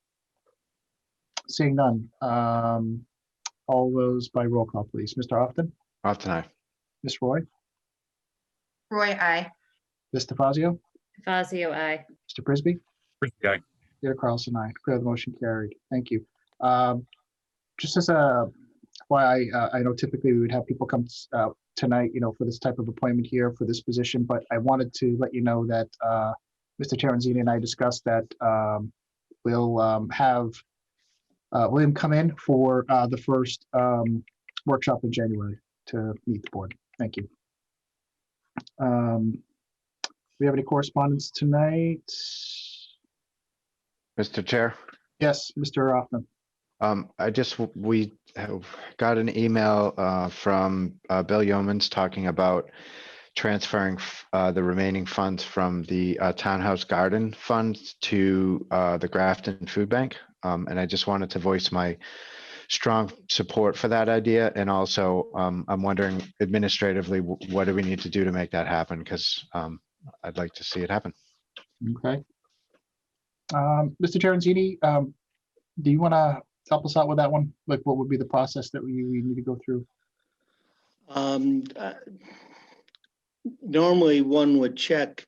Seeing none. All those by roll call, please. Mr. Often? Often aye. Ms. Roy? Roy, I. Mr. Fazio? Fazio, aye. Mr. Prisby? Prisby, aye. Peter Carlson, aye. Declare the motion carried. Thank you. Just as a why I know typically we would have people come tonight, for this type of appointment here for this position, but I wanted to let you know that Mr. Terenzini and I discussed that we'll have William come in for the first workshop in January to meet the board. Thank you. We have any correspondence tonight? Mr. Chair? Yes, Mr. Hoffman. We have got an email from Bill Yeomans talking about transferring the remaining funds from the Townhouse Garden Fund to the Grafton Food Bank. And I just wanted to voice my strong support for that idea. And also, I'm wondering administratively, what do we need to do to make that happen? Because I'd like to see it happen. Okay. Mr. Terenzini, do you want to help us out with that one? Like, what would be the process that we need to go through? Normally, one would check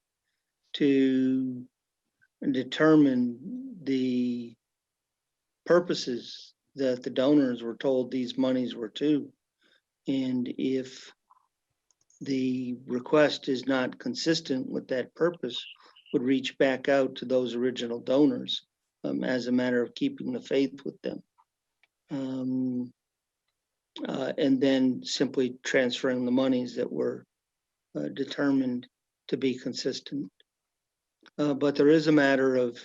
to determine the purposes that the donors were told these monies were to. And if the request is not consistent with that purpose, would reach back out to those original donors as a matter of keeping the faith with them. And then simply transferring the monies that were determined to be consistent. But there is a matter of,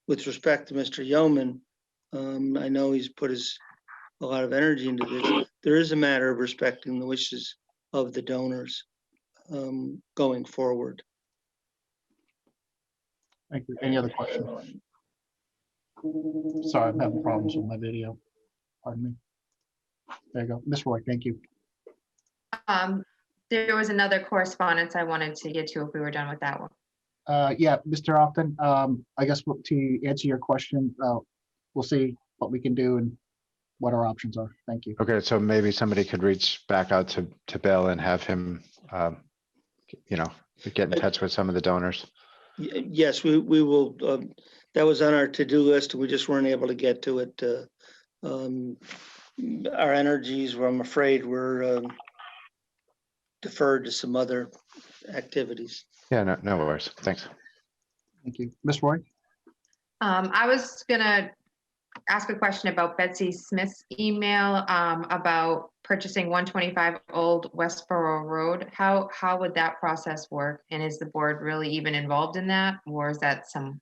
with respect to Mr. Yeoman, I know he's put a lot of energy into this. There is a matter of respecting the wishes of the donors going forward. Thank you. Any other questions? Sorry, I'm having problems with my video. Pardon me. There you go. Ms. Roy, thank you. There was another correspondence I wanted to get to if we were done with that one. Yeah, Mr. Hoffman, I guess to answer your question, we'll see what we can do and what our options are. Thank you. Okay, so maybe somebody could reach back out to Bill and have him, get in touch with some of the donors. Yes, we will. That was on our to-do list. We just weren't able to get to it. Our energies, I'm afraid, were deferred to some other activities. Yeah, no worries. Thanks. Thank you. Ms. Roy? I was gonna ask a question about Betsy Smith's email about purchasing 125 Old Westboro Road. How would that process work? And is the board really even involved in that, or is that some?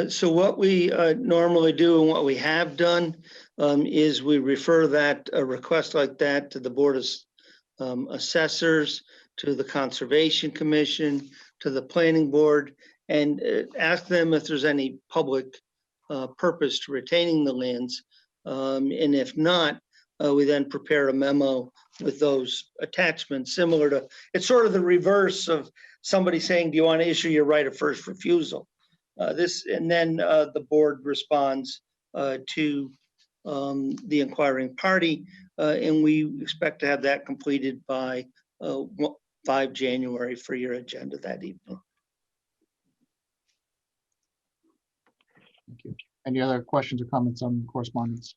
So what we normally do and what we have done is we refer that a request like that to the Board of Assessors, to the Conservation Commission, to the Planning Board, and ask them if there's any public purpose to retaining the lands. And if not, we then prepare a memo with those attachments, similar to, it's sort of the reverse of somebody saying, do you want to issue your right of first refusal? And then the board responds to the inquiring party, and we expect to have that completed by 5 January for your agenda that evening. Thank you. Any other questions or comments on correspondence?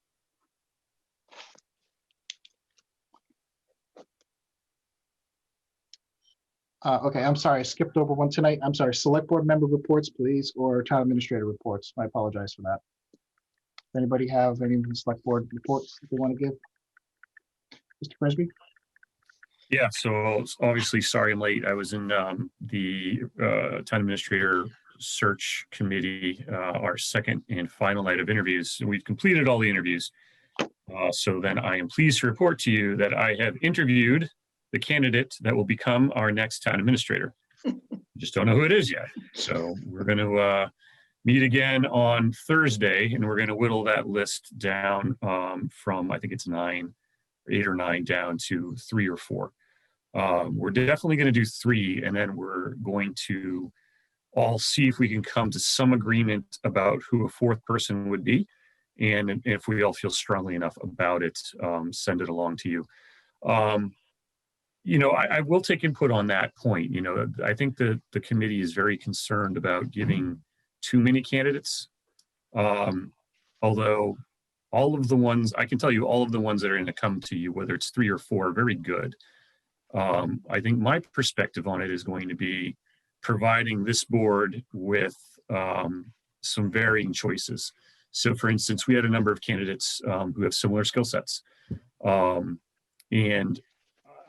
Okay, I'm sorry, I skipped over one tonight. I'm sorry, select board member reports, please, or town administrator reports. I apologize for that. Anybody have any select board reports that they want to give? Mr. Frisbee? Yeah, so obviously, sorry I'm late. I was in the town administrator search committee, our second and final night of interviews. And we've completed all the interviews. So then I am pleased to report to you that I have interviewed the candidate that will become our next town administrator. Just don't know who it is yet. So we're going to meet again on Thursday, and we're going to whittle that list down from, I think it's 8 or 9 down to 3 or 4. We're definitely going to do 3, and then we're going to all see if we can come to some agreement about who a 4th person would be. And if we all feel strongly enough about it, send it along to you. I will take input on that point. I think the committee is very concerned about giving too many candidates. Although all of the ones, I can tell you all of the ones that are going to come to you, whether it's 3 or 4, are very good. I think my perspective on it is going to be providing this board with some varying choices. So for instance, we had a number of candidates who have similar skill sets. And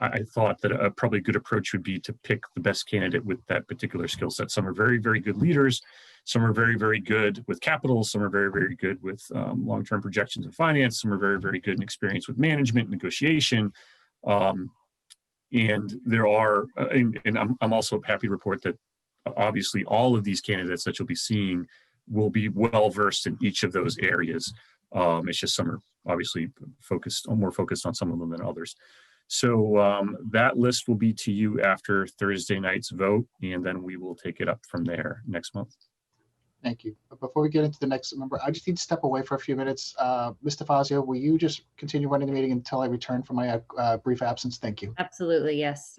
I thought that a probably good approach would be to pick the best candidate with that particular skill set. Some are very, very good leaders. Some are very, very good with capital. Some are very, very good with long-term projections of finance. Some are very, very good in experience with management, negotiation. And there are, and I'm also happy to report that obviously all of these candidates that you'll be seeing will be well-versed in each of those areas. It's just some are obviously more focused on some of them than others. So that list will be to you after Thursday night's vote, and then we will take it up from there next month. Thank you. But before we get into the next member, I just need to step away for a few minutes. Mr. Fazio, will you just continue running the meeting until I return from my brief absence? Thank you. Absolutely, yes.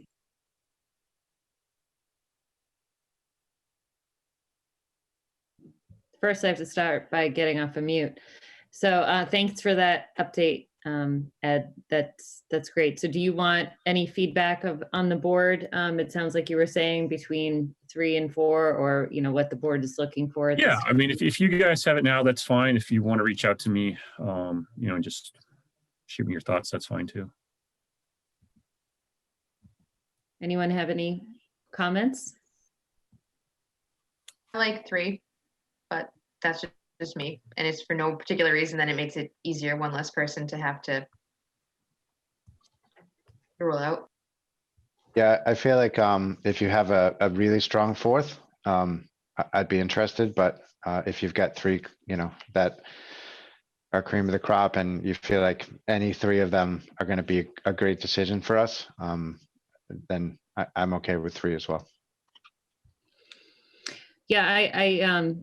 First, I have to start by getting off of mute. So thanks for that update, Ed. That's great. So do you want any feedback on the board? It sounds like you were saying between 3 and 4, or what the board is looking for. At Yeah, this I mean, if you guys have it now, that's fine. If you want to reach out to me, just shoot me your thoughts, that's fine too. Anyone have any comments? I like 3, but that's just me. And it's for no particular reason, then it makes it easier, one less person to have to rule out. Yeah, I feel like if you have a really strong 4th, I'd be interested, but if you've got 3, that are cream of the crop and you feel like any 3 of them are going to be a great decision for us, then I'm okay with 3 as well. Yeah, I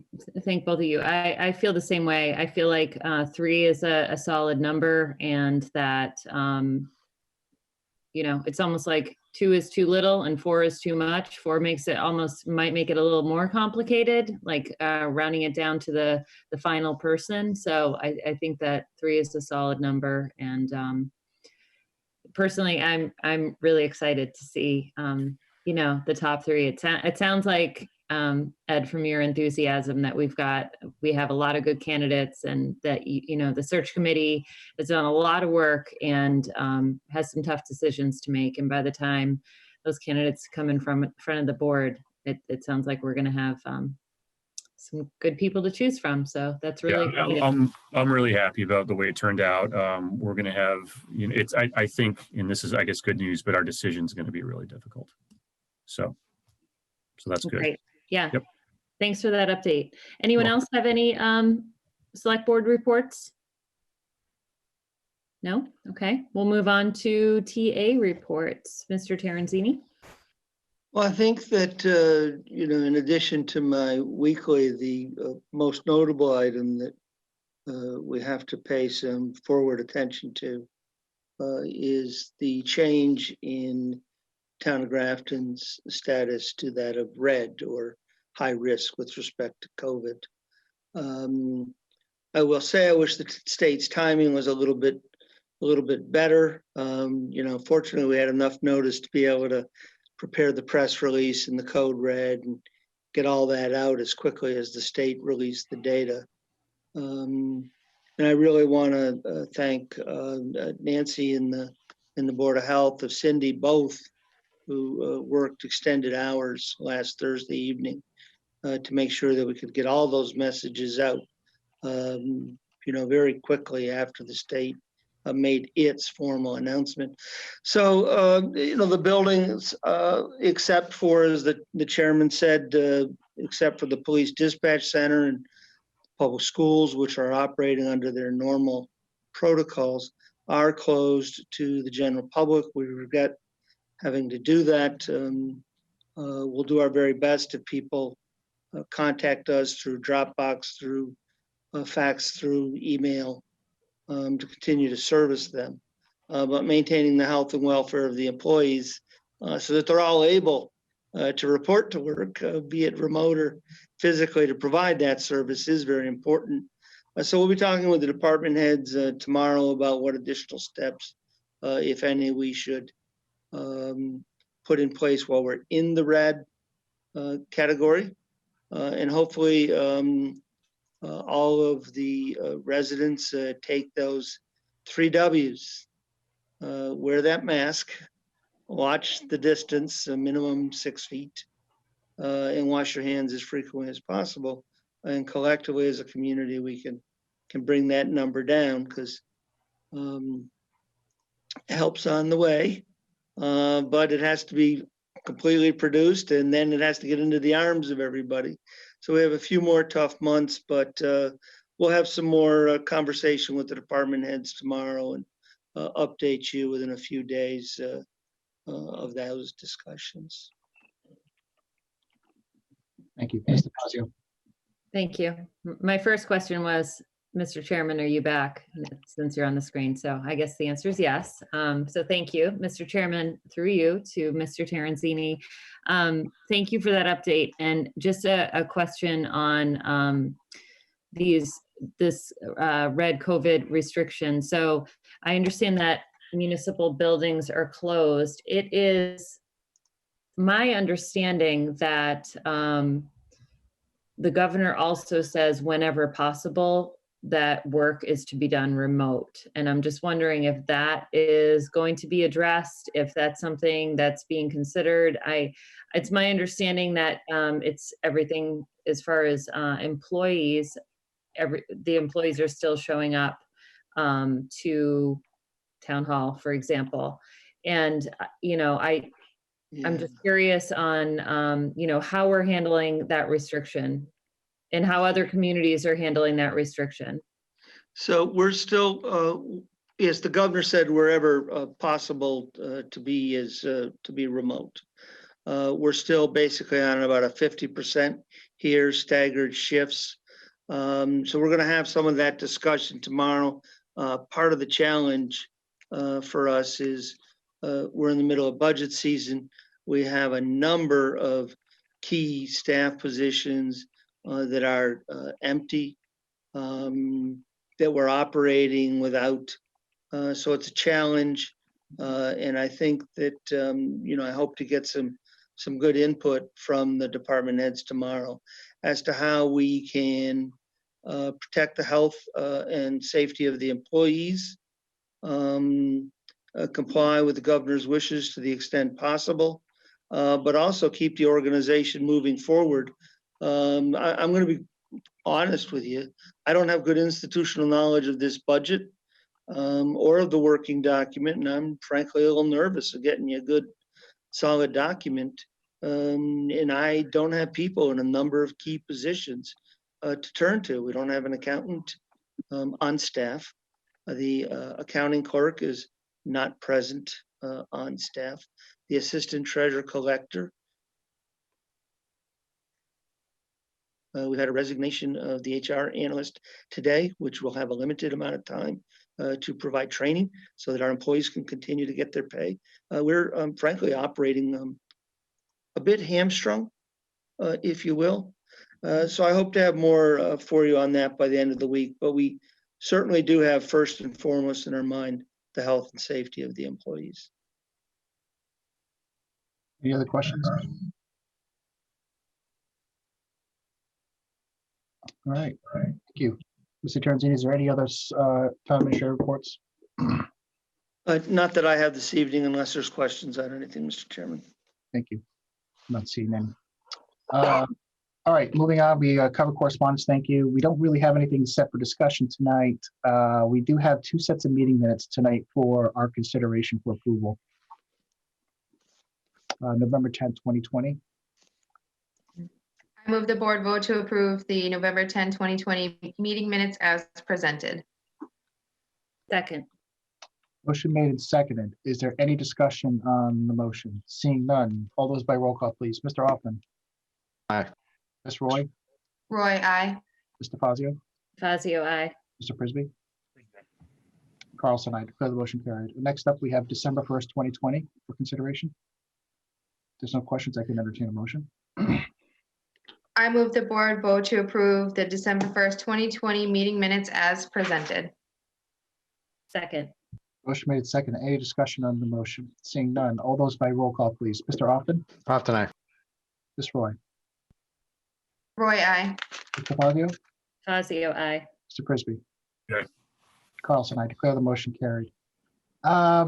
thank both of you. I feel the same way. I feel like 3 is a solid number, and that it's almost like 2 is too little and 4 is too much. 4 might make it a little more complicated, like rounding it down to the final person. So I think that 3 is a solid number, and personally, I'm really excited to see the top 3. It sounds like, Ed, from your enthusiasm, that we have a lot of good candidaats, and that the search committee has done a lot of work and has some tough decisions to make. And by the time those candidates come in front of the board, it sounds like we're going to have some good people to choose from. So that's really exciting. I'm really happy about the way it turned out. We're going to have, I think, and this is, I guess, good news, but our decision is going to be really difficult. So that's good. Great. Yeah. Yep. Thanks for that update. Anyone else have any select board reports? No? Okay. We'll move on to TA reports. Mr. Terenzini? Well, I think that, in addition to my weekly, the most notable item that we have to pay some forward attention to is the change in Town of Grafton's status to that of red, or high risk, with respect to COVID. I will say I wish the state's timing was a little bit better. Fortunately, we had enough notice to be able to prepare the press release and the code red and get all that out as quickly as the state released the data. And I really want to thank Nancy and the Board of Health, of Cindy, both, who worked extended hours last Thursday evening to make sure that we could get all those messages out, very quickly after the state made its formal announcement. So, the buildings, except for, as the chairman said, except for the police dispatch center and public schools, which are operating under their normal protocols, are closed to the general public. We regret having to do that. We'll do our very best if people contact us through Dropbox, through fax, through email, to continue to service them, but maintaining the health and welfare of the employees so that they're all able to report to work, be it remote or physically, to provide that service is very important. So we'll be talking with the department heads tomorrow about what additional steps, if any, we should put in place while we're in the red category. And hopefully all of the residents take those 3 Ws. Wear that mask, watch the distance, a minimum 6 feet, and wash your hands as frequently as possible. And collectively as a community, we can bring that number down, because help's on the way, but it has to be completely produced, and then it has to get into the arms of everybody. So we have a few more tough months, but we'll have some more conversation with the department heads tomorrow and update you within a few days of those discussions. Thank you. Mr. Fazio. Thank you. My first question was, Mr. Chairman, are you back since you're on the screen? So I guess the answer is yes. So thank you, Mr. Chairman, through you to Mr. Terenzini. Thank you for that update. And just a question on this red COVID restriction. So I understand that municipal buildings are closed. It is my understanding that the governor also says whenever possible that work is to be done remote. And I'm just wondering if that is going to be addressed, if that's something that's being considered. It's my understanding that it's everything as far as employees, the employees are still showing up to town hall, for example. And, I'm just curious on, how we're handling that restriction and how other communities are handling that restriction. So we're still, yes, the governor said wherever possible to be remote. We're still basically on about a 50% here, staggered shifts. So we're going to have some of that discussion tomorrow. Part of the challenge for us is we're in the middle of budget season. We have a number of key staff positions that are empty, that we're operating without. So it's a challenge. And I think that, I hope to get some good input from the department heads tomorrow as to how we can protect the health and safety of the employees, comply with the governor's wishes to the extent possible, but also keep the organization moving forward. I'm going to be honest with you. I don't have good institutional knowledge of this budget or of the working document, and I'm frankly a little nervous of getting you a good, solid document. And I don't have people in a number of key positions to turn to. We don't have an accountant on staff. The accounting clerk is not present on staff. The assistant treasurer collector. We had a resignation of the HR analyst today, which will have a limited amount of time to provide training so that our employees can continue to get their pay. We're frankly operating a bit hamstrung, if you will. So I hope to have more for you on that by the end of the week, but we certainly do have first and foremost in our mind the health and safety of the employees. Any other questions? All right, thank you. Mr. Terenzini, is there any other town administrator reports? Not that I have this evening, unless there's questions on anything, Mr. Chairman. Thank you. I'm not seeing any. All right, moving on, we cover correspondence. Thank you. We don't really have anything set for discussion tonight. We do have 2 sets of meeting minutes tonight for our consideration for approval. November 10th, 2020. I move the board vote to approve the November 10, 2020 meeting minutes as presented. Second. Motion made and seconded. Is there any discussion on the motion? Seeing none. All those by roll call, please. Mr. Hoffman. Aye. Ms. Roy. Roy, I. Mr. Fazio. Fazio, aye. Mr. Frisbee. Carlson, I declare the motion carried. Next up, we have December 1st, 2020 for consideration. If there's no questions, I can entertain a motion. I move the board vote to approve the December 1st, 2020 meeting minutes as presented. Second, Motion made second. Any discussion on the motion? Seeing none. All those by roll call, please. Mr. Austin, Often I. Ms. Roy, Roy, I. Mr. Fazio, Fazio, aye. Mr. Frisbee. Aye. Carlson, I declare the motion carried.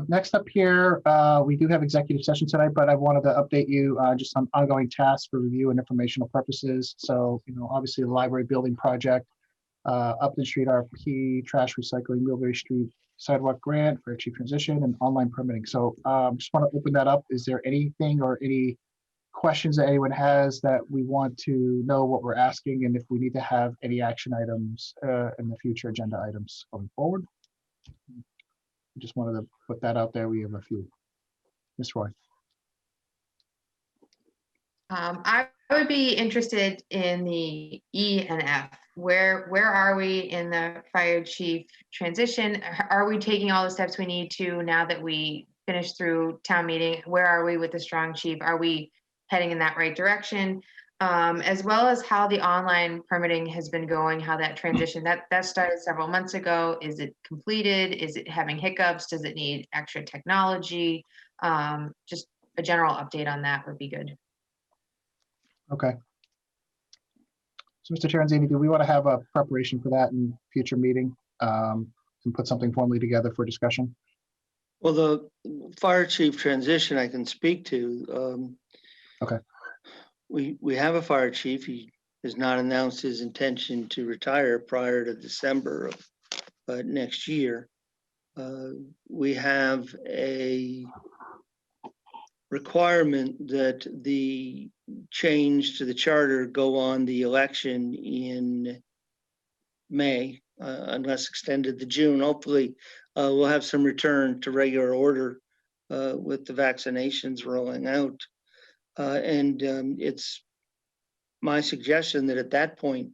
Next up here, we do have executive session tonight, but I wanted to update you just on ongoing tasks for review and informational purposes. So, obviously the library building project, Upton Street RFP, trash recycling, Millbury Street sidewalk grant for chief transition and online permitting. So just want to open that up. Is there anything or any questions that anyone has that we want to know what we're asking, and if we need to have any action items in the future agenda items going forward? Just wanted to put that out there. We have a few. Ms. Roy. I would be interested in the E and F. Where are we in the fire chief transition? Are we taking all the steps we need to now that we finished through town meeting? Where are we with the strong chief? Are we heading in that right direction? As well as how the online permitting has been going, how that transition, that started several months ago. Is it completed? Is it having hiccups? Does it need extra technology? Just a general update on that would be good. Okay. So Mr. Terenzini, do we want to have a preparation for that in future meeting and put something formally together for discussion? Well, the fire chief transition I can speak to. Okay. We have a fire chief. He has not announced his intention to retire prior to December of next year. We have a requirement that the change to the charter go on the election in May, unless extended to June. Hopefully, we'll have some return to regular order with the vaccinations rolling out. It's my suggestion that at that point,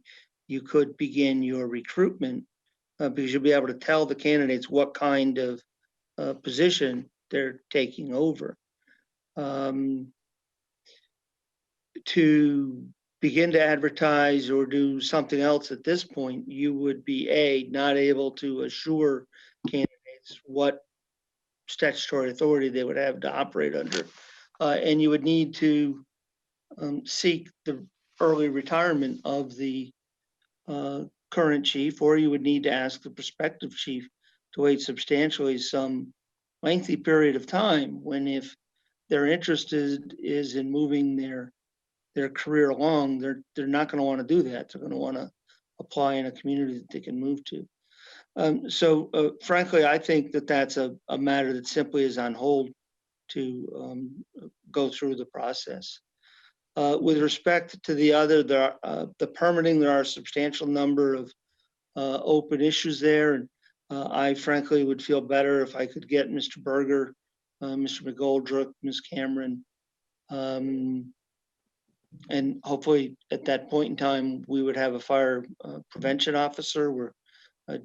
you could begin your recruitment because you'll be able to tell the candidates what kind of position they're taking over. To begin to advertise or do something else at this point, you would be not able to assure candidates what statutory authority they would have to operate under. And you would need to seek the early retirement of the current chief, or you would need to ask the prospective chief to wait substantially some lengthy period of time when, if their interest is in moving their career along, they're not going to want to do that. They're going to want to apply in a community that they can move to. Frankly, I think that that's a matter that simply is on hold to go through the process. With respect to the other, the permitting, there are a substantial number of open issues there. And I frankly would feel better if I could get Mr. Berger, Mr. McGoldrick, Ms. Cameron, and hopefully at that point in time, we would have a fire prevention officer. We're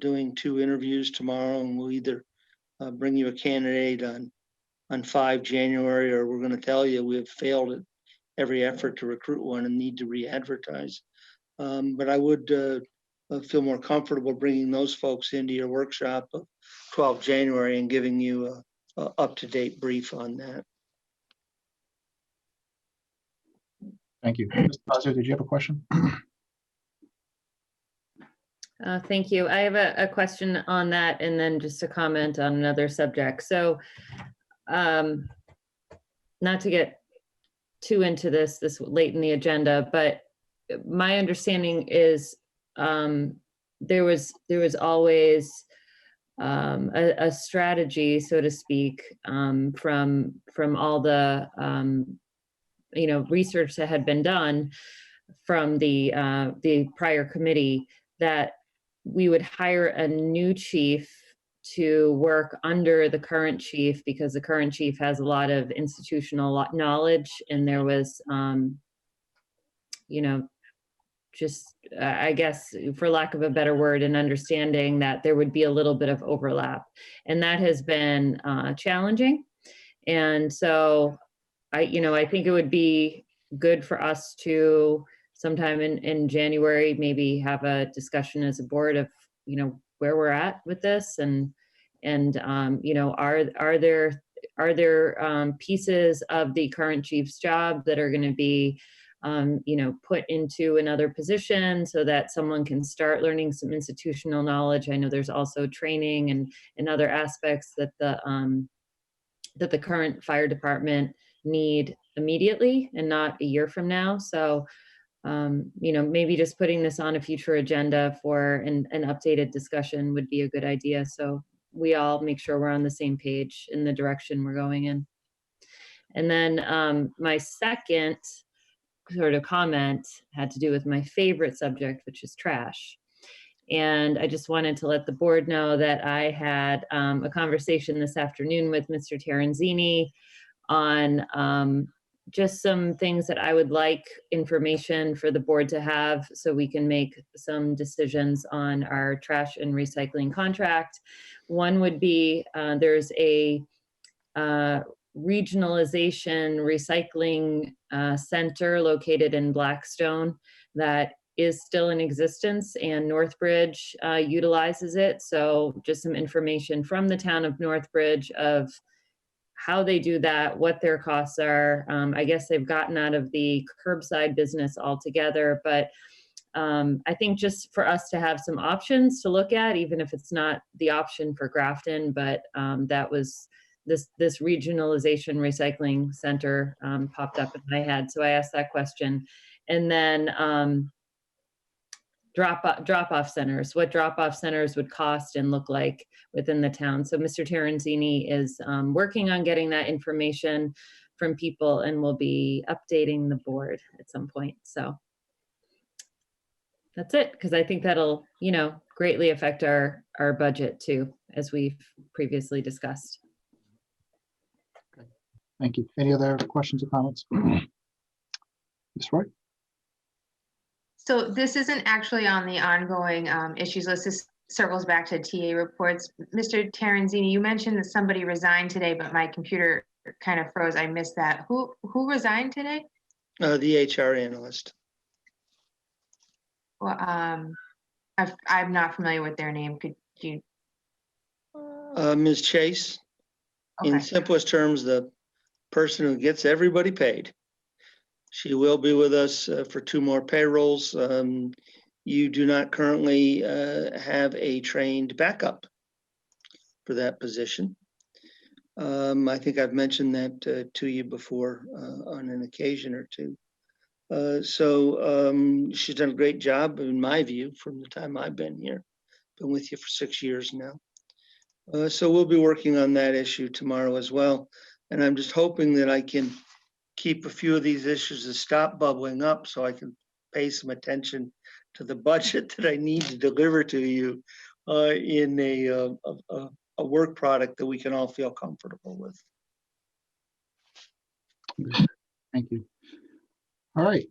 doing 2 interviews tomorrow, and we'll either bring you a candidate on 5 January, or we're going to tell you we have failed at every effort to recruit one and need to re-advertise. But I would feel more comfortable bringing those folks into your workshop of 12 January and giving you a up-to-date brief on that. Thank you. Mr. Fazio, did you have a question? Thank you. I have a question on that, and then just a comment on another subject. So, not to get too into this late in the agenda, but my understanding is there was always a strategy, so to speak, from all the research that had been done from the prior committee, that we would hire a new chief to work under the current chief, because the current chief has a lot of institutional knowledge, and there was just I guess, for lack of a better word, an understanding that there would be a little bit of overlap, and that has been challenging. And so I think it would be good for us to sometime in January, maybe have a discussion as a board of, you know, where we're at with this and, you know, are there pieces of the current chief's job that are going to be, you know, put into another position so that someone can start learning some institutional knowledge. I know there's also training and other aspects that the current fire department need immediately and not a year from now. So, you know, maybe just putting this on a future agenda for an updated discussion would be a good idea. So we all make sure we're on the same page in the direction we're going in. And then my second sort of comment had to do with my favorite subject, which is trash. And I just wanted to let the board know that I had a conversation this afternoon with Mr. Terenzini on just some things that I would like information for the board to have so we can make some decisions on our trash and recycling contract. One would be there's a regionalization recycling center located in Blackstone that is still in existence, and Northbridge utilizes it. So just some information from the town of Northbridge of how they do that, what their costs are. I guess they've gotten out of the curbside business altogether, but I think just for us to have some options to look at, even if it's not the option for Grafton, but that was this regionalization recycling center popped up in my head. So I asked that question. And then drop-off centers, what drop-off centers would cost and look like within the town. So Mr. Terenzini is working on getting that information from people and will be updating the board at some point. So that's it, because I think that'll, you know, greatly affect our budget too, as we've previously discussed. Thank you. Any other questions or comments? Ms. Roy? So this isn't actually on the ongoing issues list. This circles back to TA reports. Mr. Terenzini, you mentioned that somebody resigned today, but my computer kind of froze. I missed that. Who resigned today? The HR analyst. Well, I'm not familiar with their name. Could you? Ms. Chase, in Okay. simplest terms, the person who gets everybody paid. She will be with us for 2 more payrolls. You do not currently have a trained backup for that position. I think I've mentioned that to you before on an occasion or two. So she's done a great job, in my view, from the time I've been here. Been with you for 6 years now. So we'll be working on that issue tomorrow as well. And I'm just hoping that I can keep a few of these issues to stop bubbling up so I can pay some attention to the budget that I need to deliver to you in a work product that we can all feel comfortable with. Thank you. All right,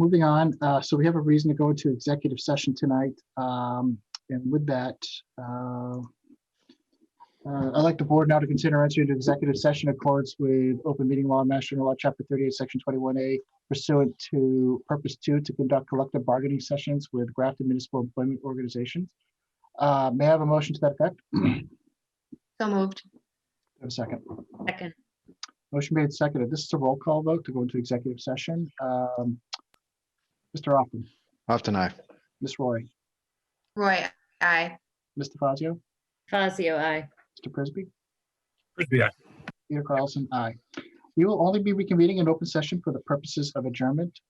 moving on. So we have a reason to go into executive session tonight. And with that, I'd like the board now to consider entering into executive session in accordance with Open Meeting Law, Mass General Law, Chapter 38, Section 21A, pursuant to Purpose 2, to conduct collective bargaining sessions with Grafton Municipal Employment Organizations. May I have a motion to that effect? So moved. Have a second. Second. Motion made, seconded. This is a roll call vote to go into executive session. Mr. Hoffman, Often aye. Ms. Roy, Roy, aye. Mr. Fazio, Fazio, aye. Mr. Prisby, Frisbee, aye. Peter Carlson, aye. We will only be reconvening in open session for the purposes of adjournment.